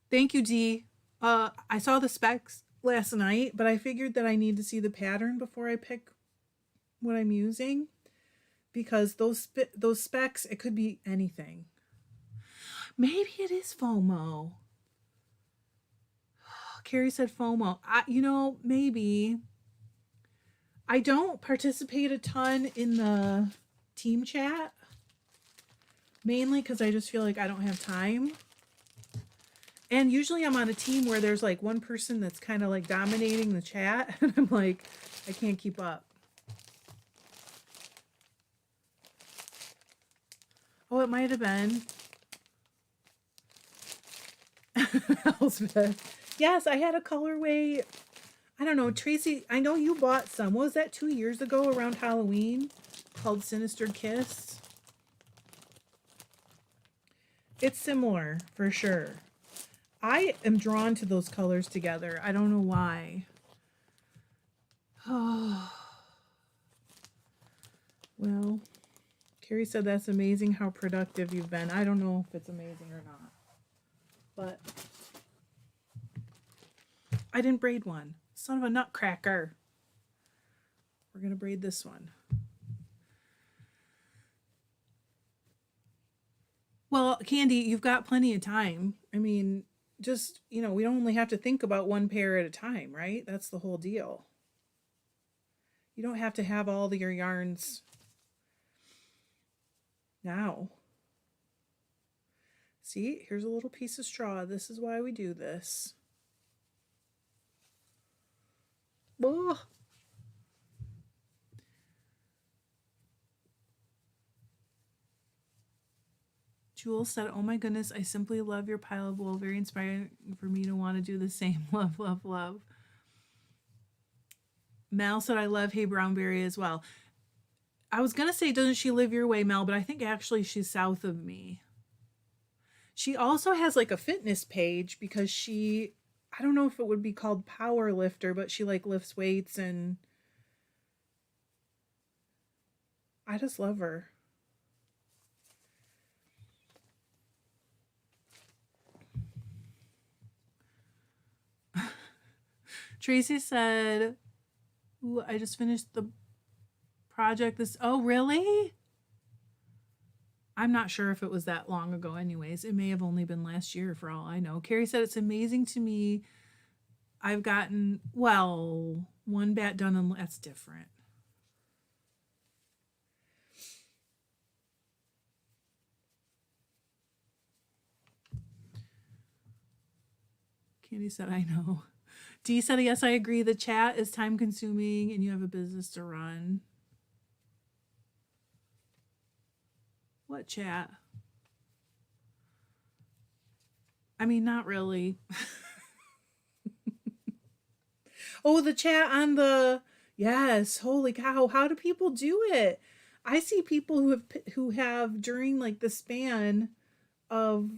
Thank you, Dee. I saw the specs last night, but I figured that I need to see the pattern before I pick what I'm using, because those specs, it could be anything. Maybe it is FOMO. Carrie said FOMO. Maybe. I don't participate a ton in the team chat, mainly because I just feel like I don't have time. And usually I'm on a team where there's like one person that's kind of like dominating the chat. And I'm like, I can't keep up. Oh, it might have been. Elspeth. Yes, I had a colorway. I don't know, Tracy, I know you bought some. What was that, 2 years ago around Halloween? Called Sinister Kiss. It's similar, for sure. I am drawn to those colors together. I don't know why. Oh. Well, Carrie said that's amazing how productive you've been. I don't know if it's amazing or not. But I didn't braid one. Son of a nutcracker. going to braid this one. Well, Candy, you've got plenty of time. I mean, just, we don't only have to think about one pair at a time, right? That's the whole deal. You don't have to have all your yarns now. See, here's a little piece of straw. This is why we do this. Oh. Jules said, "Oh my goodness, I simply love your pile of wool. Very inspiring for me to want to do the same. Love, love, love." Mel said, "I love Hey Brownberry as well." I was going to say, doesn't she live your way, Mel? But I think actually she's south of me. She also has like a fitness page because I don't know if it would be called power lifter, but she like lifts weights, and I just love her. Tracy said, "Ooh, I just finished the project oh, really? I'm not sure if it was that long ago anyways. It may have only been last year for all I know." Carrie said, "It's amazing to me. I've gotten, well, one bat done, and that's different." Candy said, "I know." Dee said, "Yes, I agree. The chat is time consuming and you have a business to run." What chat? I mean, not really. Oh, the chat on yes, holy cow. How do people do it? I see people who have during like the span of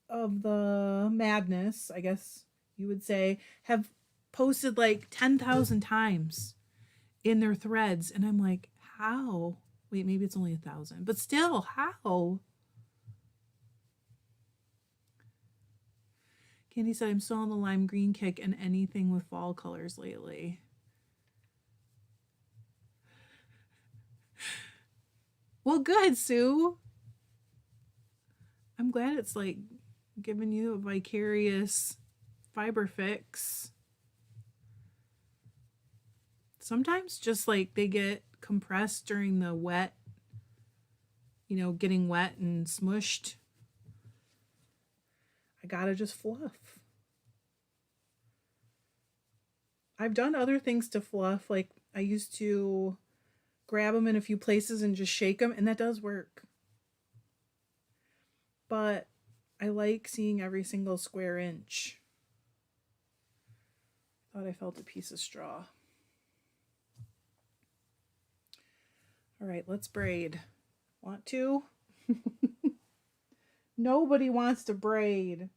the madness, I guess you would say, have posted like 10,000 times in their threads, and I'm like, how? Wait, maybe it's only 1,000, but still, how? Candy said, "I'm still on the lime green kick and anything with fall colors lately." Well, good, Sue. I'm glad it's like giving you a vicarious fiber fix. Sometimes just like they get compressed during the wet, getting wet and smushed. I gotta just fluff. I've done other things to fluff. Like I used to grab them in a few places and just shake them, and that does work. But I like seeing every single square inch. Thought I felt a piece of straw. All right, let's braid. Want to? Nobody wants to braid.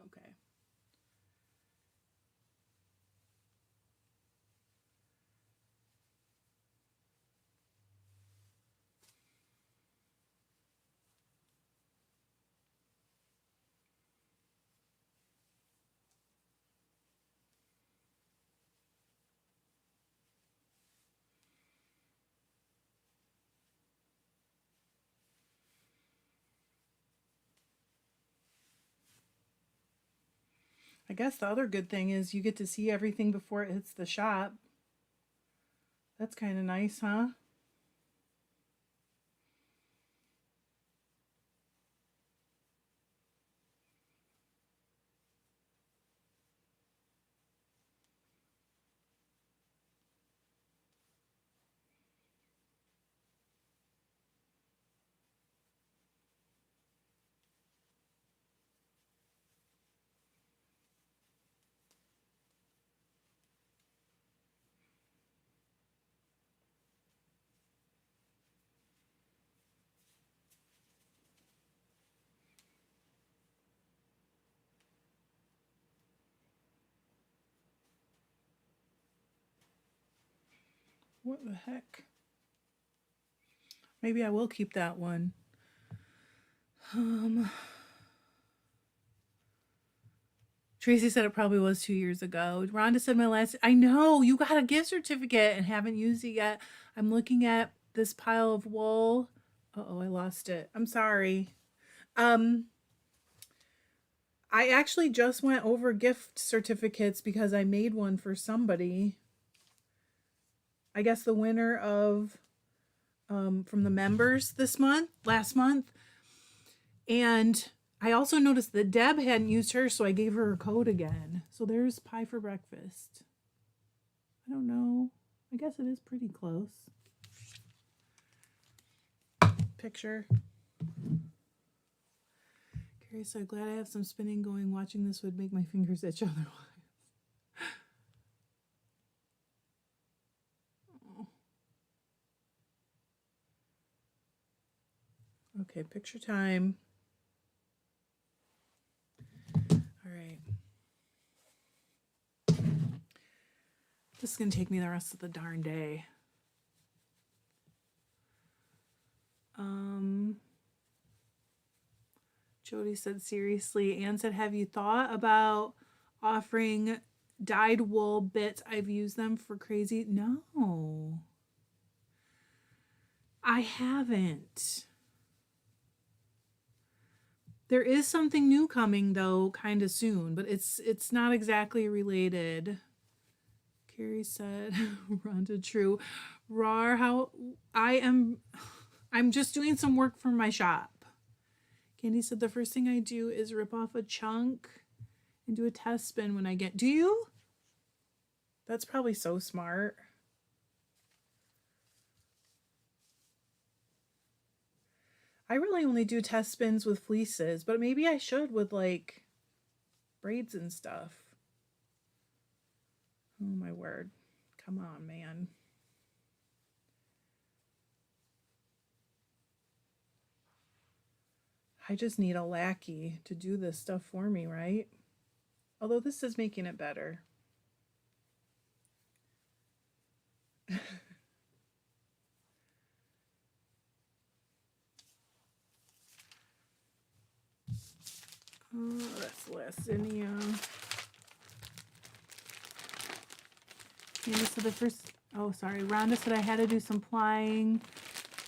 Okay. I guess the other good thing is you get to see everything before it hits the shop. That's kind of nice, huh? What the heck? Maybe I will keep that one. Tracy said it probably was 2 years ago. Rhonda said my last. I know you got a gift certificate and haven't used it yet. I'm looking at this pile of wool. Uh-oh, I lost it. I'm sorry. I actually just went over gift certificates because I made one for somebody. I guess the winner of from the members last month. And I also noticed that Deb hadn't used hers, so I gave her a code again. So there's pie for breakfast. I don't know. I guess it is pretty close. Picture. Carrie said, glad I have some spinning going. Watching this would make my fingers itch otherwise. Okay, picture time. All right. This is going to take me the rest of the darn day. Jody said, seriously. Anne said, have you thought about offering dyed wool bits? I've used them for crazy. No, I haven't. There is something new coming though, kind of soon, but it's not exactly related. Carrie said, Rhonda, true. Rar, how I'm just doing some work for my shop. Candy said, the first thing I do is rip off a chunk and do a test spin when I get. Do you? That's probably so smart. I really only do test spins with fleeces, but maybe I should with like braids and stuff. Oh my word. Come on, man. I just need a lackey to do this stuff for me, right? Although this is making it better. Oh, that's Lacinia. Candy said the first, oh, sorry. Rhonda said I had to do some plying.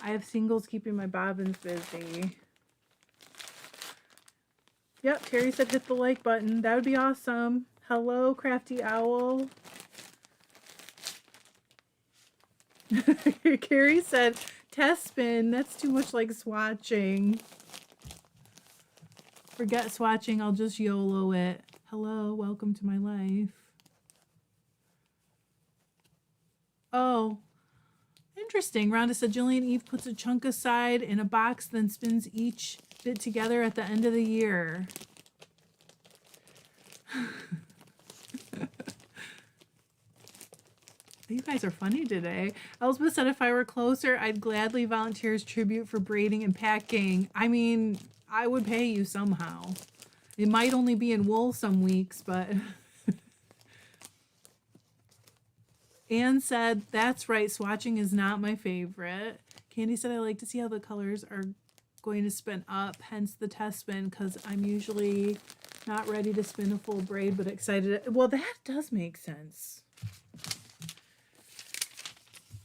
I have singles keeping my bobbins busy. Yep, Terry said hit the like button. That would be awesome. Hello, Crafty Owl. Carrie said, test spin. That's too much like swatching. Forget swatching. I'll just YOLO it. Hello, welcome to my life. Oh, interesting. Rhonda said Jillian Eve puts a chunk aside in a box, then spins each bit together at the end of the year. You guys are funny today. Elspeth said if I were closer, I'd gladly volunteer as tribute for braiding and packing. I mean, I would pay you somehow. It might only be in wool some weeks, but... Anne said, that's right, swatching is not my favorite. Candy said, I like to see how the colors are going to spin up, hence the test spin, because I'm usually not ready to spin a full braid, but excited. Well, that does make sense.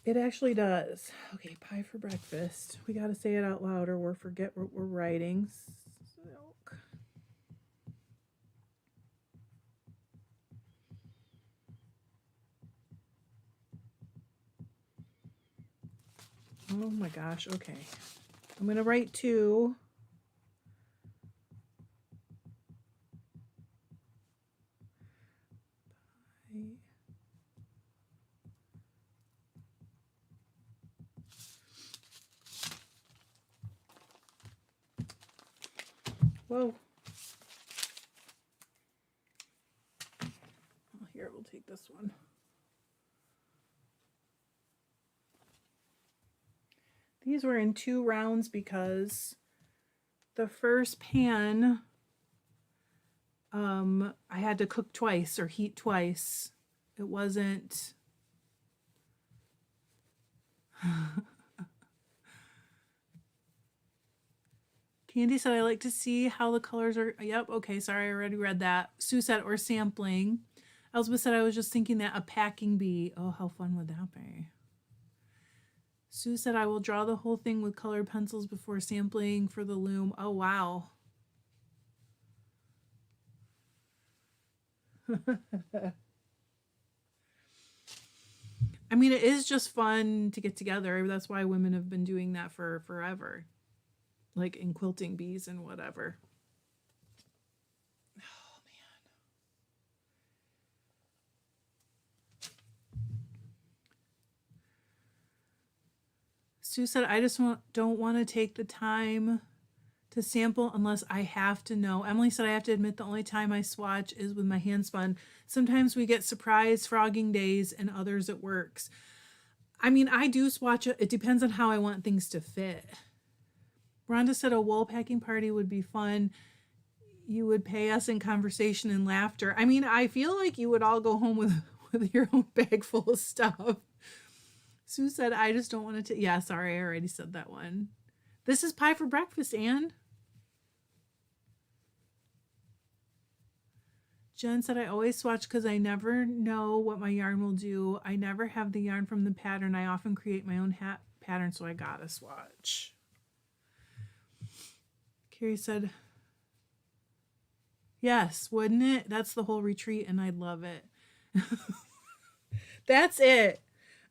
It actually does. Okay, pie for breakfast. We got to say it out loud or we'll forget what we're writing. Silk. Oh my gosh, okay. I'm going to write 2. Whoa. Well, here, we'll take this one. These were in 2 rounds because the first pan, I had to cook twice or heat twice. It wasn't... Candy said, I like to see how the colors are. Yep. Okay. Sorry. I already read that. Sue said, or sampling. Elizabeth said, I was just thinking that a packing bee. Oh, how fun would that be? Sue said, I will draw the whole thing with colored pencils before sampling for the loom. Oh, wow. I mean, it is just fun to get together. That's why women have been doing that for forever. Like in quilting bees and whatever. Oh, man. Sue said, I just don't want to take the time to sample unless I have to know. Emily said, I have to admit the only time I swatch is with my hand spun. Sometimes we get surprise frogging days and others it works. I mean, I do swatch it. It depends on how I want things to fit. Rhonda said a wool packing party would be fun. You would pay us in conversation and laughter. I mean, I feel like you would all go home with your own bag full of stuff. Sue said, I just don't want to. Yeah, sorry, I already said that one. This is pie for breakfast, Anne. Jen said, I always swatch because I never know what my yarn will do. I never have the yarn from the pattern. I often create my own hat pattern, so I gotta swatch. Carrie said, yes, wouldn't it? That's the whole retreat, and I'd love it. That's it.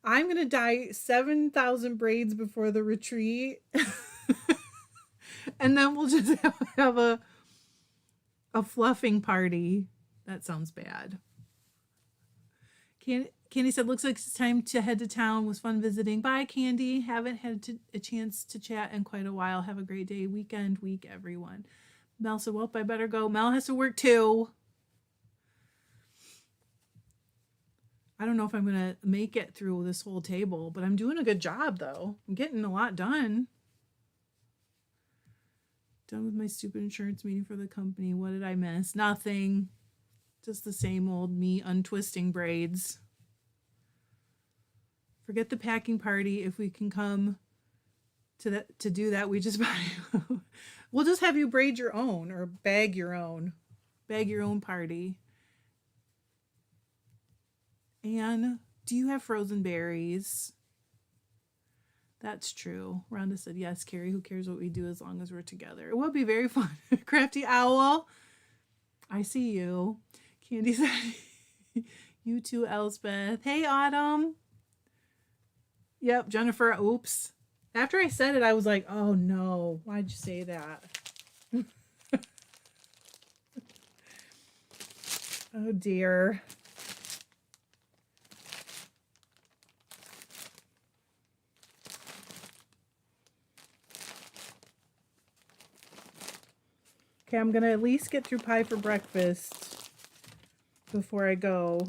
I'm going to dye 7,000 braids before the retreat. And then we'll just have a fluffing party. That sounds bad. Candy said, looks like it's time to head to town. Was fun visiting. Bye, Candy. Haven't had a chance to chat in quite a while. Have a great day, week, everyone. Mel said, well, I better go. Mel has to work too. I don't know if I'm going to make it through this whole table, but I'm doing a good job, though. I'm getting a lot done. Done with my stupid insurance meeting for the company. What did I miss? Nothing. Just the same old me untwisting braids. Forget the packing party. If we can come to do that, we just we'll just have you braid your own or bag your own party. Anne, do you have frozen berries? That's true. Rhonda said, yes, Carrie, who cares what we do as long as we're together? It would be very fun. Crafty Owl, I see you. Candy said, you too, Elspeth. Hey, Autumn. Yep, Jennifer, oops. After I said it, I was like, oh no, why'd you say that? Oh dear. Okay, I'm going to at least get through pie for breakfast before I go.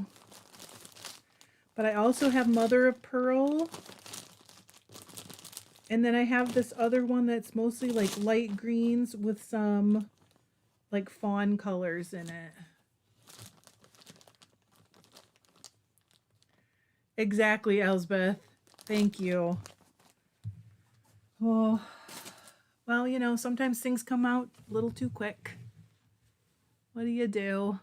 But I also have mother of pearl. And then I have this other one that's mostly like light greens with some like fawn colors in it. Exactly, Elsbeth. Thank you. Oh, well, you know, sometimes things come out a little too quick. What do you do?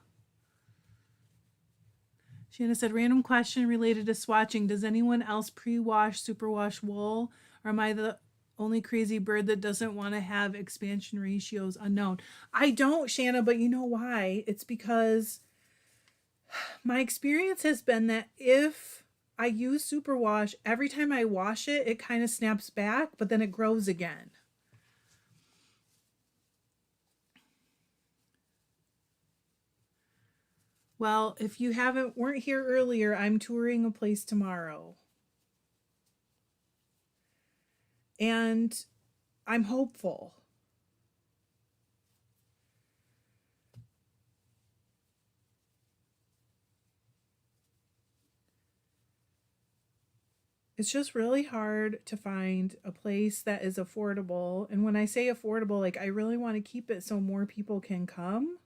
Shanna said, random question related to swatching. Does anyone else pre-wash, superwash wool? Or am I the only crazy bird that doesn't want to have expansion ratios unknown? I don't, Shanna, but you know why? It's because my experience has been that if I use superwash, every time I wash it, it kind of snaps back, but then it grows again. Well, if you weren't here earlier, I'm touring a place tomorrow. And I'm hopeful. It's just really hard to find a place that is affordable. And when I say affordable, like I really want to keep it so more people can come.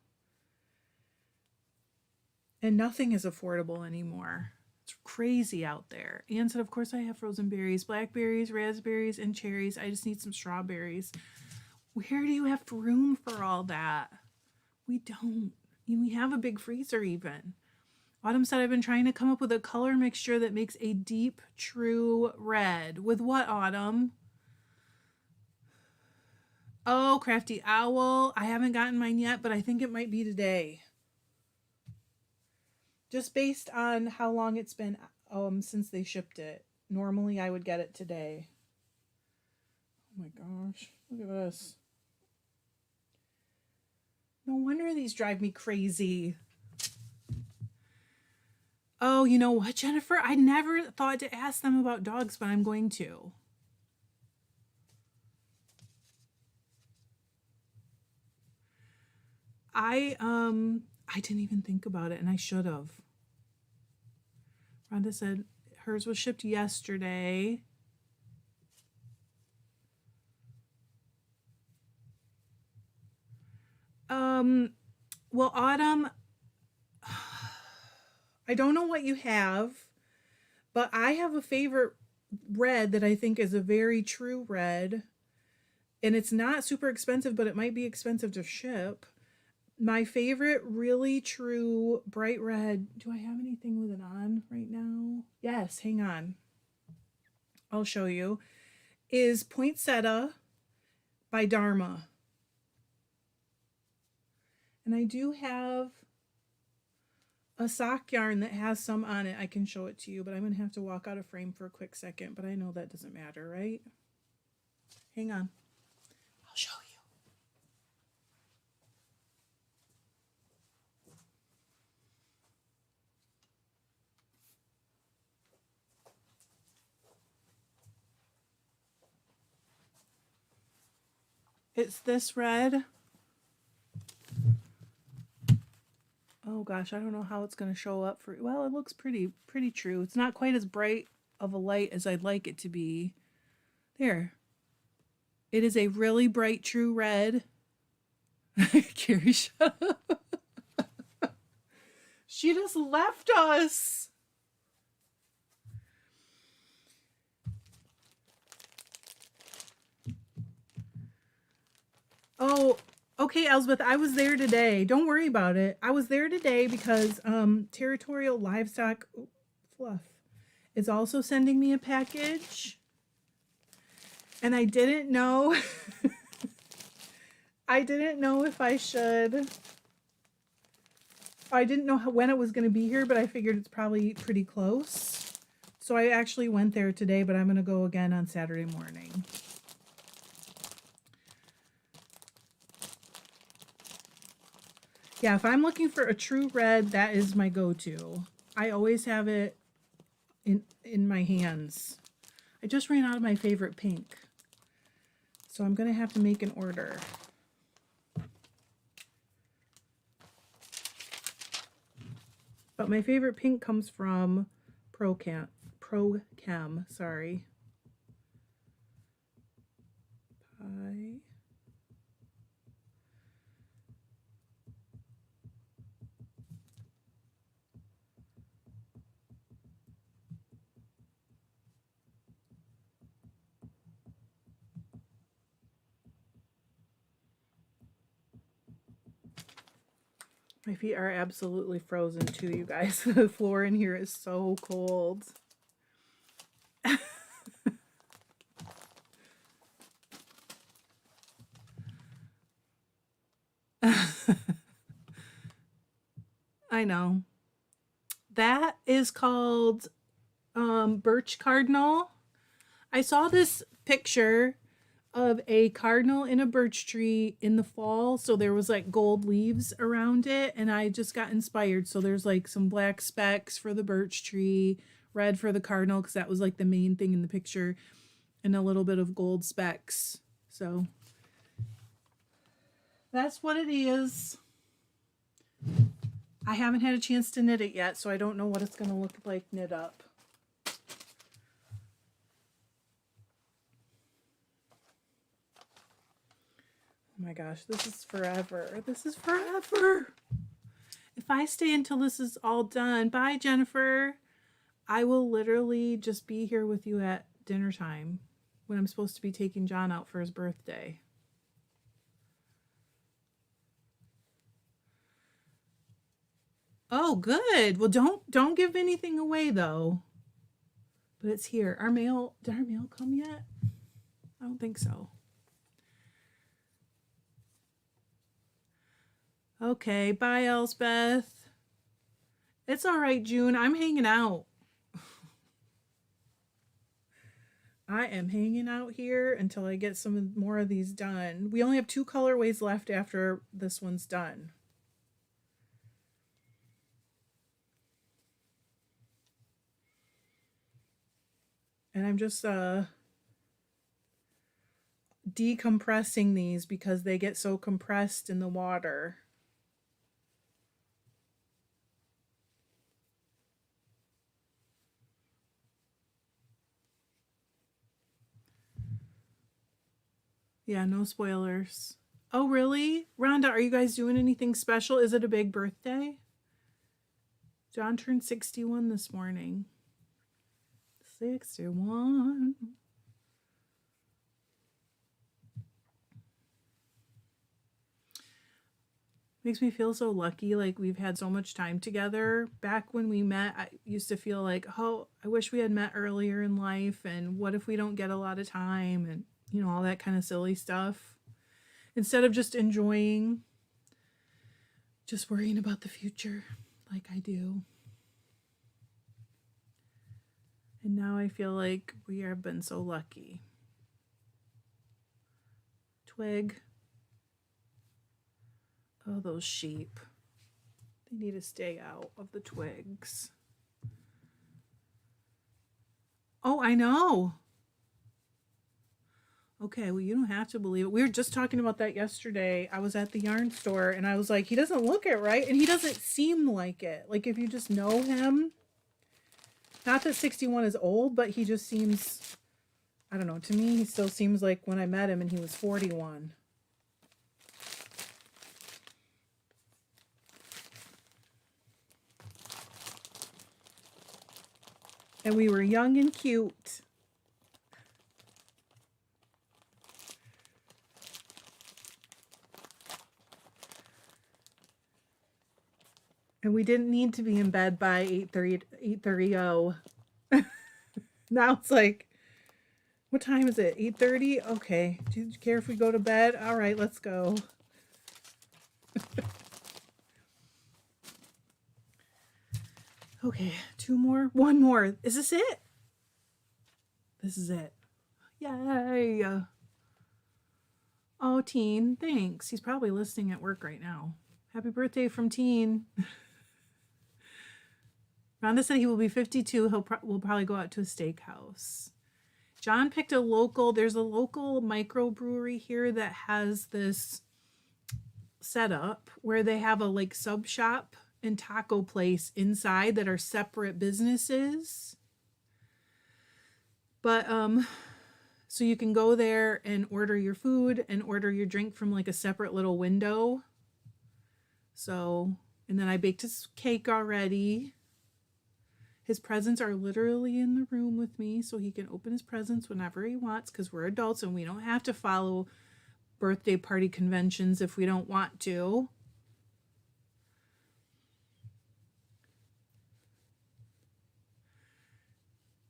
And nothing is affordable anymore. It's crazy out there. Anne said, of course I have frozen berries, blackberries, raspberries, and cherries. I just need some strawberries. Where do you have room for all that? We don't. We have a big freezer even. Autumn said, I've been trying to come up with a color mixture that makes a deep, true red. With what, Autumn? Oh, Crafty Owl. I haven't gotten mine yet, but I think it might be today. Just based on how long it's been since they shipped it. Normally, I would get it today. Oh my gosh. Look at this. No wonder these drive me crazy. Oh, you know what, Jennifer? I never thought to ask them about dogs, but I'm going to. I didn't even think about it, and I should have. Rhonda said hers was shipped yesterday. Well, Autumn, I don't know what you have, but I have a favorite red that I think is a very true red. And it's not super expensive, but it might be expensive to ship. My favorite really true bright red. Do I have anything with it on right now? Yes, hang on. I'll show you. Is Poinsettia by Dharma. And I do have a sock yarn that has some on it. I can show it to you, but I'm going to have to walk out of frame for a quick second. But I know that doesn't matter, right? Hang on. I'll show you. It's this red. Oh gosh, I don't know how it's going to show up for. Well, it looks pretty true. It's not quite as bright of a light as I'd like it to be. There. It is a really bright true red. Carrie, shut up. She just left us. Oh, okay, Elsbeth, I was there today. Don't worry about it. I was there today because Territorial Livestock Fluff is also sending me a package. And I didn't know. I didn't know if I should. I didn't know when it was going to be here, but I figured it's probably pretty close. So I actually went there today, but I'm going to go again on Saturday morning. Yeah, if I'm looking for a true red, that is my go-to. I always have it in my hands. I just ran out of my favorite pink. So I'm going to have to make an order. But my favorite pink comes from Prochem, sorry. Pie. My feet are absolutely frozen too, you guys. The floor in here is so cold. I know. That is called birch cardinal. I saw this picture of a cardinal in a birch tree in the fall, so there was like gold leaves around it, and I just got inspired. So there's like some black specks for the birch tree, red for the cardinal, because that was like the main thing in the picture, and a little bit of gold specks. So that's what it is. I haven't had a chance to knit it yet, so I don't know what it's going to look like knit up. Oh my gosh, this is forever. This is forever. If I stay until this is all done, bye, Jennifer. I will literally just be here with you at dinner time when I'm supposed to be taking John out for his birthday. Oh, good. Well, don't give anything away though. But it's here. Did our mail come yet? I don't think so. Okay, bye, Elsbeth. It's all right, June. I'm hanging out. I am hanging out here until I get some more of these done. We only have 2 colorways left after this one's done. And I'm just decompressing these because they get so compressed in the water. Yeah, no spoilers. Oh, really? Rhonda, are you guys doing anything special? Is it a big birthday? John turned 61 this morning. 61. Makes me feel so lucky. Like we've had so much time together. Back when we met, I used to feel like, oh, I wish we had met earlier in life. And what if we don't get a lot of time? And, all that kind of silly stuff. Instead of just enjoying, just worrying about the future like I do. And now I feel like we have been so lucky. Twig. Oh, those sheep. They need to stay out of the twigs. Oh, I know. Okay, well, you don't have to believe it. We were just talking about that yesterday. I was at the yarn store and I was like, he doesn't look it right. And he doesn't seem like it. Like, if you just know him, not that 61 is old, but he just seems, I don't know, to me, he still seems like when I met him and he was 41. And we were young and cute. And we didn't need to be in bed by 8:30. Now it's like, what time is it? 8:30? Okay. Do you care if we go to bed? All right, let's go. Okay, 2 more. 1 more. Is this it? This is it. Yay. Oh, Teen, thanks. He's probably listening at work right now. Happy birthday from Teen. Rhonda said he will be 52. We'll probably go out to a steakhouse. John picked there's a local microbrewery here that has this setup where they have a like sub shop and taco place inside that are separate businesses. But so you can go there and order your food and order your drink from like a separate little window. So, and then I baked his cake already. His presents are literally in the room with me, so he can open his presents whenever he wants because we're adults and we don't have to follow birthday party conventions if we don't want to.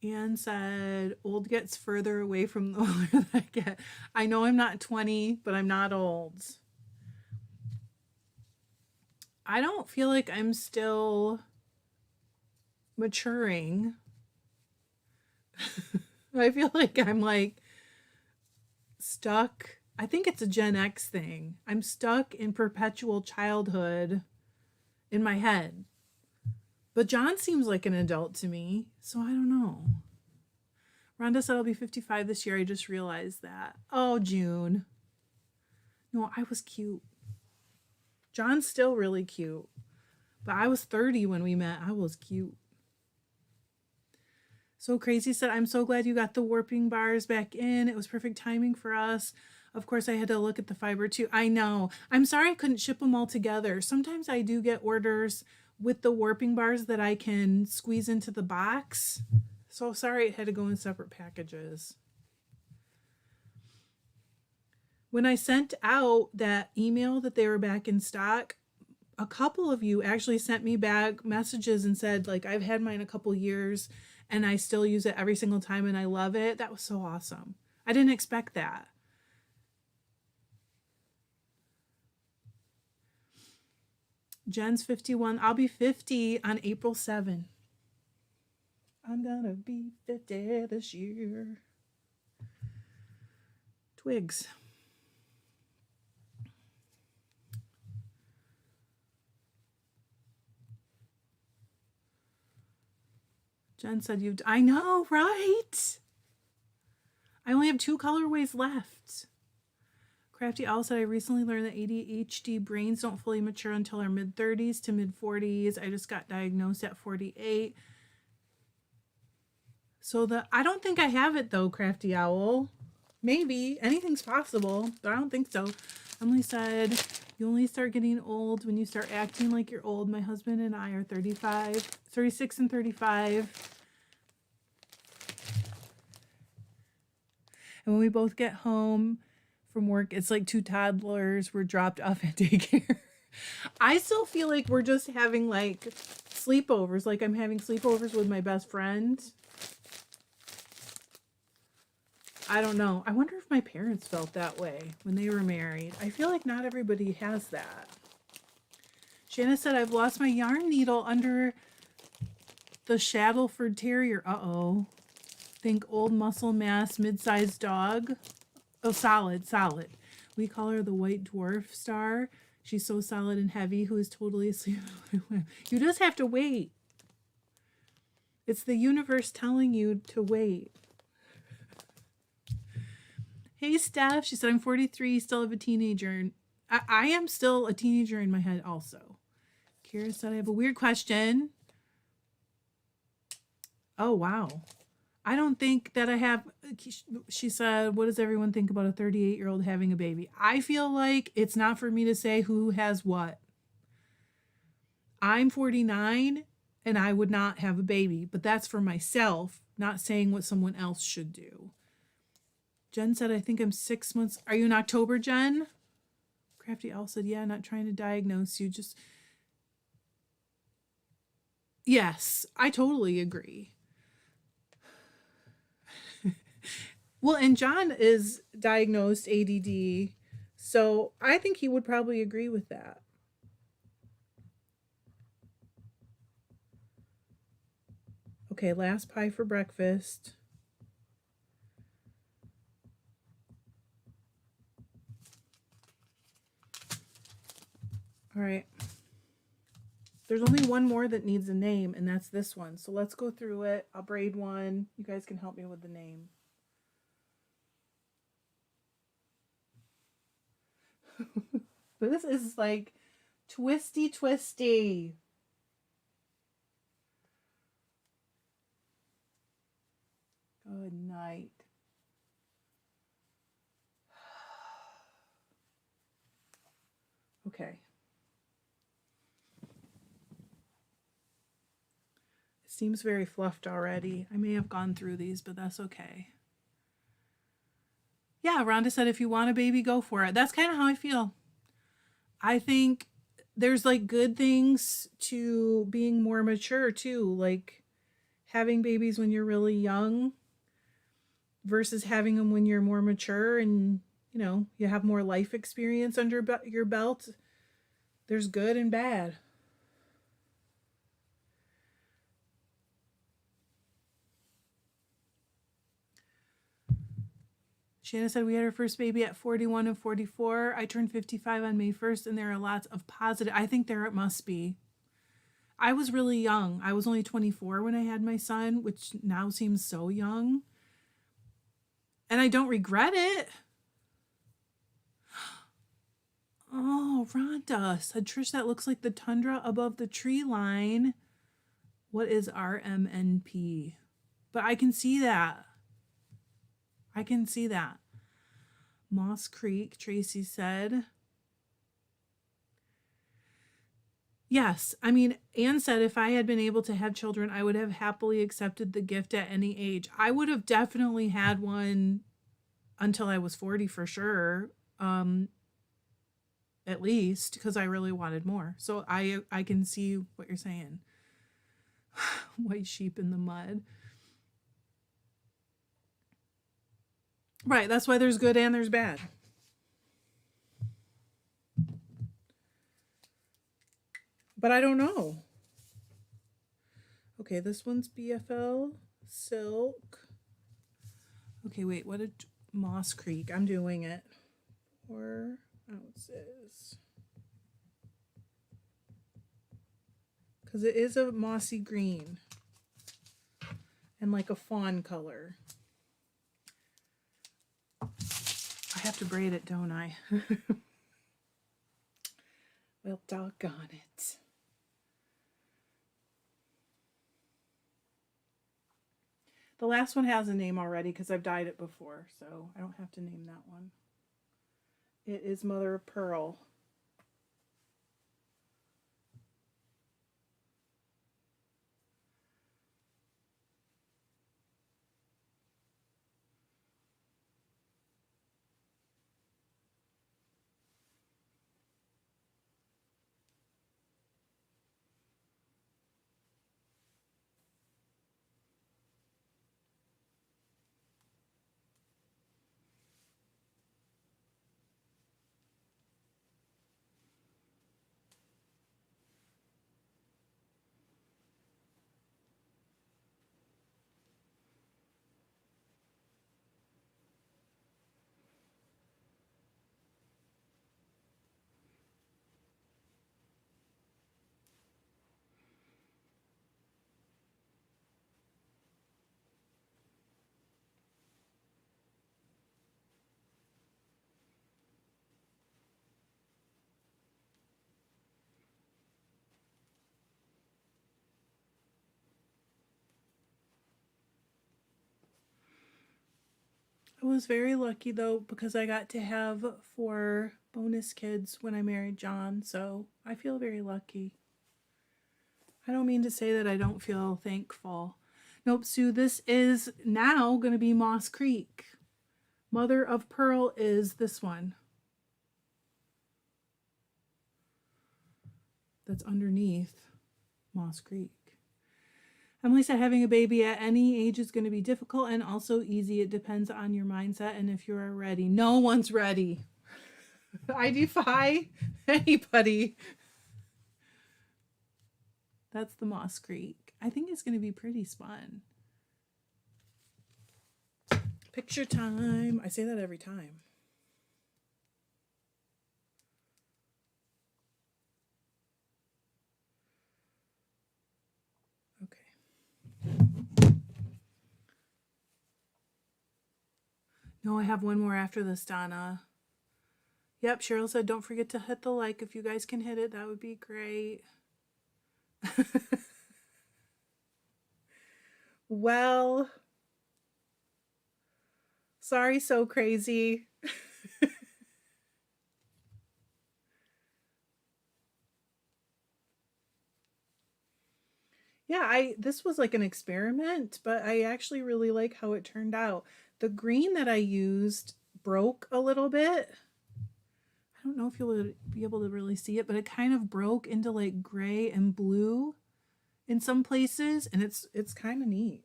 Anne said, old gets further away from the older that I get. I know I'm not 20, but I'm not old. I don't feel like I'm still maturing. I feel like I'm like stuck. I think it's a Gen X thing. I'm stuck in perpetual childhood in my head. But John seems like an adult to me, so I don't know. Rhonda said I'll be 55 this year. I just realized that. Oh, June. No, I was cute. John's still really cute. But I was 30 when we met. I was cute. So Crazy said, I'm so glad you got the warping bars back in. It was perfect timing for us. Of course, I had to look at the fiber too. I know. I'm sorry I couldn't ship them all together. Sometimes I do get orders with the warping bars that I can squeeze into the box. So sorry it had to go in separate packages. When I sent out that email that they were back in stock, a couple of you actually sent me back messages and said, like, I've had mine a couple years and I still use it every single time and I love it. That was so awesome. I didn't expect that. Jen's 51. I'll be 50 on April 7. I'm gonna be 50 this year. Twigs. Jen said I know, right? I only have 2 colorways left. Crafty Owl said, I recently learned that ADHD brains don't fully mature until our mid-30s to mid-40s. I just got diagnosed at 48. So I don't think I have it though, Crafty Owl. Maybe. Anything's possible, but I don't think so. Emily said, you only start getting old when you start acting like you're old. My husband and I are 36 and 35. And when we both get home from work, it's like 2 toddlers were dropped off at daycare. I still feel like we're just having like sleepovers. Like I'm having sleepovers with my best friend. I don't know. I wonder if my parents felt that way when they were married. I feel like not everybody has that. Shanna said, I've lost my yarn needle under the Shadowford Terrier. Uh-oh. Think old muscle mass, mid-sized dog. Oh, solid. We call her the white dwarf star. She's so solid and heavy, who is totally asleep. You just have to wait. It's the universe telling you to wait. Hey, Steph. She said, I'm 43, still have a teenager. I am still a teenager in my head also. Kira said, I have a weird question. Oh, wow. I don't think that I have. She said, what does everyone think about a 38-year-old having a baby? I feel like it's not for me to say who has what. I'm 49 and I would not have a baby, but that's for myself, not saying what someone else should do. Jen said, I think I'm 6 months. Are you in October, Jen? Crafty Owl said, yeah, not trying to diagnose you. Just. Yes, I totally agree. Well, and John is diagnosed ADD, so I think he would probably agree with that. Okay, last pie for breakfast. All right. There's only one more that needs a name, and that's this one. So let's go through it. I'll braid one. You guys can help me with the name. This is like twisty. Good night. Okay. It seems very fluffed already. I may have gone through these, but that's okay. Yeah, Rhonda said, if you want a baby, go for it. That's kind of how I feel. I think there's like good things to being more mature too, like having babies when you're really young versus having them when you're more mature and, you know, you have more life experience under your belt. There's good and bad. Shanna said, we had our first baby at 41 and 44. I turned 55 on May 1st, and there are lots of positive. I think there must be. I was really young. I was only 24 when I had my son, which now seems so young. And I don't regret it. Oh, Rhonda said, Trish, that looks like the tundra above the tree line. What is RMNP? But I can see that. I can see that. Moss Creek, Tracy said. Yes, I mean, Anne said if I had been able to have children, I would have happily accepted the gift at any age. I would have definitely had one until I was 40 for sure. at least, because I really wanted more. So I can see what you're saying. White sheep in the mud. Right, that's why there's good and there's bad. But I don't know. Okay, this one's BFL silk. Okay, wait, what did Moss Creek? I'm doing it. 4 ounces. Because it is a mossy green. And like a fawn color. I have to braid it, don't I? Well, doggone it. The last one has a name already because I've dyed it before, so I don't have to name that one. It is Mother of Pearl. I was very lucky though because I got to have 4 bonus kids when I married John, so I feel very lucky. I don't mean to say that I don't feel thankful. Nope, Sue, this is now going to be Moss Creek. Mother of Pearl is this one. That's underneath Moss Creek. Emily said having a baby at any age is going to be difficult and also easy. It depends on your mindset and if you're ready. No one's ready. I defy anybody. That's the Moss Creek. I think it's going to be pretty fun. Picture time. I say that every time. Okay. No, I have one more after this, Donna. Yep, Cheryl said don't forget to hit the like. If you guys can hit it, that would be great. Well, sorry, so crazy. Yeah, this was like an experiment, but I actually really like how it turned out. The green that I used broke a little bit. I don't know if you'll be able to really see it, but it kind of broke into like gray and blue in some places, and it's kind of neat.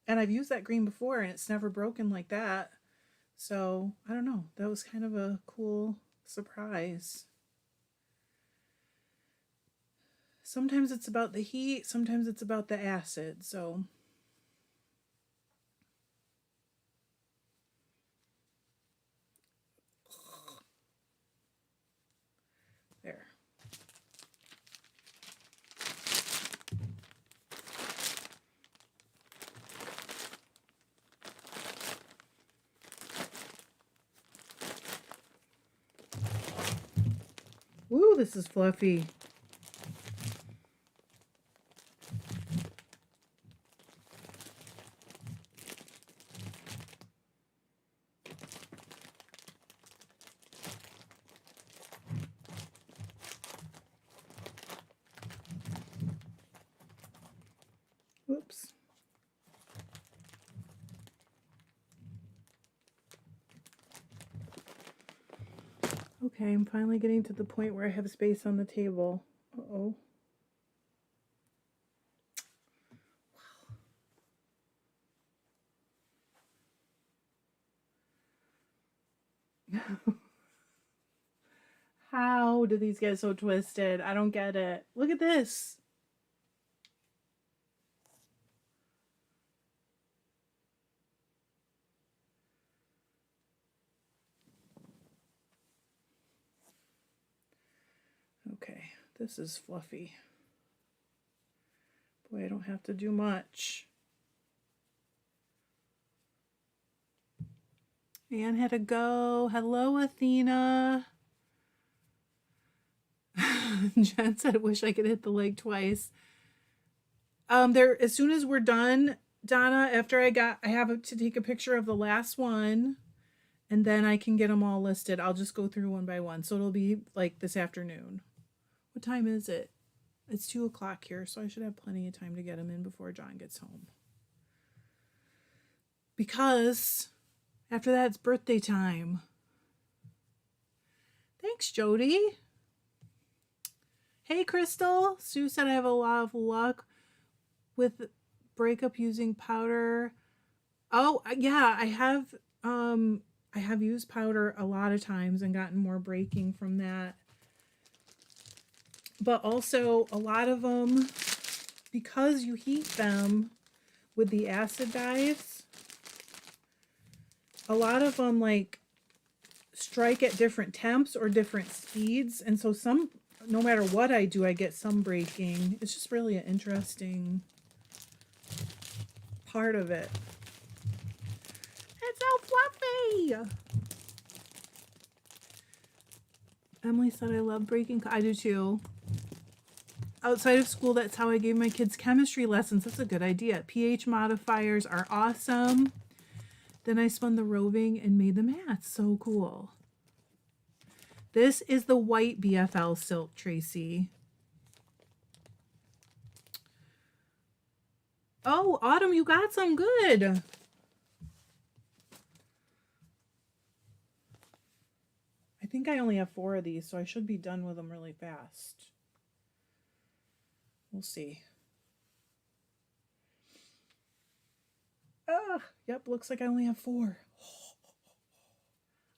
And I've used that green before and it's never broken like that. So, I don't know. That was kind of a cool surprise. Sometimes it's about the heat, sometimes it's about the acid. So, there. Ooh, this is fluffy. Whoops. Okay, I'm finally getting to the point where I have space on the table. Uh-oh. How do these get so twisted? I don't get it. Look at this. Okay, this is fluffy. Boy, I don't have to do much. Anne had to go. Hello, Athena. Jen said, I wish I could hit the leg twice. There, as soon as we're done, Donna, after I have to take a picture of the last one, and then I can get them all listed. I'll just go through one by one. So it'll be like this afternoon. What time is it? It's 2:00 here, so I should have plenty of time to get them in before John gets home. Because after that, it's birthday time. Thanks, Jody. Hey, Crystal. Sue said I have a lot of luck with breakup using powder. Oh, yeah, I have used powder a lot of times and gotten more breaking from that. But also a lot of them, because you heat them with the acid dyes, a lot of them like strike at different temps or different speeds. And so some, no matter what I do, I get some breaking. It's just really an interesting part of it. It's so fluffy. Emily said I love breaking. I do too. Outside of school, that's how I gave my kids chemistry lessons. That's a good idea. pH modifiers are awesome. Then I spun the roving and made the mats. So cool. This is the white BFL silk, Tracy. Oh, Autumn, you got some good. I think I only have 4 of these, so I should be done with them really fast. We'll see. Yep, looks like I only have 4.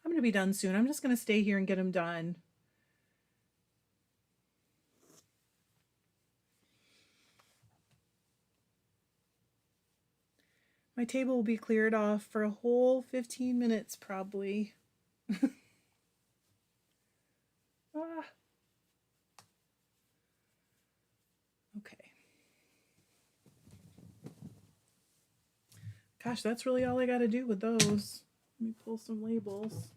I'm going to be done soon. I'm just going to stay here and get them done. My table will be cleared off for a whole 15 minutes probably. Okay. Gosh, that's really all I got to do with those. Let me pull some labels.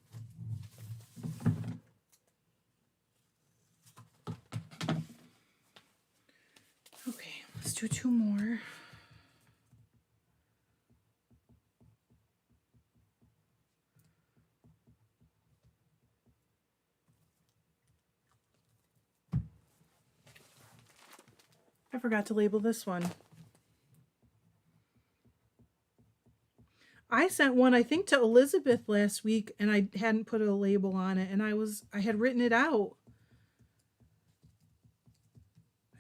Okay, let's do 2 more. I forgot to label this one. I sent one, I think, to Elizabeth last week, and I hadn't put a label on it, and I had written it out.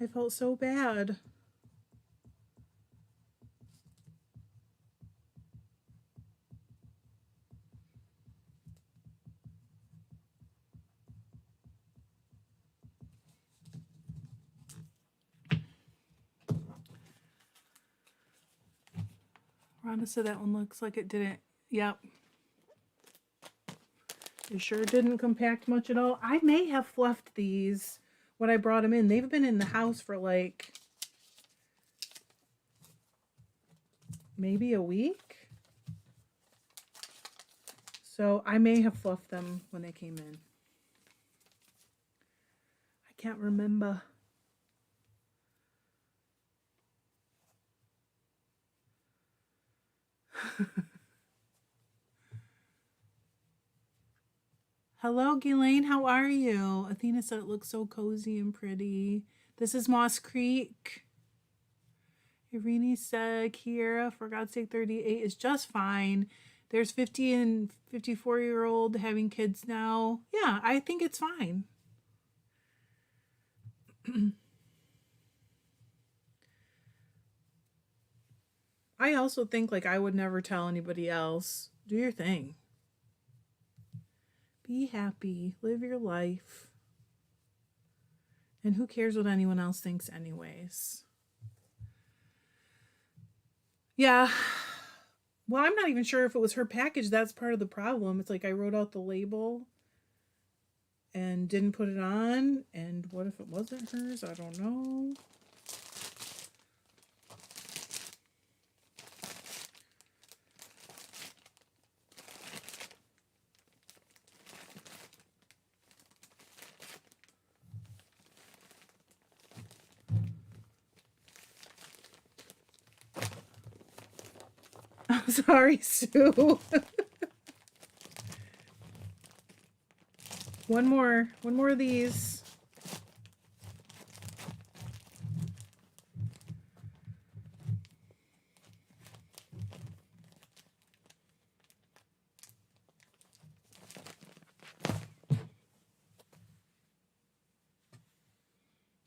I felt so bad. Rhonda said that one looks like it didn't. Yep. It sure didn't compact much at all. I may have fluffed these when I brought them in. They've been in the house for like maybe a week. So I may have fluffed them when they came in. I can't remember. Hello, Ghislaine. How are you? Athena said it looks so cozy and pretty. This is Moss Creek. Irene said, Kiera, for God's sake, 38 is just fine. There's 50 and 54-year-old having kids now. Yeah, I think it's fine. I also think like I would never tell anybody else. Do your thing. Be happy. Live your life. And who cares what anyone else thinks anyways? Yeah. Well, I'm not even sure if it was her package. That's part of the problem. It's like I wrote out the label and didn't put it on. And what if it wasn't hers? I don't know. I'm sorry, Sue. One more of these.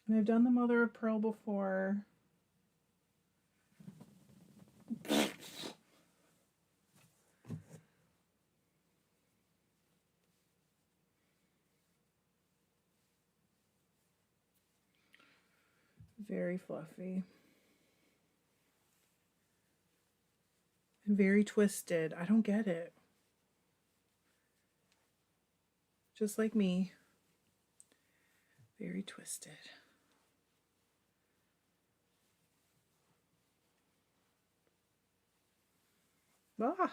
And I've done the mother of pearl before. Very fluffy. And very twisted. I don't get it. Just like me. Very twisted. Ah.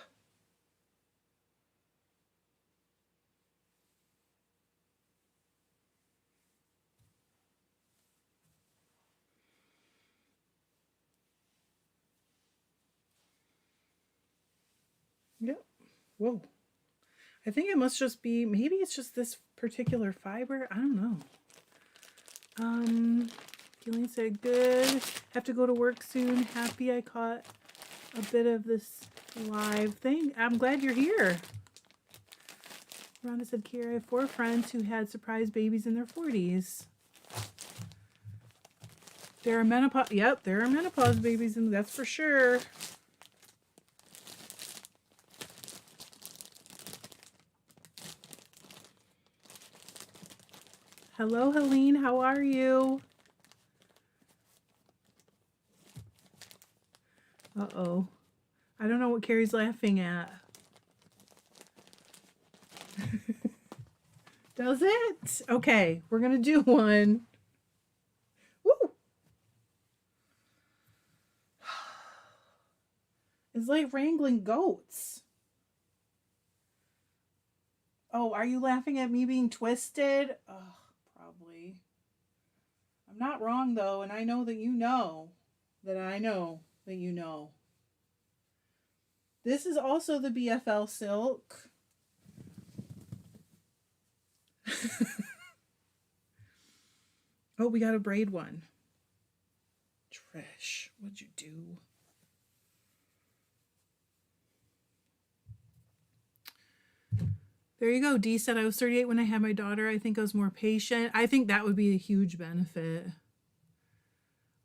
Yep. Whoa. I think it must just be, maybe it's just this particular fiber. I don't know. Feeling said good. Have to go to work soon. Happy I caught a bit of this live thing. I'm glad you're here. Rhonda said, Kira, I have 4 friends who had surprise babies in their 40s. There are menopause. Yep, there are menopause babies, and that's for sure. Hello, Helene. How are you? Uh-oh. I don't know what Carrie's laughing at. Does it? Okay, we're going to do one. Woo! It's like wrangling goats. Oh, are you laughing at me being twisted? Oh, probably. I'm not wrong, though, and I know that you know that I know that you know. This is also the BFL silk. Oh, we got a braid one. Trish, what'd you do? There you go. Dee said, I was 38 when I had my daughter. I think I was more patient. I think that would be a huge benefit.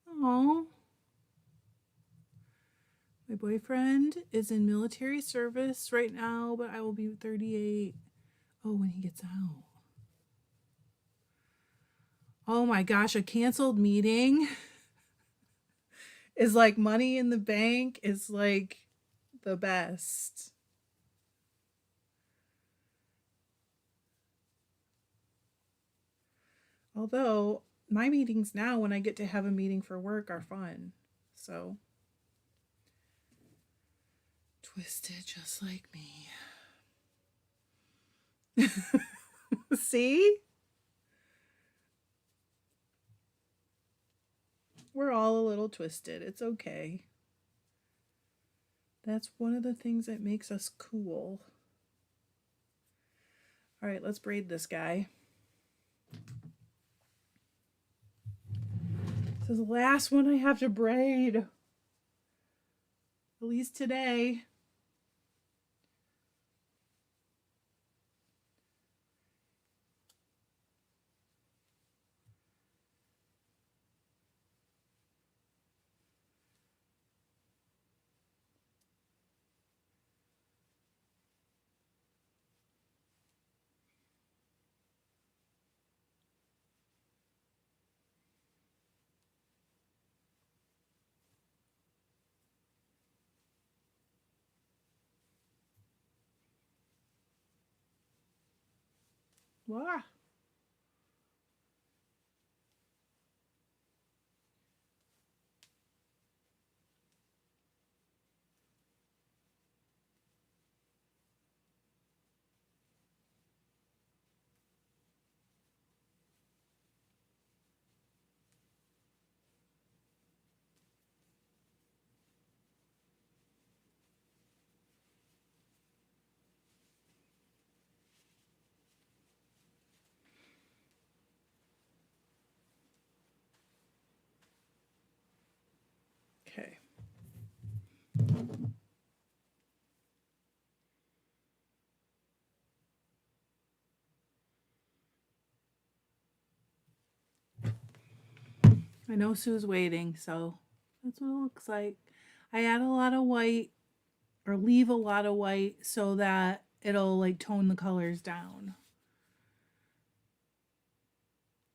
Oh. My boyfriend is in military service right now, but I will be 38. Oh, when he gets out. Oh my gosh, a canceled meeting is like money in the bank. Is like the best. Although my meetings now, when I get to have a meeting for work, are fun. So twisted just like me. See? We're all a little twisted. It's okay. That's one of the things that makes us cool. All right, let's braid this guy. This is the last one I have to braid. At least today. Wow. Okay. I know Sue's waiting, so that's what it looks like. I add a lot of white or leave a lot of white so that it'll like tone the colors down.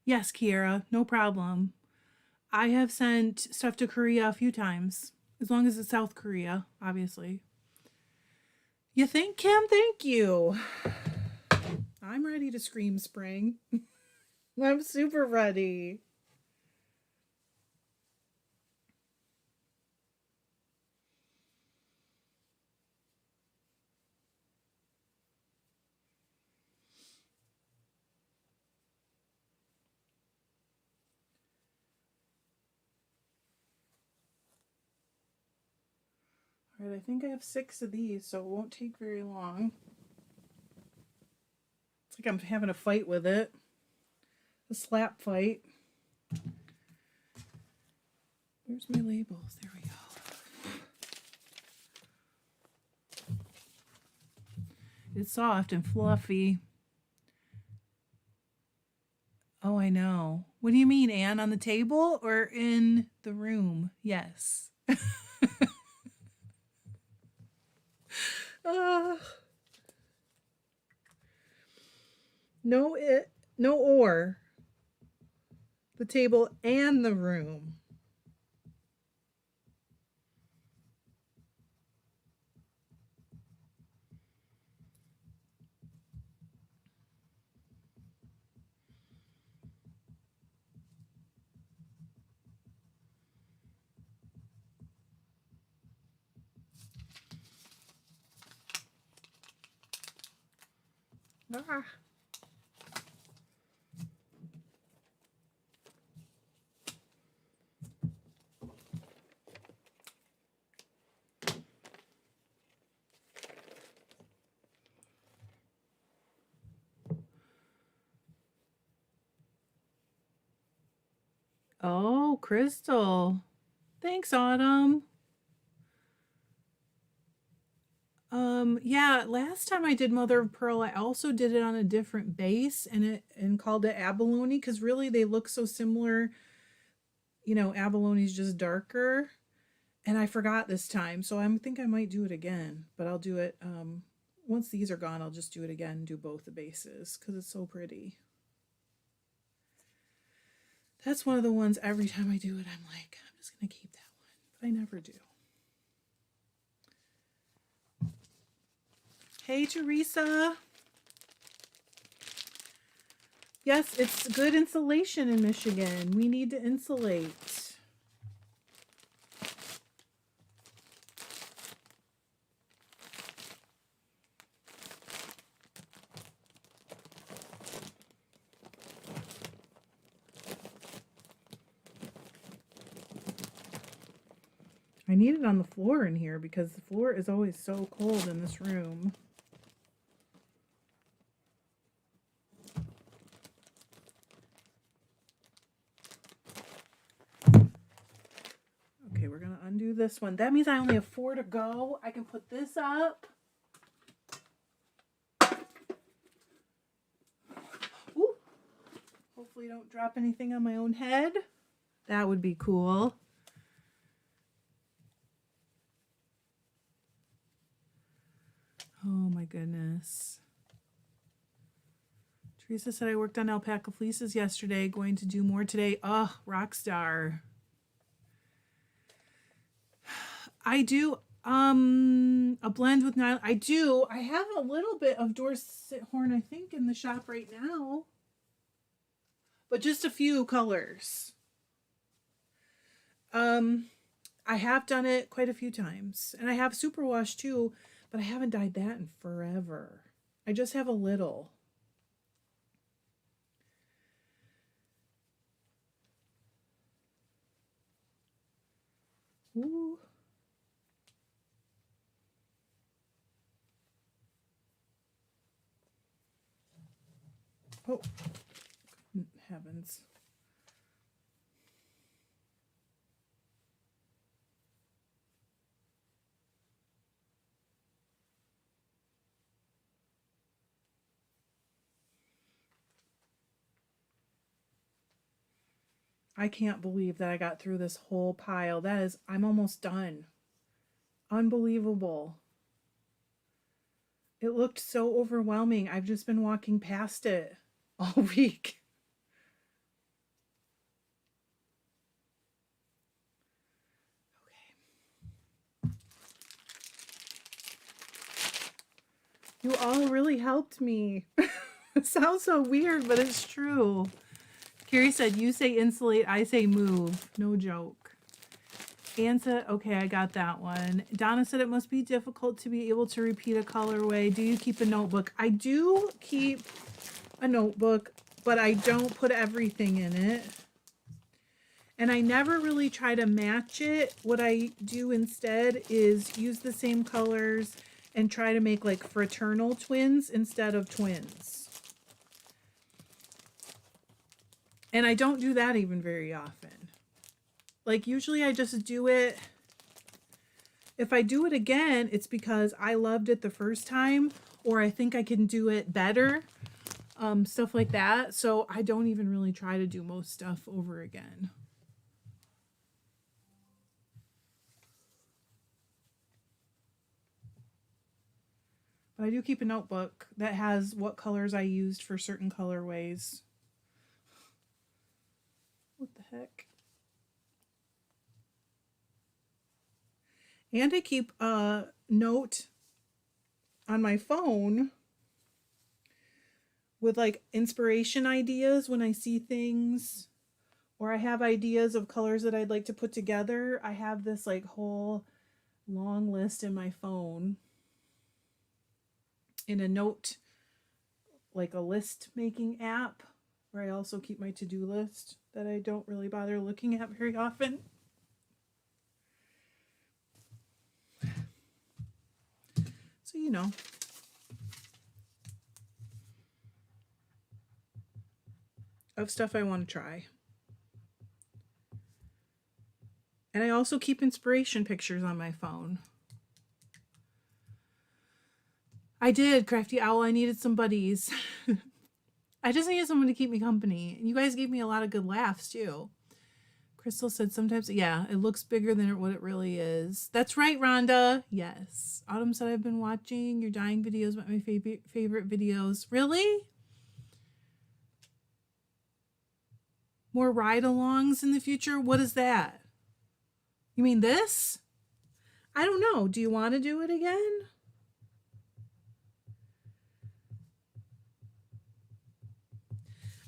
Yes, Kiera, no problem. I have sent stuff to Korea a few times, as long as it's South Korea, obviously. You think, Kim? Thank you. I'm ready to scream spring. I'm super ready. All right, I think I have 6 of these, so it won't take very long. It's like I'm having a fight with it. A slap fight. Where's my labels? There we go. It's soft and fluffy. Oh, I know. What do you mean, Anne? On the table or in the room? Yes. uh, no or. The table and the room. Ah. Oh, Crystal. Thanks, Autumn. Yeah, last time I did Mother of Pearl, I also did it on a different base and called it abalone because really they look so similar. You know, abalone's just darker. And I forgot this time, so I think I might do it again. But I'll do it once these are gone. I'll just do it again and do both the bases because it's so pretty. That's one of the ones every time I do it, I'm like, I'm just gonna keep that one, but I never do. Hey, Teresa. Yes, it's good insulation in Michigan. We need to insulate. I need it on the floor in here because the floor is always so cold in this room. Okay, we're going to undo this one. That means I only have 4 to go. I can put this up. Ooh. Hopefully don't drop anything on my own head. That would be cool. Oh my goodness. Teresa said I worked on alpaca fleeces yesterday, going to do more today. Oh, rock star. I do. A blend with nylon. I do. I have a little bit of Dorset horn, I think, in the shop right now. But just a few colors. I have done it quite a few times. And I have superwash too, but I haven't dyed that in forever. I just have a little. Ooh. Oh, heavens. I can't believe that I got through this whole pile. I'm almost done. Unbelievable. It looked so overwhelming. I've just been walking past it all week. Okay. You all really helped me. It sounds so weird, but it's true. Carrie said, you say insulate, I say move. No joke. Anne said, okay, I got that one. Donna said it must be difficult to be able to repeat a colorway. Do you keep a notebook? I do keep a notebook, but I don't put everything in it. And I never really try to match it. What I do instead is use the same colors and try to make like fraternal twins instead of twins. And I don't do that even very often. Like usually I just do it. If I do it again, it's because I loved it the first time or I think I can do it better. Stuff like that. So I don't even really try to do most stuff over again. But I do keep a notebook that has what colors I used for certain colorways. What the heck? And I keep a note on my phone with like inspiration ideas when I see things or I have ideas of colors that I'd like to put together. I have this like whole long list in my phone in a note, like a list making app where I also keep my to-do list that I don't really bother looking at very often. So, you know. Of stuff I want to try. And I also keep inspiration pictures on my phone. I did, Crafty Owl. I needed some buddies. I just needed someone to keep me company. And you guys gave me a lot of good laughs, too. Crystal said sometimes, yeah, it looks bigger than what it really is. That's right, Rhonda. Yes. Autumn said, I've been watching your dyeing videos, but my favorite videos. Really? More ride-alongs in the future? What is that? You mean this? I don't know. Do you want to do it again?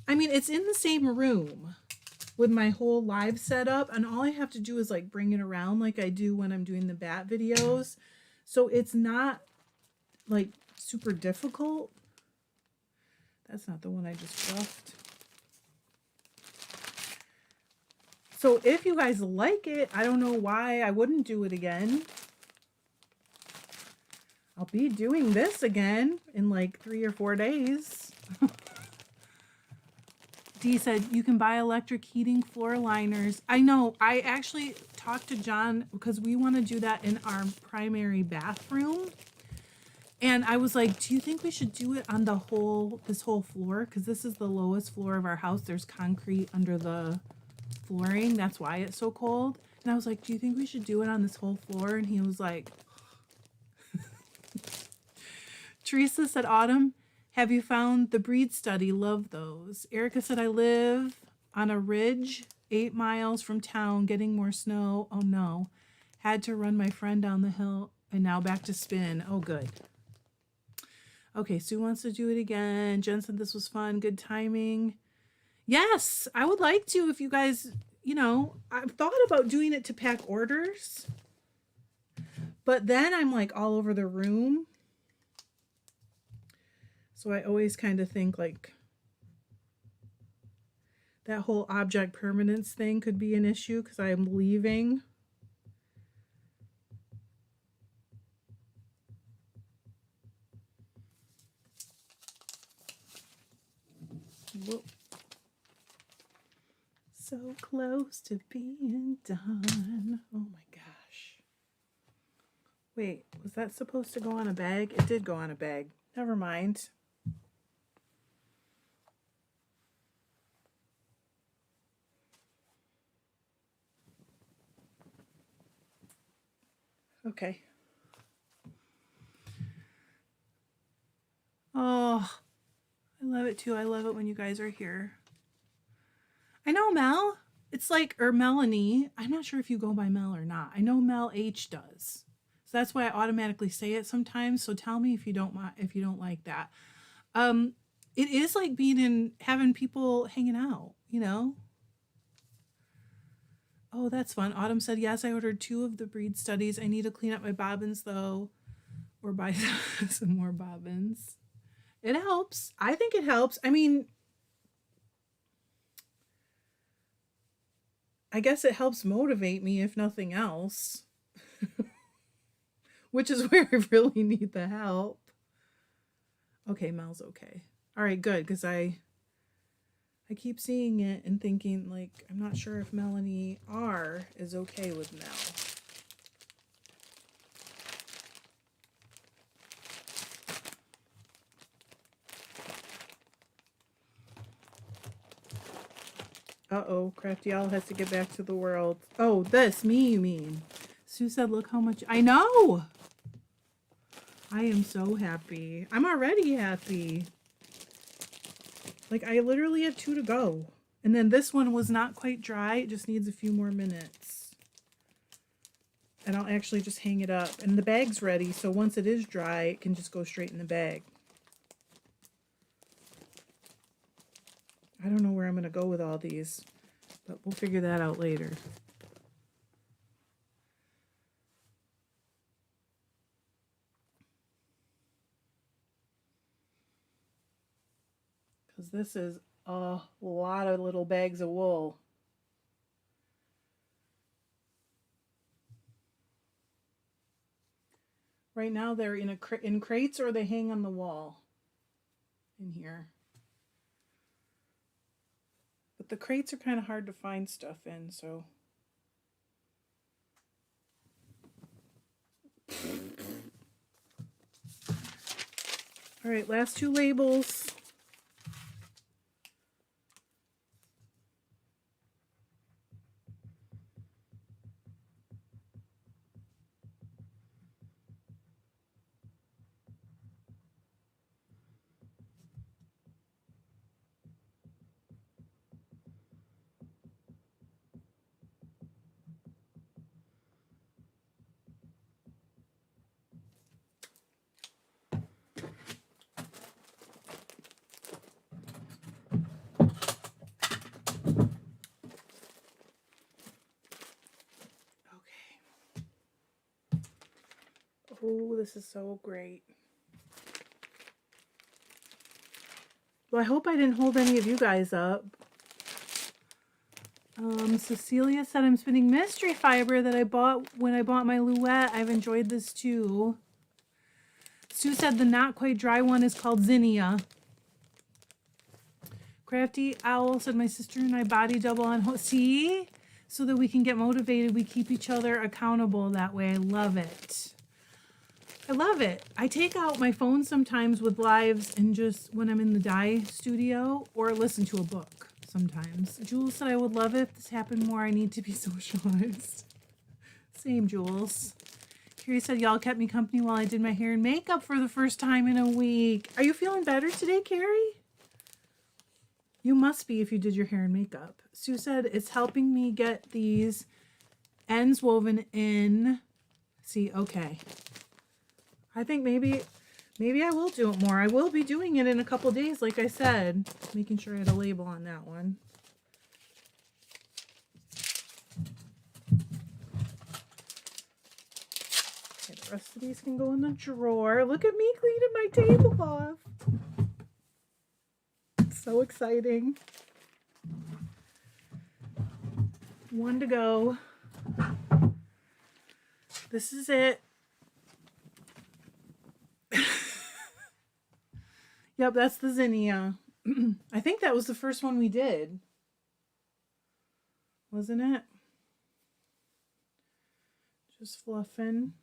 I mean, it's in the same room with my whole live setup, and all I have to do is like bring it around like I do when I'm doing the bat videos. So it's not like super difficult. That's not the one I just roughed. So if you guys like it, I don't know why I wouldn't do it again. I'll be doing this again in like 3 or 4 days. Dee said, you can buy electric heating floor liners. I know. I actually talked to John because we want to do that in our primary bathroom. And I was like, do you think we should do it on this whole floor? Because this is the lowest floor of our house. There's concrete under the flooring. That's why it's so cold. And I was like, do you think we should do it on this whole floor? And he was like, Teresa said, Autumn, have you found the breed study? Love those. Erica said, I live on a ridge 8 miles from town, getting more snow. Oh no. Had to run my friend down the hill and now back to spin. Oh, good. Okay, Sue wants to do it again. Jen said this was fun. Good timing. Yes, I would like to if you guys, I've thought about doing it to pack orders. But then I'm like all over the room. So I always kind of think like that whole object permanence thing could be an issue because I'm leaving. Whoa. So close to being done. Oh my gosh. Wait, was that supposed to go on a bag? It did go on a bag. Never mind. Okay. Oh, I love it too. I love it when you guys are here. I know Mel. It's like, or Melanie. I'm not sure if you go by Mel or not. I know Mel H does. So that's why I automatically say it sometimes. So tell me if you don't like that. It is like having people hanging out, Oh, that's fun. Autumn said, yes, I ordered 2 of the breed studies. I need to clean up my bobbins though, or buy some more bobbins. It helps. I think it helps. I mean, I guess it helps motivate me if nothing else. Which is where I really need the help. Okay, Mel's okay. All right, good, because I keep seeing it and thinking, like, I'm not sure if Melanie R is okay with Mel. Uh-oh, Crafty Owl has to get back to the world. Oh, me, you mean. Sue said, look how much... I know! I am so happy. I'm already happy. Like, I literally have 2 to go. And then this one was not quite dry. It just needs a few more minutes. And I'll actually just hang it up. And the bag's ready, so once it is dry, it can just go straight in the bag. I don't know where I'm going to go with all these, but we'll figure that out later. Because this is a lot of little bags of wool. Right now they're in crates or they hang on the wall in here. But the crates are kind of hard to find stuff in, so. All right, last 2 labels. Oh, this is so great. Well, I hope I didn't hold any of you guys up. Cecilia said, I'm spinning mystery fiber that I bought when I bought my Louette. I've enjoyed this too. Sue said the not quite dry one is called Zinnia. Crafty Owl said, my sister and I body double on... See? So that we can get motivated. We keep each other accountable that way. I love it. I love it. I take out my phone sometimes with lives and just when I'm in the dye studio or listen to a book sometimes. Jules said, I would love it if this happened more. I need to be socialized. Same, Jules. Carrie said, y'all kept me company while I did my hair and makeup for the first time in a week. Are you feeling better today, Carrie? You must be if you did your hair and makeup. Sue said, it's helping me get these ends woven in. See, okay. I think maybe I will do it more. I will be doing it in a couple days, like I said. Making sure I had a label on that one. Okay, the rest of these can go in the drawer. Look at me cleaning my tablecloth. So exciting. One to go. This is it. Yep, that's the zinnia. I think that was the first one we did. Wasn't it? Just fluffing.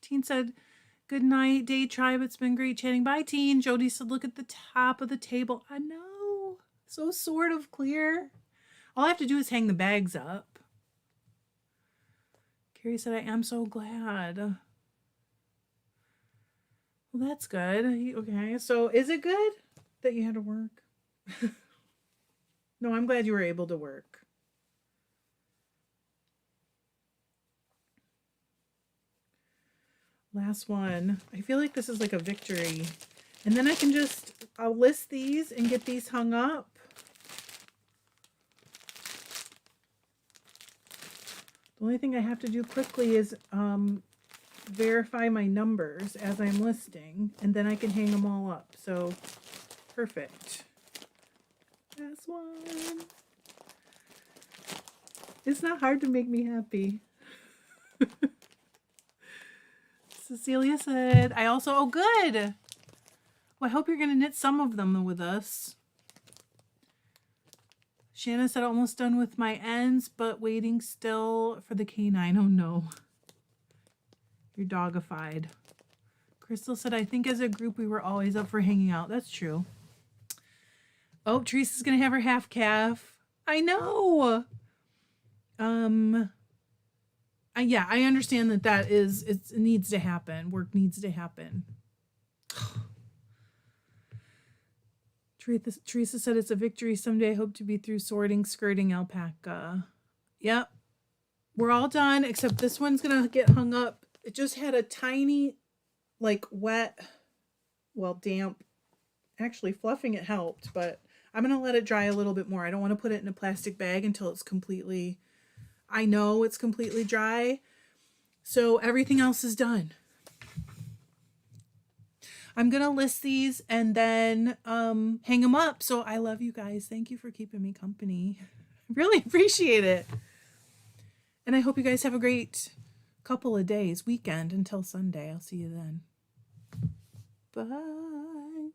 Teen said, good night, Day Tribe. It's been great chatting. Bye, Teen. Jody said, look at the top of the table. I know. So sort of clear. All I have to do is hang the bags up. Carrie said, I am so glad. Well, that's good. Okay, so is it good that you had to work? No, I'm glad you were able to work. Last one. I feel like this is like a victory. And then I can I'll list these and get these hung up. The only thing I have to do quickly is verify my numbers as I'm listing, and then I can hang them all up. So, perfect. Last one. It's not hard to make me happy. Cecilia said, I also, oh good. Well, I hope you're going to knit some of them with us. Shanna said, almost done with my ends, but waiting still for the canine. Oh no. You're dogified. Crystal said, I think as a group we were always up for hanging out. That's true. Oh, Teresa's going to have her half calf. I know. Yeah, I understand that it needs to happen. Work needs to happen. Teresa said it's a victory someday. I hope to be through sorting, skirting alpaca. Yep. We're all done, except this one's going to get hung up. It just had a tiny, like, wet, well, damp. Actually, fluffing it helped, but I'm going to let it dry a little bit more. I don't want to put it in a plastic bag until it's completely... I know it's completely dry, so everything else is done. I'm going to list these and then hang them up. So I love you guys. Thank you for keeping me company. I really appreciate it. And I hope you guys have a great couple of days, weekend until Sunday. I'll see you then. Bye.